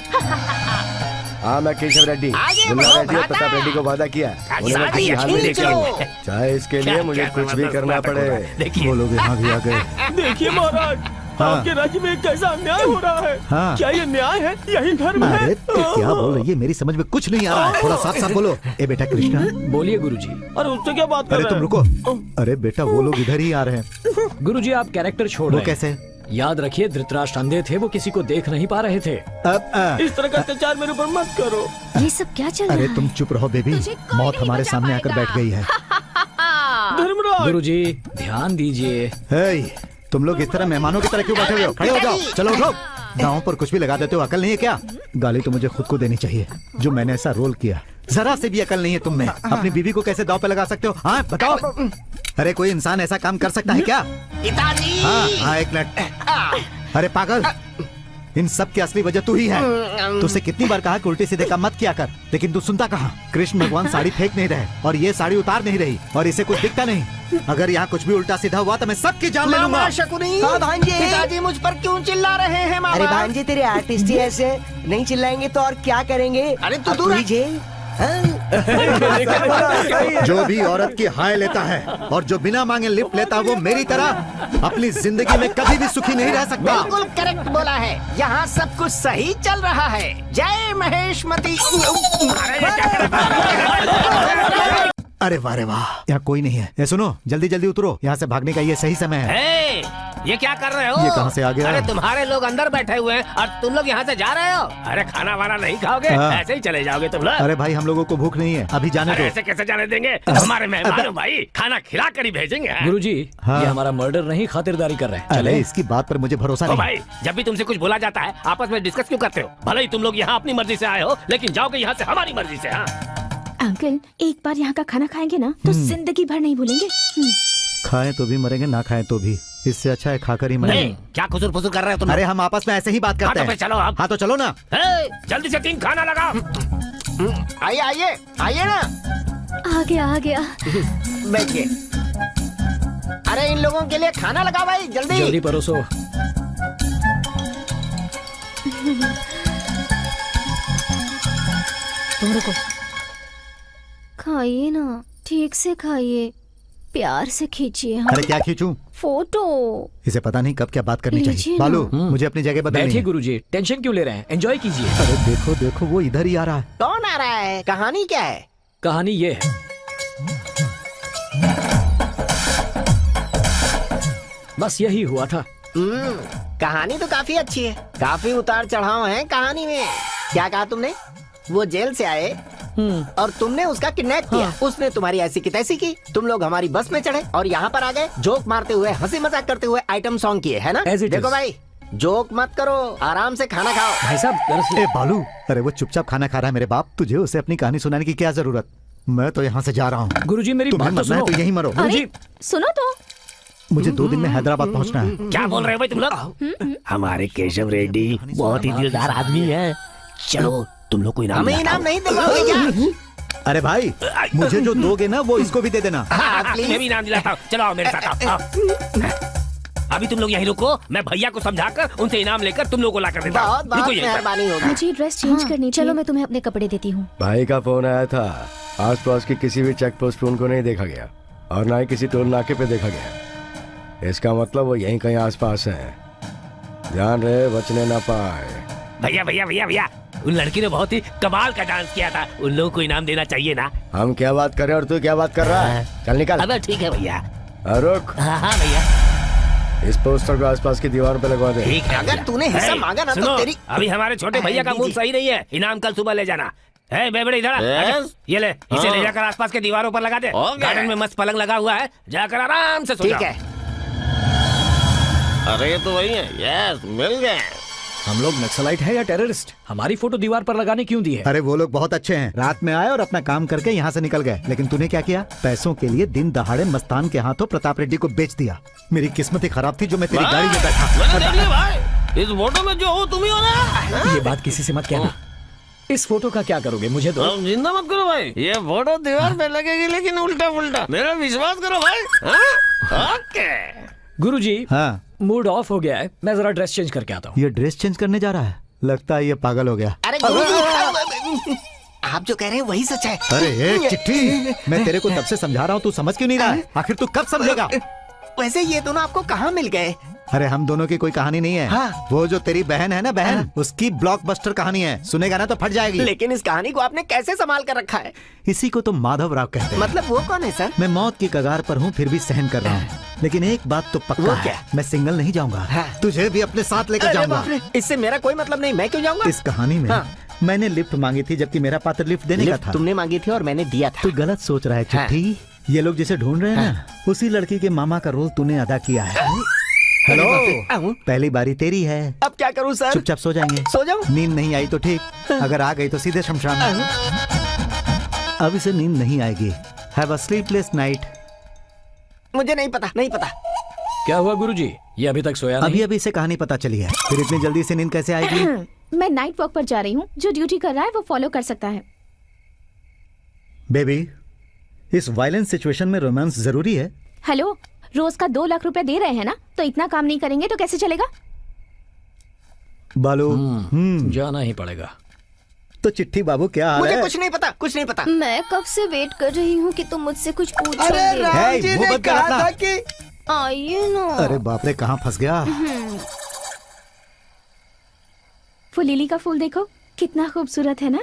हाँ, मैं केशव रेड्डी, आगे मुन्ना बढ़ो, रेड्डी और भ्राता। प्रताप रेड्डी को वादा किया उन्हें मैं साड़ी किसी हाल में खींच लेकर लो। आऊंगा। चाहे इसके लिए मुझे कुछ भी करना पड़े। देखिए वो लोग यहाँ भी आ गए। देखिए महाराज, हाँ। आपके राज्य में कैसा अन्याय हो रहा है। हाँ। क्या ये न्याय है? यही धर्म है? अरे क्या बोल रही है, मेरी समझ में कुछ नहीं आ रहा है। थोड़ा साफ साफ बोलो। ए बेटा कृष्णा, बोलिए गुरुजी। अरे उससे क्या बात कर अरे रहे तुम हैं? रुको। अरे बेटा वो लोग इधर ही आ रहे हैं। गुरुजी आप कैरेक्टर छोड़ वो रहे हैं। कैसे? याद रखिए धृतराष्ट्र अंधे थे, वो किसी को देख नहीं पा रहे थे। इस तरह का अत्याचार मेरे ऊपर मत करो। ये सब क्या चल रहा अरे है? तुम चुप रहो बेबी, तुझे कोई मौत नहीं हमारे बचा सामने आकर पाएगा। बैठ गई है। धर्मराज! गुरुजी ध्यान दीजिए। हे, तुम लोग इस तरह मेहमानों की तरह क्यों बैठे हुए हो? खड़े हो जाओ, चलो उठो। दांव पर कुछ भी लगा देते हो, अकल नहीं है क्या? गाली तो मुझे खुद को देनी चाहिए, जो मैंने ऐसा रोल किया। जरा से भी अकल नहीं है तुम में। अपनी बीवी को कैसे दांव पे लगा सकते हो? हाँ बताओ। अरे कोई इंसान ऐसा काम कर सकता है क्या? पिताजी! हाँ, एक मिनट। अरे पागल, इन सब की असली वजह तू ही है। तुझसे कितनी बार कहा कि उल्टे सीधे काम मत किया कर, लेकिन तू सुनता कहाँ? कृष्ण भगवान साड़ी फेंक नहीं रहे और ये साड़ी उतार नहीं रही और इसे कुछ दिखता नहीं। अगर यहाँ कुछ भी उल्टा सीधा हुआ तो मैं सबकी जान ले लूंगा। मामा शकुनी, हाँ भांजे। पिताजी मुझ पर क्यों चिल्ला रहे हैं मामा? अरे भांजे, तेरे आर्टिस्ट ही ऐसे, नहीं चिल्लाएंगे तो और क्या करेंगे? अरे तू अब दूर ही रह। जेल। जो भी औरत की हाय लेता है और जो बिना मांगे लिफ्ट लेता है, वो मेरी तरह अपनी जिंदगी में कभी भी सुखी नहीं रह सकता। बिल्कुल करेक्ट बोला है। यहाँ सब कुछ सही चल रहा है। जय महेशमती। अरे वाह रे वाह, यहाँ कोई नहीं है। ये सुनो, जल्दी जल्दी उतरो, यहाँ से भागने का ये सही समय है। ए, ये क्या कर रहे हो? ये कहाँ से आ गया? अरे तुम्हारे लोग अंदर बैठे हुए हैं और तुम लोग यहाँ से जा रहे हो। अरे खाना वाना नहीं खाओगे, हाँ। ऐसे ही चले जाओगे तुम लोग। अरे भाई हम लोगों को भूख नहीं है, अभी जाने अरे दो। ऐसे कैसे जाने देंगे? हमारे मेहमान हो भाई, खाना खिला कर ही भेजेंगे। गुरुजी हाँ। ये हमारा मर्डर नहीं, खातिरदारी कर रहे हैं। अरे चले। इसकी बात पर मुझे भरोसा ओ नहीं। भाई, जब भी तुमसे कुछ बोला जाता है आपस में डिस्कस क्यों करते हो? भले ही तुम लोग यहाँ अपनी मर्जी से आए हो, लेकिन जाओगे यहाँ से हमारी मर्जी से। हाँ अंकल, एक बार यहाँ का खाना खाएंगे ना तो जिंदगी भर नहीं भूलेंगे। खाएं तो भी मरेंगे, ना खाएं तो भी। इससे अच्छा है खाकर ही मरेंगे। नहीं, क्या खुसुर फुसुर कर रहे हो तुम? अरे हम आपस में ऐसे ही बात करते हाँ तो हैं। फिर चलो आप। हाँ तो चलो ना। ए, जल्दी से 3 खाना लगाओ। आइए आइए आइए ना, आ गया आ गया। बैठिए। अरे इन लोगों के लिए खाना लगा भाई, जल्दी जल्दी। परोसो। तुम रुको, खाइए ना, ठीक से खाइए, प्यार से खींचिए। हाँ, अरे क्या खींचूं? फोटो। इसे पता नहीं कब क्या बात करनी लीजिए चाहिए। ना। बालू, मुझे अपनी जगह बदलनी बैठिए है। गुरुजी, टेंशन क्यों ले रहे हैं? एंजॉय कीजिए। अरे देखो देखो, वो इधर ही आ रहा है। कौन आ रहा है? कहानी क्या है? कहानी ये है, बस यही हुआ था। कहानी तो काफी अच्छी है। काफी उतार चढ़ाव है कहानी में। क्या कहा तुमने? वो जेल से आए और तुमने उसका किडनैप किया। उसने तुम्हारी ऐसी की तैसी की। तुम लोग हमारी बस में चढ़े और यहाँ पर आ गए। जोक मारते हुए, हंसी मजाक करते हुए आइटम सॉन्ग किए, है ना? As it देखो is. भाई, जोक मत करो, आराम से खाना खाओ। भाई साहब दरअसल ए बालू, अरे वो चुपचाप खाना खा रहा है मेरे बाप। तुझे उसे अपनी कहानी सुनाने की क्या जरूरत? मैं तो यहाँ से जा रहा हूँ। गुरुजी मेरी तुम्हें बात तो मरना है सुनो। तो यहीं मरो। गुरुजी सुनो तो। मुझे 2 दिन में हैदराबाद पहुँचना है। क्या बोल रहे हो भाई तुम लोग? हमारे केशव रेड्डी बहुत ही दिलदार आदमी है। चलो तुम लोग को इनाम हमें दिलाता इनाम हूँ। नहीं दिलवाओगे क्या? अरे भाई, मुझे जो दोगे ना वो इसको भी दे देना। तुम्हें भी इनाम दिलाता हूँ। चलो आओ मेरे साथ आओ। अभी तुम लोग यहीं रुको, मैं भैया को समझाकर उनसे इनाम लेकर तुम लोग को ला कर देता हूँ। बहुत बहुत रुको यहीं पर। मेहरबानी होगी। मुझे ड्रेस चेंज करनी चलो चाहिए। मैं तुम्हें अपने कपड़े देती हूँ। भाई का फोन आया था। आसपास की किसी भी चेक पोस्ट पे उनको नहीं देखा गया और ना ही किसी टोल नाके पे देखा गया। इसका मतलब वो यहीं कहीं आसपास है। ध्यान रहे, बचने ना पाए। भैया भैया भैया भैया, उन लड़की ने बहुत ही कमाल का डांस किया था। उन लोगों को इनाम देना चाहिए ना? हम क्या बात कर रहे हैं और तू क्या बात कर रहा है? चल निकल। अब ठीक है भैया। रुक। हाँ भैया इस पोस्टर को आसपास की दीवारों पे लगवा दे। ठीक है। अगर तूने हिस्सा मांगा ना तो सुनो, तेरी अभी हमारे छोटे भैया का मूड सही नहीं है, इनाम कल सुबह ले जाना है। बेबड़े इधर आ। Yes? ये ले, इसे हाँ। ले जाकर आसपास के दीवारों पर लगा दे। Okay. गार्डन में मस्त पलंग लगा हुआ है, जाकर आराम से सो ठीक जाओ। है। अरे ये तो वही है। यस, मिल गए। हम लोग नक्सलाइट है या टेररिस्ट? हमारी फोटो दीवार पर लगाने क्यों दी है? अरे वो लोग बहुत अच्छे हैं, रात में आए और अपना काम करके यहाँ से निकल गए। लेकिन तूने क्या किया? पैसों के लिए दिन दहाड़े मस्तान के हाथों प्रताप रेड्डी को बेच दिया। मेरी किस्मत ही खराब थी जो मैं तेरी गाड़ी में बैठा। मैंने देख लिया भाई, इस फोटो में जो हो तुम ही हो ना। ये बात किसी से मत कहना। इस फोटो का क्या करोगे? मुझे दो। अब जिंदा मत करो भाई, ये फोटो दीवार पे लगेगी लेकिन उल्टा पुल्टा। मेरा विश्वास करो भाई। हाँ? ओके। गुरुजी, हाँ, मूड ऑफ हो गया है, मैं जरा ड्रेस चेंज करके आता हूँ। ये ड्रेस चेंज करने जा रहा है। लगता है ये पागल हो गया। अरे गुरुजी, आप जो कह रहे हैं वही सच है। अरे ये चिट्ठी, मैं तेरे को तब से समझा रहा हूँ, तू समझ क्यों नहीं रहा है? आखिर तू कब समझेगा? वैसे ये दोनों आपको कहाँ मिल गए? अरे हम दोनों की कोई कहानी नहीं है। हाँ। वो जो तेरी बहन है ना, बहन, उसकी ब्लॉकबस्टर कहानी है। सुनेगा ना तो फट जाएगी। लेकिन इस कहानी को आपने कैसे संभाल कर रखा है? इसी को तो माधव राव कहते हैं। मतलब वो कौन है सर? मैं मौत की कगार पर हूँ फिर भी सहन कर रहा हूँ। लेकिन एक बात तो पक्का वो है, क्या? मैं सिंगल नहीं जाऊंगा। हाँ। तुझे भी अपने साथ लेकर अरे जाऊंगा। बाप रे, इससे मेरा कोई मतलब नहीं, मैं क्यों जाऊंगा? इस कहानी में हाँ। मैंने लिफ्ट मांगी थी जबकि मेरा पात्र लिफ्ट देने का लिफ्ट था। तुमने मांगी थी और मैंने दिया था। तू गलत सोच रहा है चिट्ठी। ये लोग जिसे ढूंढ रहे हैं ना, उसी लड़की के मामा का रोल तूने अदा किया है। हेलो, पहली बारी तेरी है। अब क्या करूं सर? चुपचाप सो जाएंगे। सो जाऊं? नींद नहीं आई तो ठीक, अगर आ गई तो सीधे शमशान। अब इसे नींद नहीं आएगी। Have a sleepless night. मुझे नहीं पता, नहीं पता। क्या हुआ गुरुजी? ये अभी तक सोया नहीं? अभी अभी से कहानी पता चली है, फिर इतनी जल्दी से नींद कैसे आएगी? मैं नाइट वॉक पर जा रही हूँ, जो ड्यूटी कर रहा है वो फॉलो कर सकता है। बेबी, इस वायलेंस सिचुएशन में रोमांस जरूरी है। हेलो, रोज का 2 लाख रुपए दे रहे हैं ना, तो इतना काम नहीं करेंगे तो कैसे चलेगा? बालू, जाना ही पड़ेगा। तो चिट्ठी बाबू क्या हाल मुझे है? कुछ नहीं पता, कुछ नहीं पता। मैं कब से वेट कर रही हूँ कि तुम मुझसे कुछ पूछोगे। अरे राम जी वो ने मत कर कहा अपना। था कि आइए ना। अरे बाप रे, कहाँ फंस गया? वो लिली का फूल देखो, कितना खूबसूरत है ना।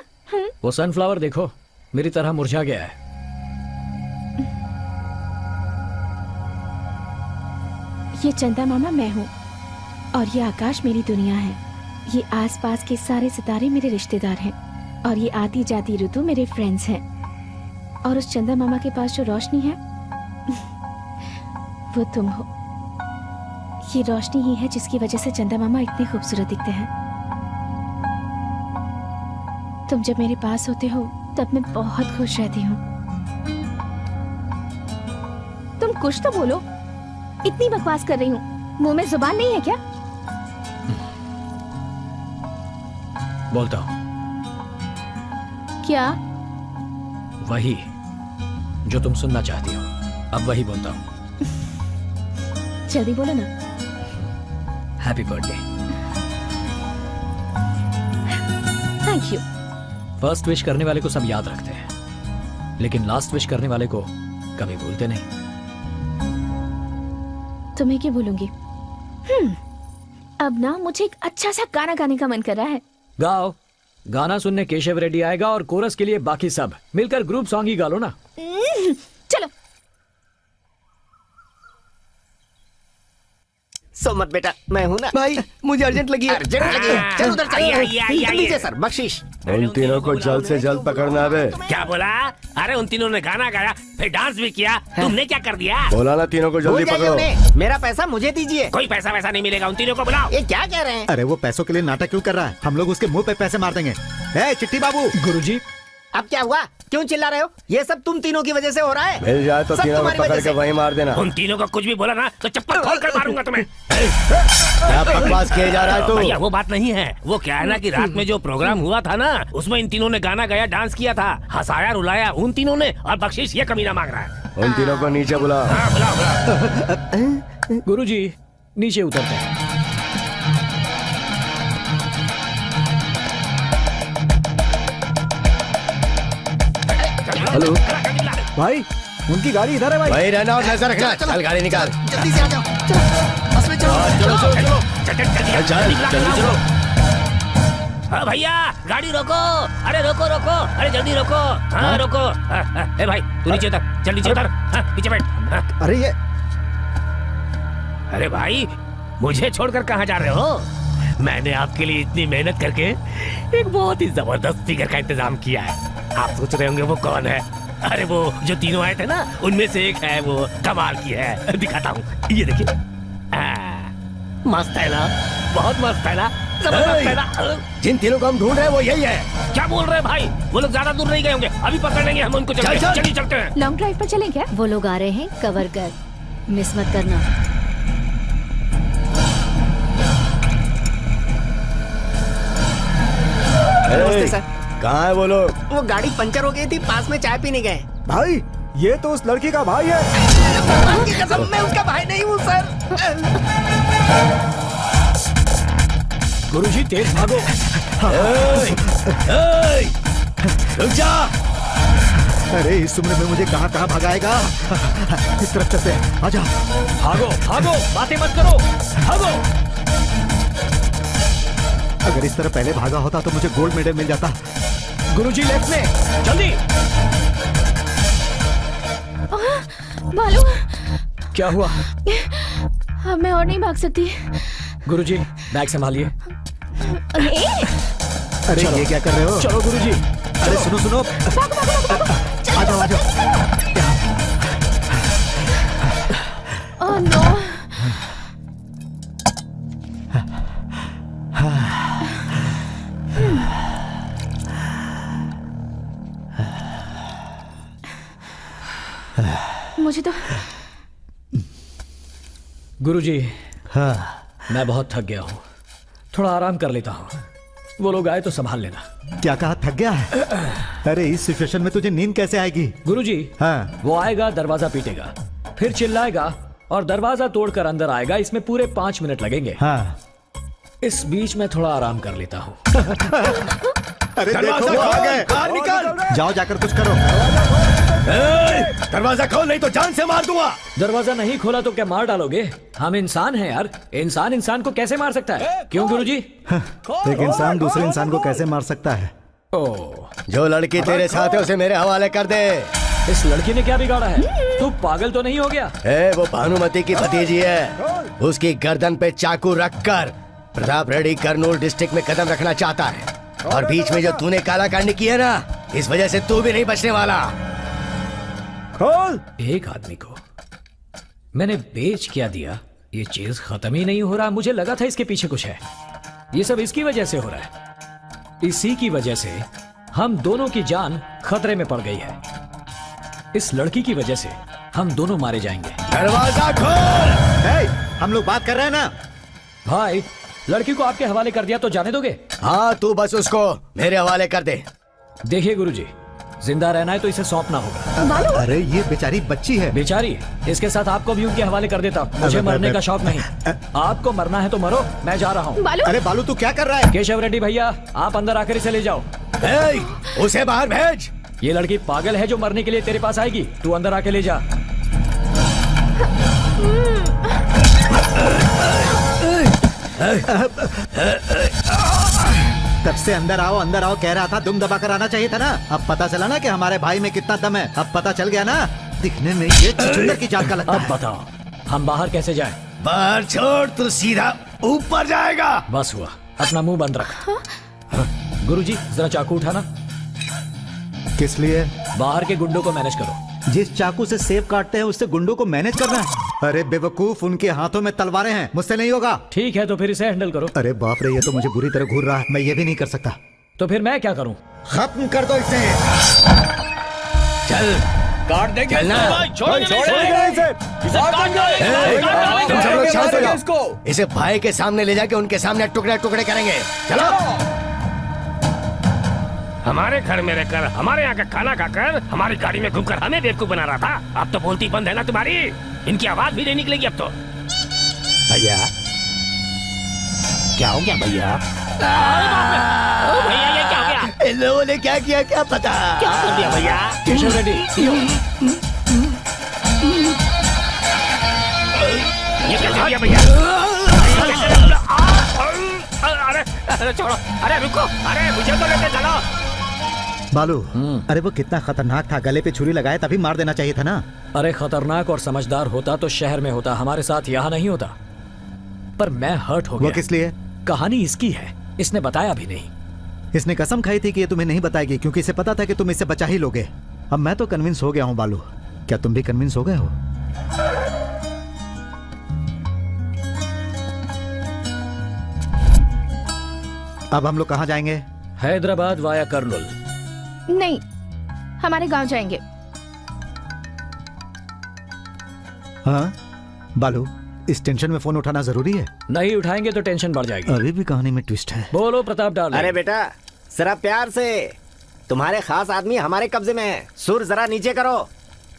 वो सनफ्लावर देखो, मेरी तरह मुरझा गया है। ये चंदा मामा मैं हूँ और ये आकाश मेरी दुनिया है। ये आसपास के सारे सितारे मेरे रिश्तेदार हैं और ये आती जाती ऋतु मेरे फ्रेंड्स हैं। और उस चंदा मामा के पास जो रोशनी है वो तुम हो। ये रोशनी ही है जिसकी वजह से चंदा मामा इतने खूबसूरत दिखते हैं। तुम जब मेरे पास होते हो तब मैं बहुत खुश रहती हूँ। तुम कुछ तो बोलो, इतनी बकवास कर रही हूँ, मुंह में जुबान नहीं है क्या? बोलता हूँ। क्या? वही जो तुम सुनना चाहती हो, अब वही बोलता हूँ। जल्दी बोलो ना। Happy birthday. Thank you. First wish करने वाले को सब याद रखते हैं, लेकिन लास्ट विश करने वाले को कभी भूलते नहीं। तुम्हें क्या बोलूंगी? अब ना मुझे एक अच्छा सा गाना गाने का मन कर रहा है। गाओ। गाना सुनने केशव रेड्डी आएगा और कोरस के लिए बाकी सब मिलकर ग्रुप सॉन्ग ही गा लो ना। चलो। सो मत बेटा, मैं हूँ ना। भाई मुझे अर्जेंट लगी है। अर्जेंट लगी है। चल उधर चल। लीजिए सर, बख्शीश। उन तीनों को जल्द से जल्द पकड़ना है। क्या बोला? अरे उन तीनों ने गाना गाया, फिर डांस भी किया, तुमने क्या कर दिया? बोला ना, तीनों को जल्दी भूल जाइए पकड़ो। उन्हें। मेरा पैसा मुझे दीजिए। कोई पैसा वैसा नहीं मिलेगा, उन तीनों को बुलाओ। ये क्या कह रहे हैं? अरे वो पैसों के लिए नाटक क्यों कर रहा है? हम लोग उसके मुंह पे पैसे मार देंगे। ए चिट्ठी बाबू। गुरुजी, अब क्या हुआ? क्यों चिल्ला रहे हो? ये सब तुम तीनों की वजह से हो रहा है। मिल जाए तो सब तीनों को तुम्हारी पकड़ वजह के से। वहीं मार देना। उन तीनों को कुछ भी बोला ना तो चप्पल खोल कर मारूंगा तुम्हें। क्या बकवास किया जा रहा है तू? भैया वो बात नहीं है, वो क्या है ना कि रात में जो प्रोग्राम हुआ था ना, उसमें इन तीनों ने गाना गाया, डांस किया था, हंसाया रुलाया उन तीनों ने, और बख्शीश ये कमीना मांग रहा है। उन तीनों को नीचे बुलाओ। हाँ, बुलाओ बुलाओ। गुरुजी नीचे उतरते हैं। हेलो भाई, उनकी गाड़ी इधर है भाई। वही रहना और नजर रखना। चल गाड़ी निकाल। जल्दी से आ जाओ। चलो, बस में चलो। चलो चलो चलो। जल्दी चलो। हाँ भैया, गाड़ी रोको। अरे रोको रोको, अरे जल्दी रोको। हाँ रोको। ए भाई तू नीचे उतर, चल नीचे उतर। हाँ, पीछे बैठ। हाँ। अरे ये अरे भाई, मुझे छोड़कर कहाँ जा रहे हो? मैंने आपके लिए इतनी मेहनत करके एक बहुत ही जबरदस्त फिगर का इंतजाम किया है। आप सोच रहे होंगे वो कौन है? अरे वो जो तीनों आए थे ना, उनमें से एक है, वो कमाल की है। दिखाता हूँ, ये देखिए। मस्त है ना? बहुत मस्त है ना? जबरदस्त है ना? जिन तीनों को हम ढूंढ रहे हैं वो यही है। क्या बोल रहे हैं भाई? वो लोग ज्यादा दूर नहीं गए होंगे, अभी पकड़ लेंगे हम उनको। चलिए चलते हैं। लॉन्ग ड्राइव पर चलें क्या? वो लोग आ रहे हैं, कवर कर, मिस मत करना। नमस्ते सर। कहाँ है वो लोग? वो गाड़ी पंचर हो गई थी, पास में चाय पीने गए। भाई ये तो उस लड़की का भाई है। भगवान की कसम, मैं उसका भाई नहीं हूँ सर। गुरुजी तेज भागो। रुक जा। अरे इस उम्र में मुझे कहाँ कहाँ भगाएगा। इस तरफ चलते हैं, आजा। भागो भागो, बातें मत करो, भागो। अगर इस तरह पहले भागा होता तो मुझे गोल्ड मेडल मिल जाता। गुरुजी लेफ्ट में, जल्दी। बालू, क्या हुआ? अब मैं और नहीं भाग सकती। गुरुजी बैग संभालिए। अरे ये क्या कर रहे हो? चलो गुरुजी। अरे सुनो सुनो, आ जाओ आ जाओ। Oh no. मुझे तो गुरुजी, हाँ। मैं बहुत थक गया हूँ, थोड़ा आराम कर लेता हूँ। वो लोग आए तो संभाल लेना। क्या कहा, थक गया है? अरे इस सिचुएशन में तुझे नींद कैसे आएगी? गुरुजी, हाँ। वो आएगा, दरवाजा पीटेगा, फिर चिल्लाएगा और दरवाजा तोड़कर अंदर आएगा। इसमें पूरे 5 मिनट लगेंगे। हाँ। इस बीच में थोड़ा आराम कर लेता हूँ। अरे देखो वो आ गए। बाहर निकल। जाओ जाकर कुछ करो। दरवाजा खोल, नहीं तो जान से मार दूंगा। दरवाजा नहीं खोला तो क्या मार डालोगे? हम इंसान हैं यार, इंसान इंसान को कैसे मार सकता है? क्यों गुरुजी? एक इंसान दूसरे इंसान को कैसे मार सकता है? ओह, जो लड़की तेरे साथ है उसे मेरे हवाले कर दे। इस लड़की ने क्या बिगाड़ा है? तू पागल तो नहीं हो गया? वो भानुमति की भतीजी है। उसकी गर्दन पे चाकू रखकर प्रताप रेड्डी कर्नूल डिस्ट्रिक्ट में कदम रखना चाहता है, और बीच में जो तूने काला कांड किया ना, इस वजह से तू भी नहीं बचने वाला। खोल। एक आदमी को मैंने बेच क्या दिया, ये चीज खत्म ही नहीं हो रहा। मुझे लगा था इसके पीछे कुछ है। ये सब इसकी वजह से हो रहा है। इसी की वजह से हम दोनों की जान खतरे में पड़ गई है। इस लड़की की वजह से हम दोनों मारे जाएंगे। दरवाजा खोल। हम लोग बात कर रहे हैं ना। भाई, लड़की को आपके हवाले कर दिया तो जाने दोगे? हाँ, तू बस उसको मेरे हवाले कर दे। देखिए गुरुजी, जिंदा रहना है तो इसे सौंपना होगा। अरे ये बेचारी बच्ची है। बेचारी? इसके साथ आपको भी उनके हवाले कर देता। मुझे मरने का शौक नहीं। आपको मरना है तो मरो, मैं जा रहा हूँ। अरे बालू तू क्या कर रहा है? केशव रेड्डी भैया, आप अंदर आकर इसे ले जाओ। उसे बाहर भेज। ये लड़की पागल है जो मरने के लिए तेरे पास आएगी। तू अंदर आके ले जा। तब से अंदर आओ कह रहा था, दुम दबा कर आना चाहिए था ना। अब पता चला ना कि हमारे भाई में कितना दम है। अब पता चल गया ना, दिखने में ये चुचुंदर की जात का लगता है। अब बताओ हम बाहर कैसे जाएं? बाहर छोड़, तू सीधा ऊपर जाएगा। बस हुआ, अपना मुंह बंद रख। गुरुजी, जरा चाकू उठाना। किस लिए? बाहर के गुंडों को मैनेज करो। जिस चाकू से सेब काटते हैं उससे गुंडों को मैनेज करना है? अरे बेवकूफ, उनके हाथों में तलवारें हैं, मुझसे नहीं होगा। ठीक है तो फिर इसे हैंडल करो। अरे बाप रे, ये तो मुझे बुरी तरह घूर रहा है। मैं ये भी नहीं कर सकता। तो फिर मैं क्या करूं? खत्म कर दो इसे। चल, काट देंगे तुम सब लोग शांत हो जाओ। इसे भाई के सामने ले जाके उनके सामने टुकड़े टुकड़े करेंगे। चलो। हमारे घर में रहकर, हमारे यहाँ का खाना खाकर, हमारी गाड़ी में घूमकर हमें बेवकूफ बना रहा था। अब तो बोलती बंद है ना तुम्हारी? इनकी आवाज भी नहीं निकलेगी अब तो। भैया, क्या हो गया भैया? भैया ये क्या हो गया? इन लोगों ने क्या किया क्या पता? क्या कर दिया भैया? केशव रेड्डी, ये क्या कर दिया भैया? अरे छोड़ो, अरे रुको, अरे मुझे तो लेके चलो। बालू, अरे वो कितना खतरनाक था। गले पे छुरी लगाए तभी मार देना चाहिए था ना। अरे खतरनाक और समझदार होता तो शहर में होता, हमारे साथ यहाँ नहीं होता। पर मैं हर्ट हो गया। वो किस लिए? कहानी इसकी है, इसने बताया भी नहीं। इसने कसम खाई थी कि ये तुम्हें नहीं बताएगी क्योंकि इसे पता था कि तुम इसे बचा ही लोगे। अब मैं तो कन्विंस हो गया हूँ बालू। क्या तुम भी कन्विंस हो गए हो? अब हम लोग कहाँ जाएंगे? हैदराबाद वाया कर्नूल। नहीं, हमारे गांव जाएंगे। हाँ बालू, इस टेंशन में फोन उठाना जरूरी है? नहीं उठाएंगे तो टेंशन बढ़ जाएगी। अभी भी कहानी में ट्विस्ट है। बोलो प्रताप डार्लिंग। अरे बेटा जरा प्यार से, तुम्हारे खास आदमी हमारे कब्जे में है। सुर जरा नीचे करो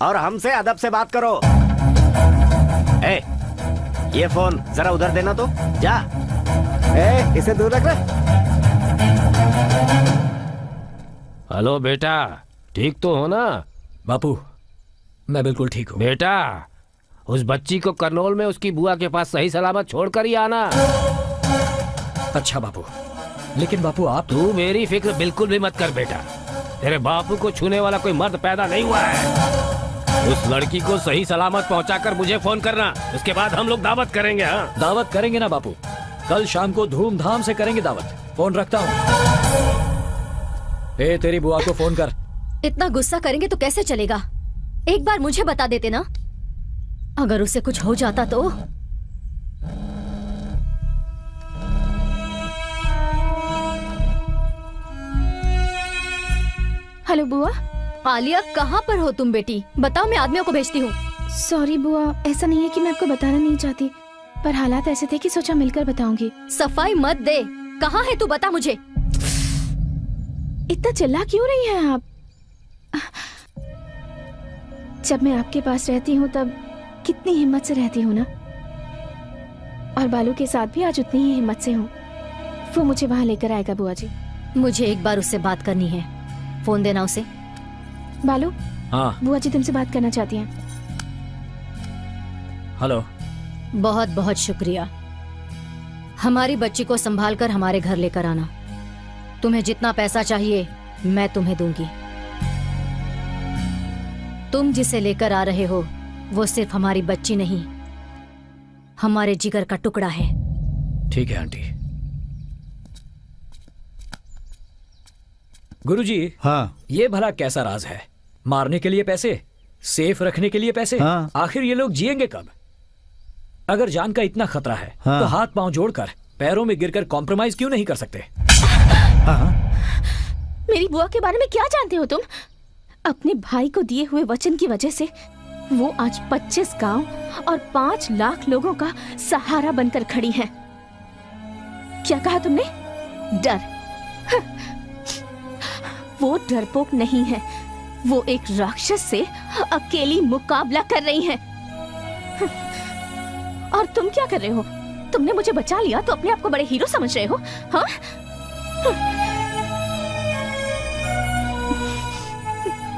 और हमसे अदब से बात करो। ए, ये फोन जरा उधर देना तो। जा। इसे दूर रख रहे। हेलो बेटा, ठीक तो हो ना? बापू मैं बिल्कुल ठीक हूँ। बेटा उस बच्ची को करनौल में उसकी बुआ के पास सही सलामत छोड़कर ही आना। अच्छा बापू, लेकिन बापू आप। तू मेरी फिक्र बिल्कुल भी मत कर बेटा। तेरे बापू को छूने वाला कोई मर्द पैदा नहीं हुआ है। उस लड़की को सही सलामत पहुंचाकर मुझे फोन करना, उसके बाद हम लोग दावत करेंगे। हाँ दावत करेंगे ना बापू, कल शाम को धूमधाम से करेंगे दावत। फोन रखता हूँ। ए तेरी बुआ को फोन कर। इतना गुस्सा करेंगे तो कैसे चलेगा? एक बार मुझे बता देते ना, अगर उसे कुछ हो जाता तो। हेलो बुआ। आलिया कहाँ पर हो तुम बेटी? बताओ, मैं आदमियों को भेजती हूँ। सॉरी बुआ, ऐसा नहीं है कि मैं आपको बताना नहीं चाहती, पर हालात ऐसे थे कि सोचा मिलकर बताऊंगी। सफाई मत दे, कहाँ है तू? बता मुझे। इतना चिल्ला क्यों रही हैं आप? जब मैं आपके पास रहती हूँ तब कितनी हिम्मत से रहती हूँ ना, और बालू के साथ भी आज उतनी ही हिम्मत से हूँ। वो मुझे वहाँ लेकर आएगा बुआ जी। मुझे एक बार उससे बात करनी है, फोन देना उसे। बालू। हाँ बुआ जी तुमसे बात करना चाहती हैं। हेलो। बहुत बहुत शुक्रिया। हमारी बच्ची को संभाल कर हमारे घर लेकर आना। तुम्हें जितना पैसा चाहिए मैं तुम्हें दूंगी। तुम जिसे लेकर आ रहे हो वो सिर्फ हमारी बच्ची नहीं, हमारे जिगर का टुकड़ा है। ठीक है आंटी। गुरुजी। हाँ। ये भला कैसा राज है? मारने के लिए पैसे, सेफ रखने के लिए पैसे। हाँ। आखिर ये लोग जिएंगे कब? अगर जान का इतना खतरा है हाँ। तो हाथ पांव जोड़कर पैरों में गिरकर कॉम्प्रोमाइज क्यों नहीं कर सकते? हाँ। मेरी बुआ के बारे में क्या जानते हो तुम? अपने भाई को दिए हुए वचन की वजह से वो आज 25 गांव और 5 लाख लोगों का सहारा बनकर खड़ी है। क्या कहा तुमने? डर? वो डरपोक नहीं है, वो एक राक्षस से अकेली मुकाबला कर रही है। और तुम क्या कर रहे हो? तुमने मुझे बचा लिया तो अपने आप को बड़े हीरो समझ रहे हो? हाँ?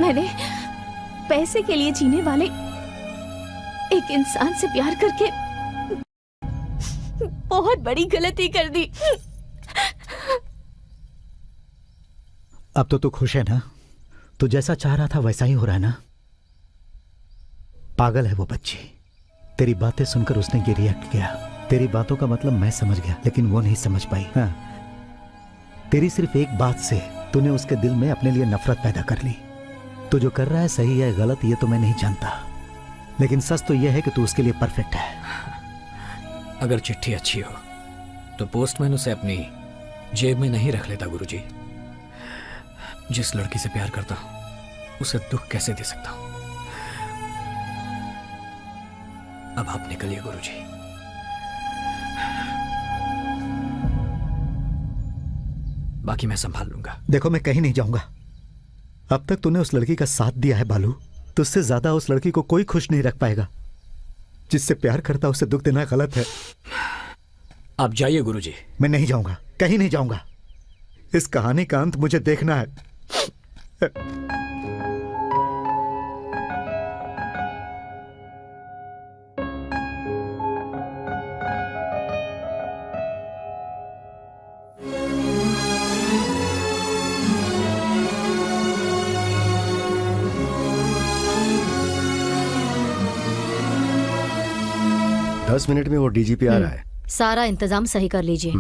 मैंने पैसे के लिए जीने वाले एक इंसान से प्यार करके बहुत बड़ी गलती कर दी। अब तो तू खुश है ना? तू जैसा चाह रहा था वैसा ही हो रहा है ना? पागल है वो बच्ची। तेरी बातें सुनकर उसने ये रिएक्ट किया। तेरी बातों का मतलब मैं समझ गया, लेकिन वो नहीं समझ पाई। हाँ। तेरी सिर्फ एक बात से तूने उसके दिल में अपने लिए नफरत पैदा कर ली। तू जो कर रहा है सही है गलत ये तो मैं नहीं जानता, लेकिन सच तो यह है कि तू उसके लिए परफेक्ट है। अगर चिट्ठी अच्छी हो तो पोस्टमैन उसे अपनी जेब में नहीं रख लेता गुरुजी। जिस लड़की से प्यार करता हूं उसे दुख कैसे दे सकता हूं? अब आप निकलिए गुरुजी। बाकी मैं संभाल लूंगा। देखो मैं कहीं नहीं जाऊंगा। अब तक तूने उस लड़की का साथ दिया है बालू। तुझसे ज्यादा उस लड़की को कोई खुश नहीं रख पाएगा। जिससे प्यार करता उसे दुख देना गलत है। आप जाइए गुरुजी। मैं नहीं जाऊंगा, कहीं नहीं जाऊंगा। इस कहानी का अंत मुझे देखना है। 10 मिनट में वो डीजीपी आ रहा है। सारा इंतजाम सही कर लीजिए।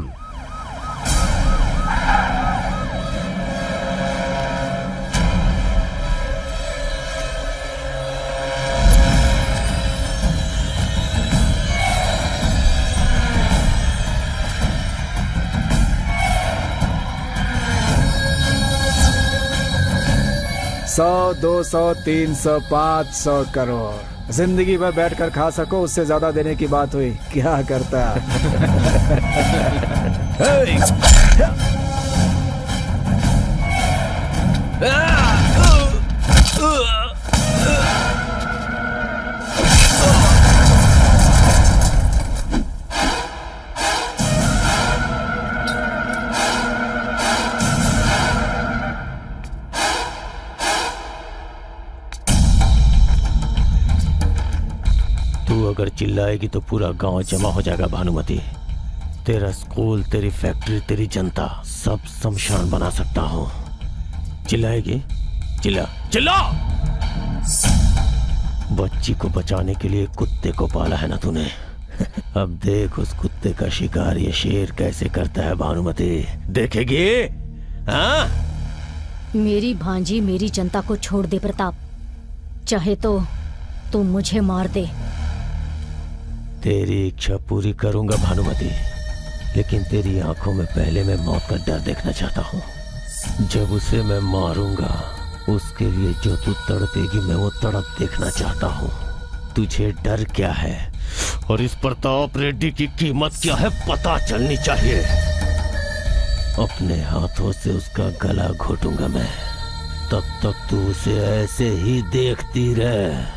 सौ 200 300 500 करोड़ जिंदगी भर बैठ कर खा सको, उससे ज्यादा देने की बात हुई, क्या करता? तू अगर चिल्लाएगी तो पूरा गांव जमा हो जाएगा भानुमति। तेरा स्कूल, तेरी फैक्ट्री, तेरी जनता सब शमशान बना सकता हूँ। चिल्लाएगी? चिल्ला चिल्ला। बच्ची को बचाने के लिए कुत्ते को पाला है ना तूने। अब देख उस कुत्ते का शिकार ये शेर कैसे करता है भानुमति, देखेगी? हाँ? मेरी भांजी मेरी जनता को छोड़ दे प्रताप, चाहे तो तू मुझे मार दे। तेरी इच्छा पूरी करूंगा भानुमति, लेकिन तेरी आंखों में पहले मैं मौत का डर देखना चाहता हूँ। जब उसे मैं मारूंगा उसके लिए जो तू तड़पेगी मैं वो तड़प देखना चाहता हूँ। तुझे डर क्या है और इस प्रताप रेड्डी की कीमत क्या है पता चलनी चाहिए। अपने हाथों से उसका गला घोटूंगा मैं, तब तक तू उसे ऐसे ही देखती रह।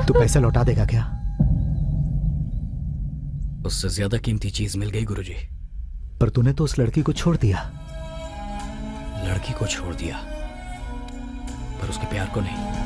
तू पैसे लौटा देगा क्या? उससे ज्यादा कीमती चीज मिल गई गुरुजी। पर तूने तो उस लड़की को छोड़ दिया। लड़की को छोड़ दिया पर उसके प्यार को नहीं।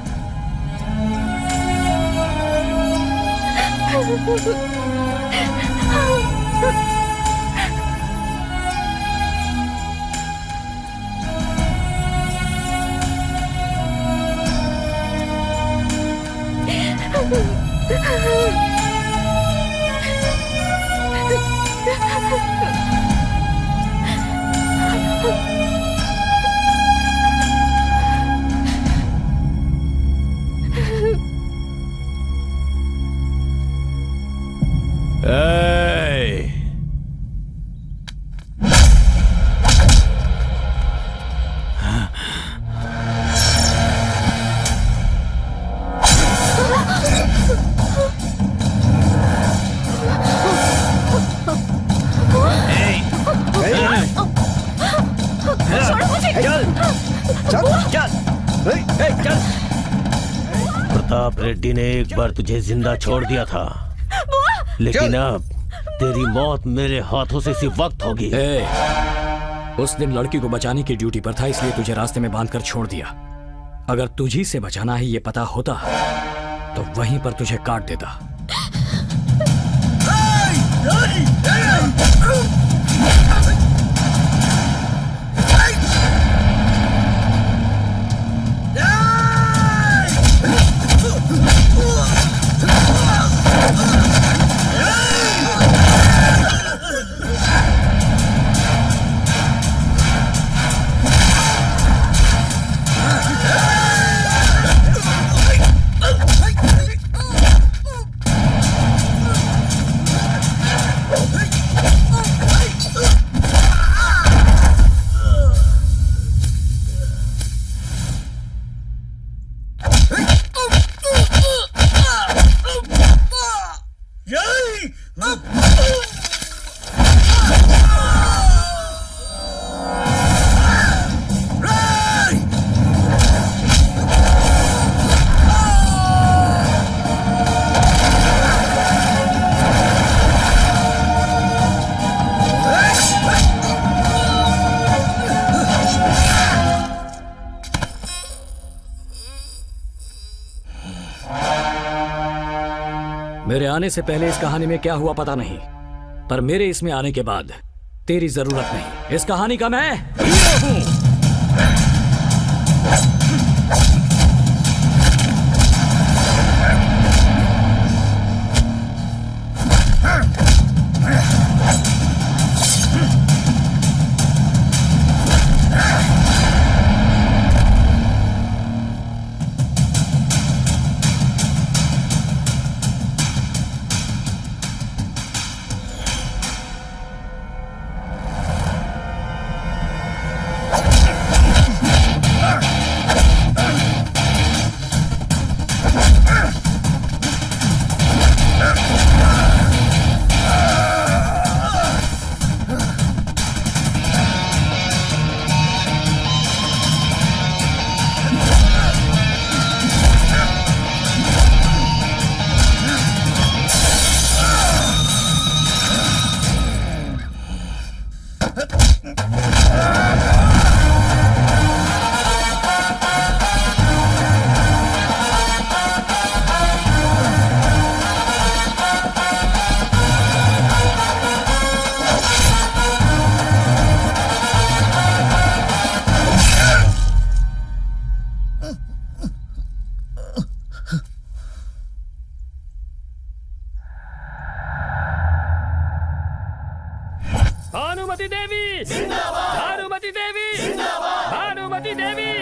प्रताप रेड्डी ने एक बार तुझे जिंदा छोड़ दिया था, लेकिन अब तेरी मौत मेरे हाथों से इसी वक्त होगी। उस दिन लड़की को बचाने की ड्यूटी पर था, इसलिए तुझे रास्ते में बांधकर छोड़ दिया। अगर तुझी से बचाना है ये पता होता तो वहीं पर तुझे काट देता। आने से पहले इस कहानी में क्या हुआ पता नहीं, पर मेरे इसमें आने के बाद तेरी जरूरत नहीं। इस कहानी का मैं हीरो हूं। भानुमति देवी जिंदाबाद, भानुमति देवी जिंदाबाद, भानुमति देवी